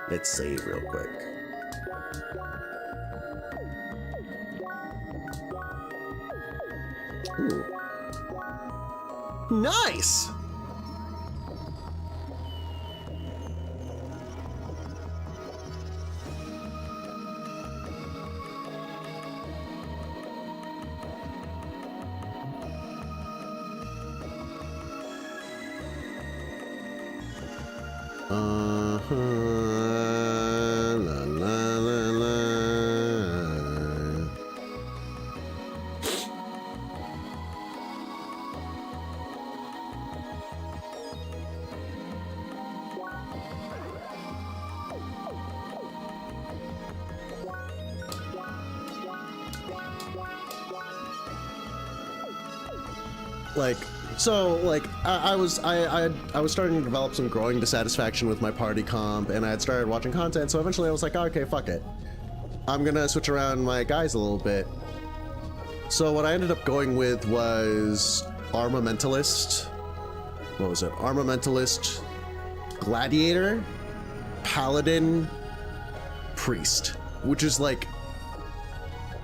Let's save real quick. Ooh. Nice! La la la la. I was starting to develop some growing dissatisfaction with my party comp, and I had started watching content, so eventually I was like, okay, fuck it. I'm gonna switch around my guys a little bit. So what I ended up going with was Armamentalist. What was it? Armamentalist, Gladiator, Paladin, Priest, which is like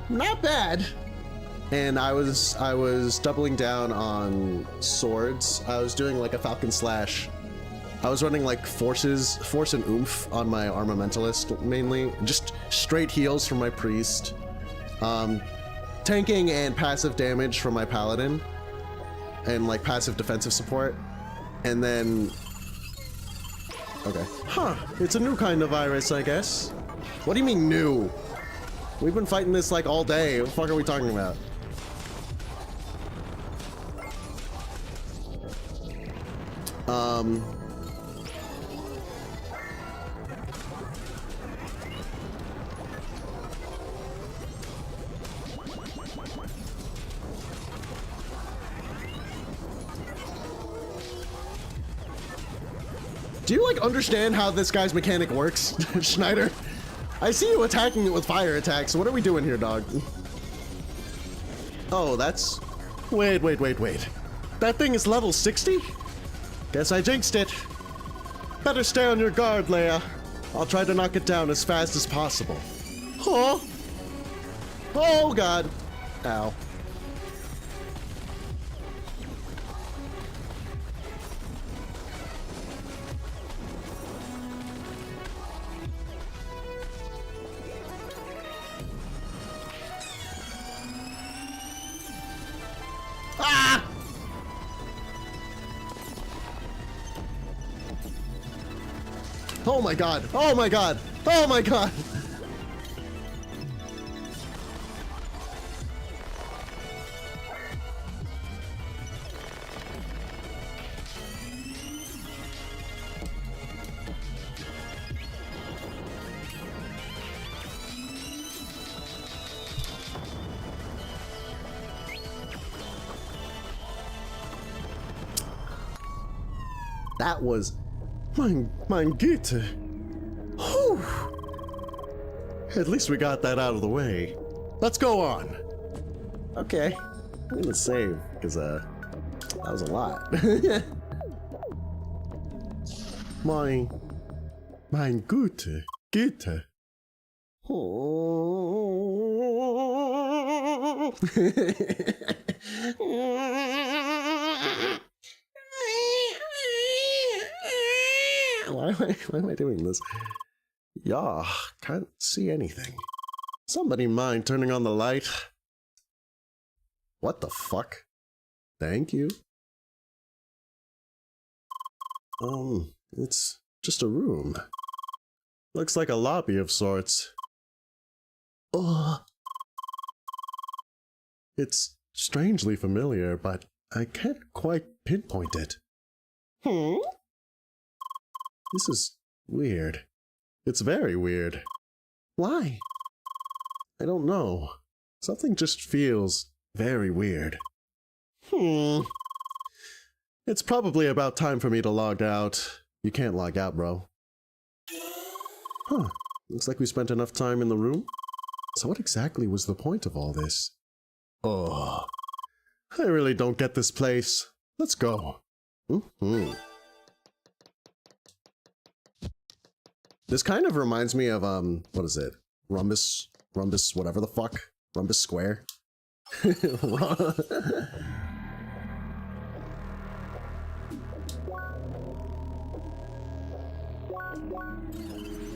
not bad. And I was doubling down on swords. I was doing like a Falcon Slash. I was running like force and oomph on my Armamentalist mainly. Just straight heals from my Priest. Tanking and passive damage from my Paladin. And like passive defensive support. And then... Okay. Huh. It's a new kind of virus, I guess. What do you mean new? We've been fighting this like all day. What the fuck are we talking about? Do you like understand how this guy's mechanic works, Schneider? I see you attacking it with fire attacks. What are we doing here, dog? Oh, that's... Wait. That thing is level 60? Guess I jinxed it. Better stay on your guard, Leia. I'll try to knock it down as fast as possible. Huh? Oh, God. Ow. Ah! Oh my god! Oh my god! Oh my god! That was mein Güte. Whew. At least we got that out of the way. Let's go on. Okay, I'm gonna save because that was a lot. mein Güte. Oh. Why am I doing this? Yeah, can't see anything. Somebody mind turning on the light? What the fuck? Thank you. It's just a room. Looks like a lobby of sorts. It's strangely familiar, but I can't quite pinpoint it. This is weird. It's very weird. Why? I don't know. Something just feels very weird. It's probably about time for me to log out. You can't log out, bro. Huh. Looks like we spent enough time in the room. So what exactly was the point of all this? I really don't get this place. Let's go. This kind of reminds me of, what is it? Rhombus, whatever the fuck. Rhombus Square.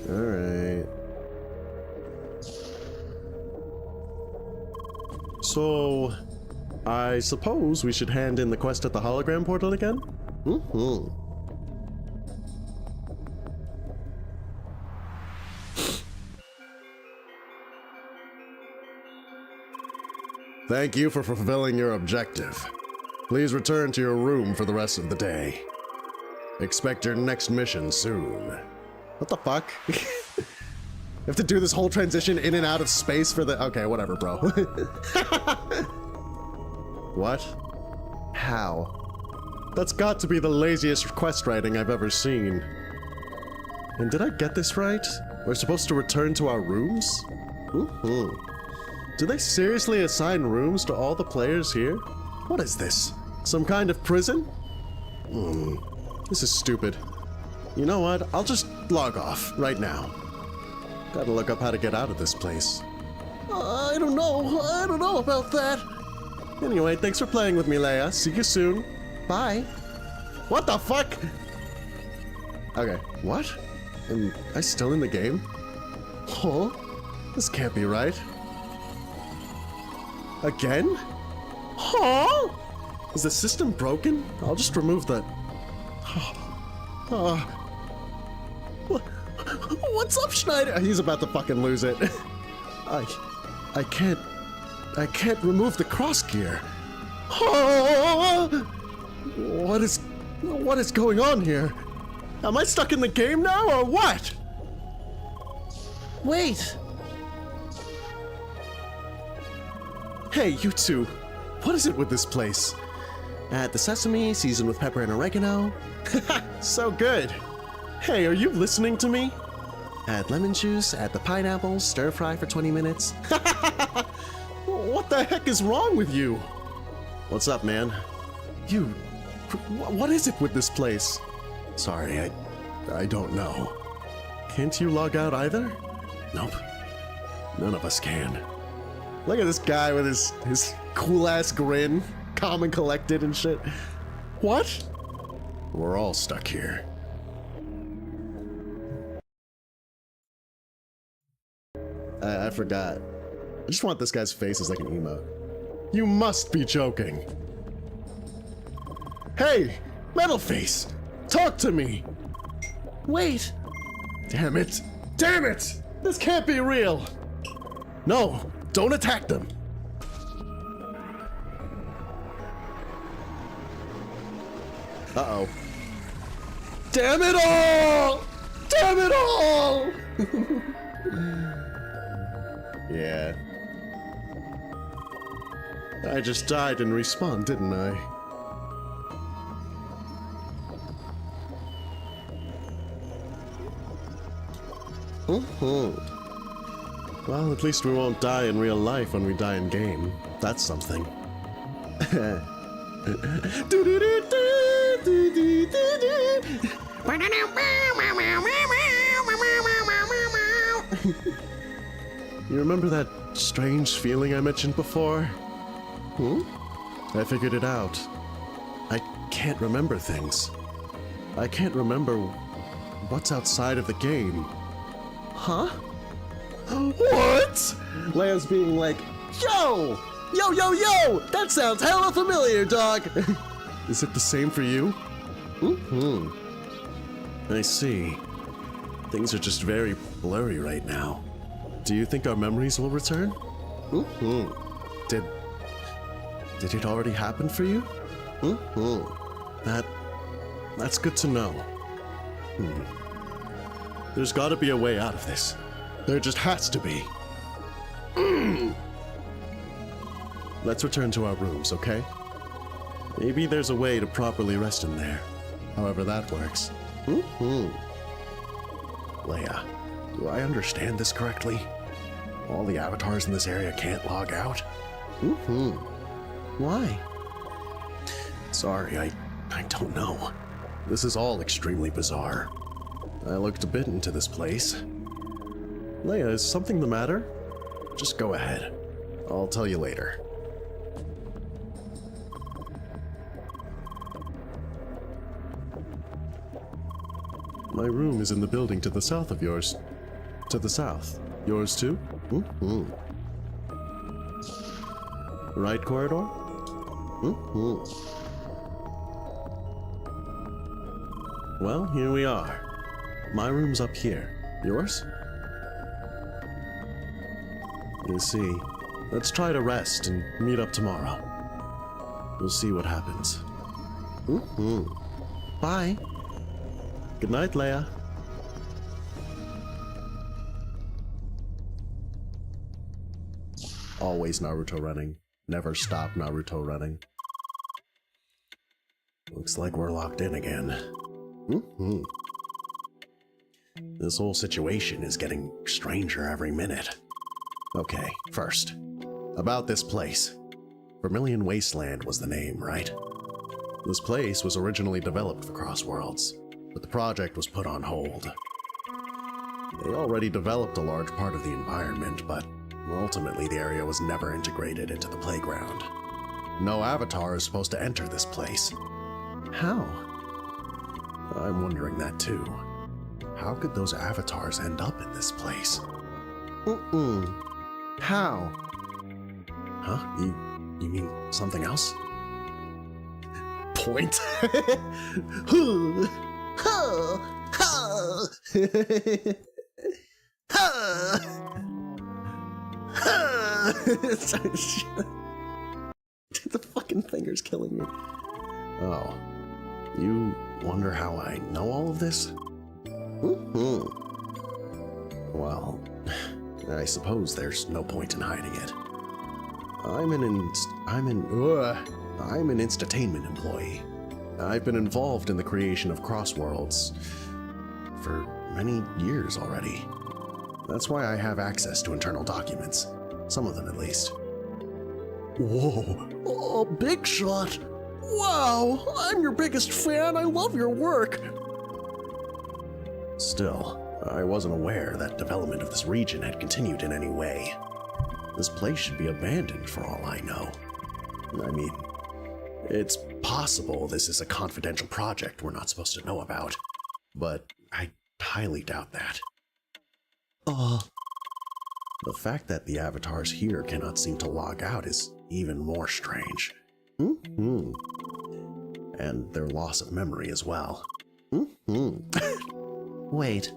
Alright. So, I suppose we should hand in the quest at the hologram portal again? Thank you for fulfilling your objective. Please return to your room for the rest of the day. Expect your next mission soon. What the fuck? You have to do this whole transition in and out of space for the... Okay, whatever, bro. What? How? That's got to be the laziest quest writing I've ever seen. And did I get this right? We're supposed to return to our rooms? Do they seriously assign rooms to all the players here? What is this? Some kind of prison? This is stupid. You know what? I'll just log off right now. Gotta look up how to get out of this place. I don't know about that. Anyway, thanks for playing with me, Leia. See you soon. Bye. What the fuck? Okay, what? Am I still in the game? Huh? This can't be right. Again? Huh? Is the system broken? I'll just remove the... What's up, Schneider? He's about to fucking lose it. I can't remove the cross gear. What is going on here? Am I stuck in the game now or what? Wait. Hey, you two. What is it with this place? Add the sesame, seasoned with pepper and oregano. So good. Hey, are you listening to me? Add lemon juice, add the pineapples, stir fry for 20 minutes. What the heck is wrong with you? What's up, man? What is it with this place? Sorry, I don't know. Can't you log out either? Nope. None of us can. Look at this guy with his cool-ass grin, calm and collected and shit. What? We're all stuck here. I forgot. I just want this guy's face as like an emote. You must be joking. Hey, Metal Face! Talk to me! Wait. Damn it! Damn it! This can't be real! No, don't attack them! Uh-oh. Damn it all! Damn it all! Yeah. I just died and respawned, didn't I? Well, at least we won't die in real life when we die in game. That's something. You remember that strange feeling I mentioned before? I figured it out. I can't remember things. I can't remember what's outside of the game. Huh? What? Leia's being like, yo! Yo, yo, yo! That sounds hella familiar, dog! Is it the same for you? I see. Things are just very blurry right now. Do you think our memories will return? Mm-hmm. Did it already happen for you? Mm-hmm. That's good to know. There's gotta be a way out of this. There just has to be. Let's return to our rooms, okay? Maybe there's a way to properly rest in there. However that works. Leia, do I understand this correctly? All the avatars in this area can't log out? Why? Sorry, I don't know. This is all extremely bizarre. I looked a bit into this place. Leia, is something the matter? Just go ahead. I'll tell you later. My room is in the building to the south of yours. To the south. Yours too? Right corridor? Well, here we are. My room's up here. Yours? You see, let's try to rest and meet up tomorrow. We'll see what happens. Bye. Good night, Leia. Always Naruto running. Never stop Naruto running. Looks like we're locked in again. This whole situation is getting stranger every minute. Okay, first, about this place. Vermilion Wasteland was the name, right? This place was originally developed for Crossworlds, but the project was put on hold. They already developed a large part of the environment, but ultimately the area was never integrated into the playground. No avatar is supposed to enter this place. How? I'm wondering that too. How could those avatars end up in this place? How? Huh? You mean something else? Point. The fucking finger's killing me. Oh. You wonder how I know all of this? Well, I suppose there's no point in hiding it. I'm an Instatainment employee. I've been involved in the creation of Crossworlds for many years already. That's why I have access to internal documents. Some of them, at least. Whoa. Oh, big shot. Wow, I'm your biggest fan. I love your work. Still, I wasn't aware that development of this region had continued in any way. This place should be abandoned for all I know. I mean, it's possible this is a confidential project we're not supposed to know about, but I highly doubt that. The fact that the avatars here cannot seem to log out is even more strange. And their loss of memory as well. Wait.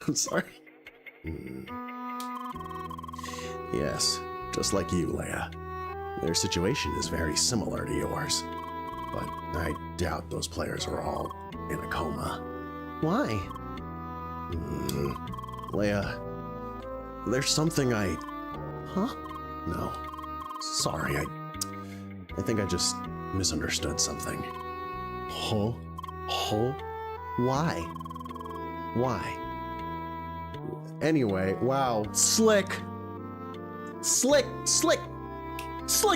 I'm sorry. Yes, just like you, Leia. Their situation is very similar to yours. But I doubt those players are all in a coma. Why? Leia, there's something I... Huh? No. Sorry, I think I just misunderstood something. Huh? Why? Anyway, wow. Slick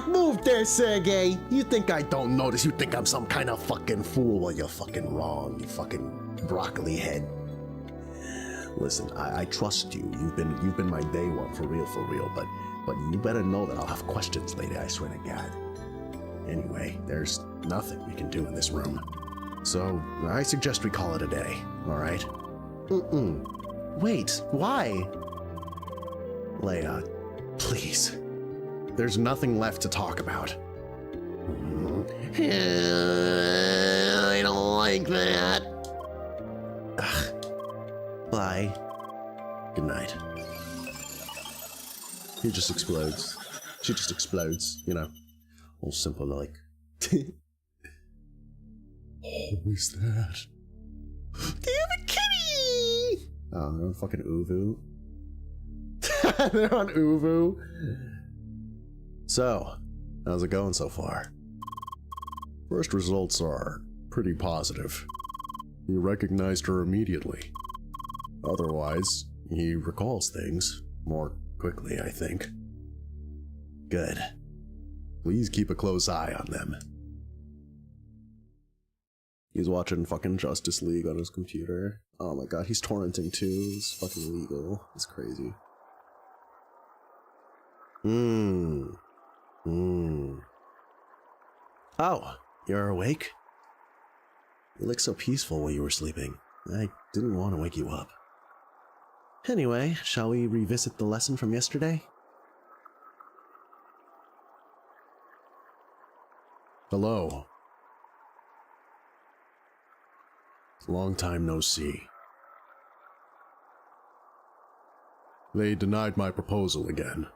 move there, Sergey. You think I don't notice? You think I'm some kind of fucking fool? Well, you're fucking wrong, you fucking broccoli head. Listen, I trust you. You've been my day one for real, but you better know that I'll have questions later, I swear to God. Anyway, there's nothing we can do in this room. So, I suggest we call it a day, alright? Wait, why? Leia, please. There's nothing left to talk about. I don't like that. Bye. Good night. He just explodes. She just explodes, you know. All simple like. Oh, who's that? Damn it, kitty! Oh, they're on fucking Uvu. They're on Uvu. So, how's it going so far? First results are pretty positive. He recognized her immediately. Otherwise, he recalls things more quickly, I think. Good. Please keep a close eye on them. He's watching fucking Justice League on his computer. Oh my god, he's torrenting too. It's fucking illegal. It's crazy. Oh, you're awake? You looked so peaceful while you were sleeping. I didn't want to wake you up. Anyway, shall we revisit the lesson from yesterday? Hello. Long time no see. They denied my proposal again.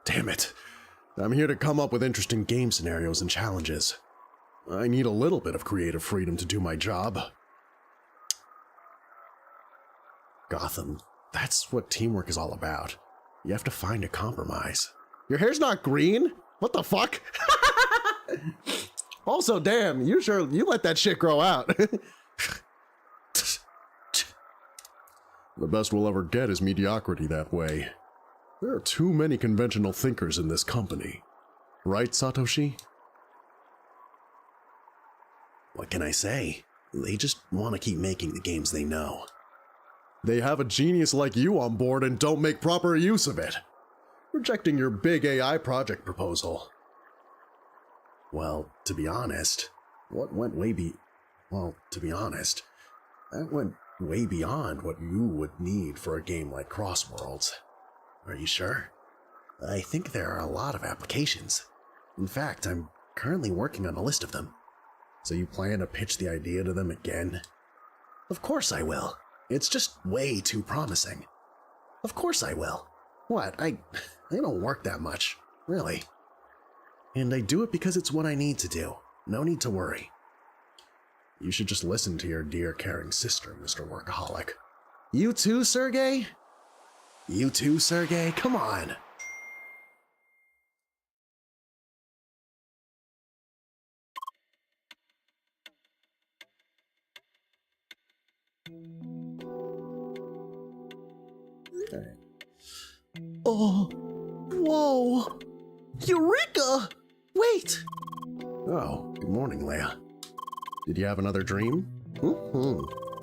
Damn it. I'm here to come up with interesting game scenarios and challenges. I need a little bit of creative freedom to do my job. Gotham, that's what teamwork is all about. You have to find a compromise. Your hair's not green? What the fuck? Also, damn, you let that shit grow out. The best we'll ever get is mediocrity that way. There are too many conventional thinkers in this company. Right, Satoshi? What can I say? They just want to keep making the games they know. They have a genius like you on board and don't make proper use of it. Rejecting your big AI project proposal. Well, to be honest, that went way beyond what you would need for a game like Crossworlds. Are you sure? I think there are a lot of applications. In fact, I'm currently working on a list of them. So you plan to pitch the idea to them again? Of course I will. It's just way too promising. Of course I will. What? I don't work that much, really. And I do it because it's what I need to do. No need to worry. You should just listen to your dear caring sister, Mr. Workaholic. You too, Sergey? You too, Sergey? Come on. Oh, whoa. Eureka! Wait! Oh, good morning, Leia. Did you have another dream?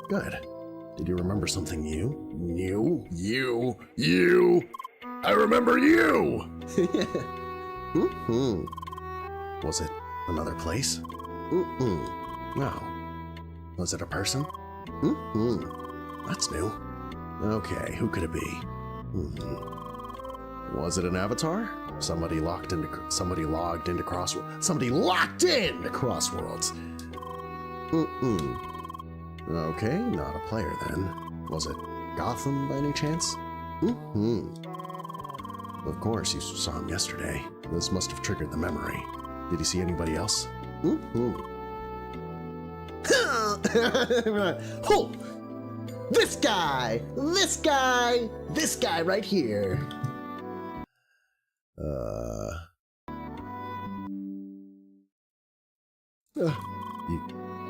Good. Did you remember something new? You! I remember you! Was it another place? No. Was it a person? That's new. Okay, who could it be? Was it an avatar? Somebody logged into Crossworlds. Somebody locked into Crossworlds. Okay, not a player then. Was it Gotham by any chance? Of course, you saw him yesterday. This must have triggered the memory. Did you see anybody else? Oh! This guy right here.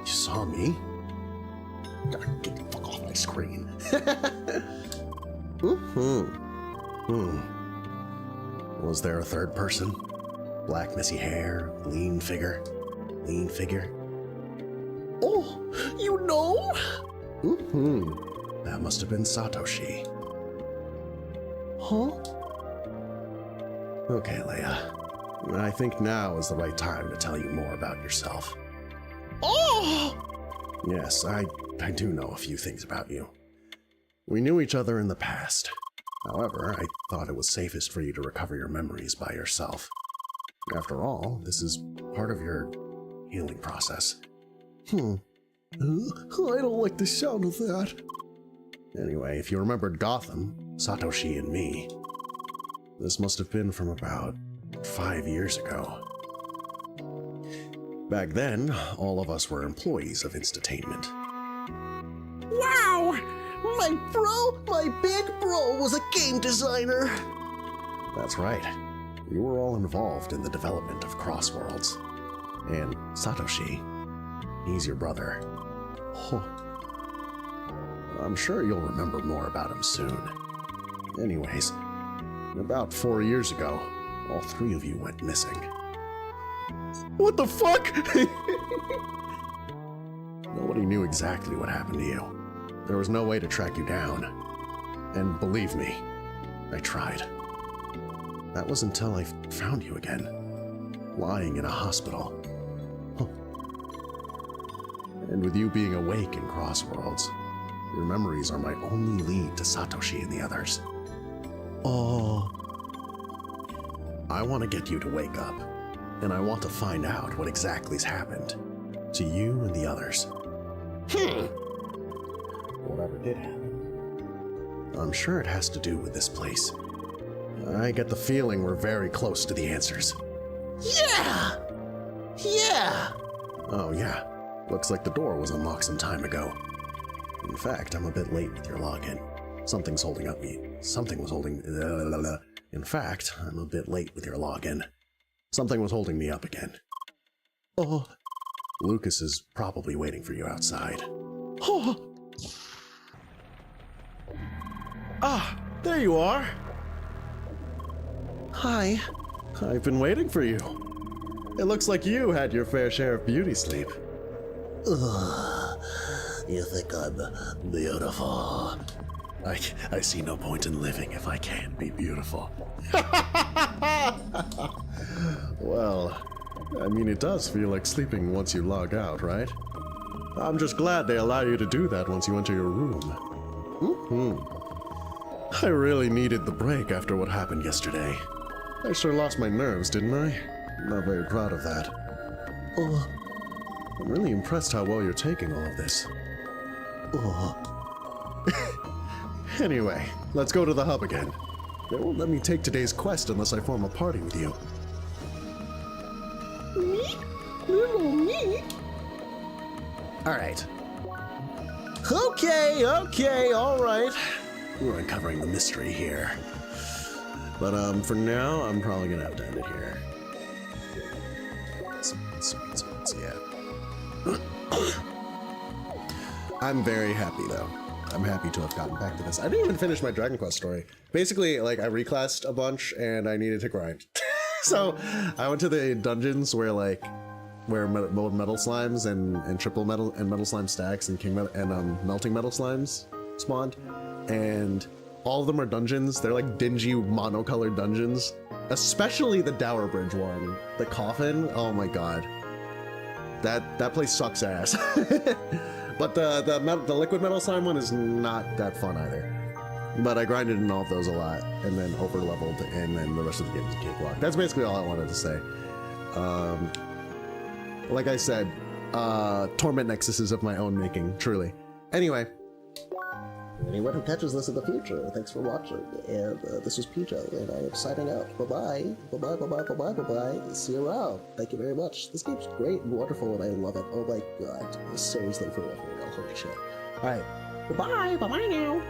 You saw me? Get the fuck off my screen. Was there a third person? Black messy hair, lean figure. Oh, you know? That must have been Satoshi. Huh? Okay, Leia. I think now is the right time to tell you more about yourself. Oh! Yes, I do know a few things about you. We knew each other in the past. However, I thought it was safest for you to recover your memories by yourself. After all, this is part of your healing process. I don't like the sound of that. Anyway, if you remembered Gotham, Satoshi and me, this must have been from about 5 years ago. Back then, all of us were employees of Instatainment. Wow! My big bro was a game designer! That's right. We were all involved in the development of Crossworlds. And Satoshi, he's your brother. I'm sure you'll remember more about him soon. Anyways, about 4 years ago, all 3 of you went missing. What the fuck? Nobody knew exactly what happened to you. There was no way to track you down. And believe me, I tried. That was until I found you again, lying in a hospital. And with you being awake in Crossworlds, your memories are my only lead to Satoshi and the others. I want to get you to wake up, and I want to find out what exactly's happened to you and the others. Whatever did happen, I'm sure it has to do with this place. I get the feeling we're very close to the answers. Yeah! Oh yeah, looks like the door was unlocked some time ago. In fact, I'm a bit late with your login. Something was holding... In fact, I'm a bit late with your login. Something was holding me up again. Lucas is probably waiting for you outside. There you are. Hi. I've been waiting for you. It looks like you had your fair share of beauty sleep. You think I'm beautiful? I see no point in living if I can't be beautiful. Well, I mean, it does feel like sleeping once you log out, right? I'm just glad they allow you to do that once you enter your room. I really needed the break after what happened yesterday. I sure lost my nerves, didn't I? I'm not very proud of that. I'm really impressed how well you're taking all of this. Anyway, let's go to the hub again. They won't let me take today's quest unless I form a party with you. Alright. Okay, alright. We're uncovering the mystery here. But for now, I'm probably gonna have to end it here. Sweet, yeah. I'm very happy though. I'm happy to have gotten back to this. I didn't even finish my Dragon Quest story. Basically, like, I reclassed a bunch and I needed to grind. So I went to the dungeons where metal slimes and triple metal and metal slime stacks and king metal and melting metal slimes spawned, and all of them are dungeons. They're like dingy monocolored dungeons, especially the Dower Bridge one, the coffin. Oh my god, that place sucks ass. But the liquid metal slime one is not that fun either. But I grinded in all of those a lot, and then over leveled, and then the rest of the game is a cakewalk. That's basically all I wanted to say. Like I said, torment nexuses of my own making, truly. Anyway, anyone who catches this in the future, thanks for watching. And this was PJ, and I am signing out. Bye-bye. Bye-bye. See you around. Thank you very much. This game's great and wonderful, and I love it. Oh my god. Seriously, for real. Holy shit. Alright. Goodbye. Bye-bye now.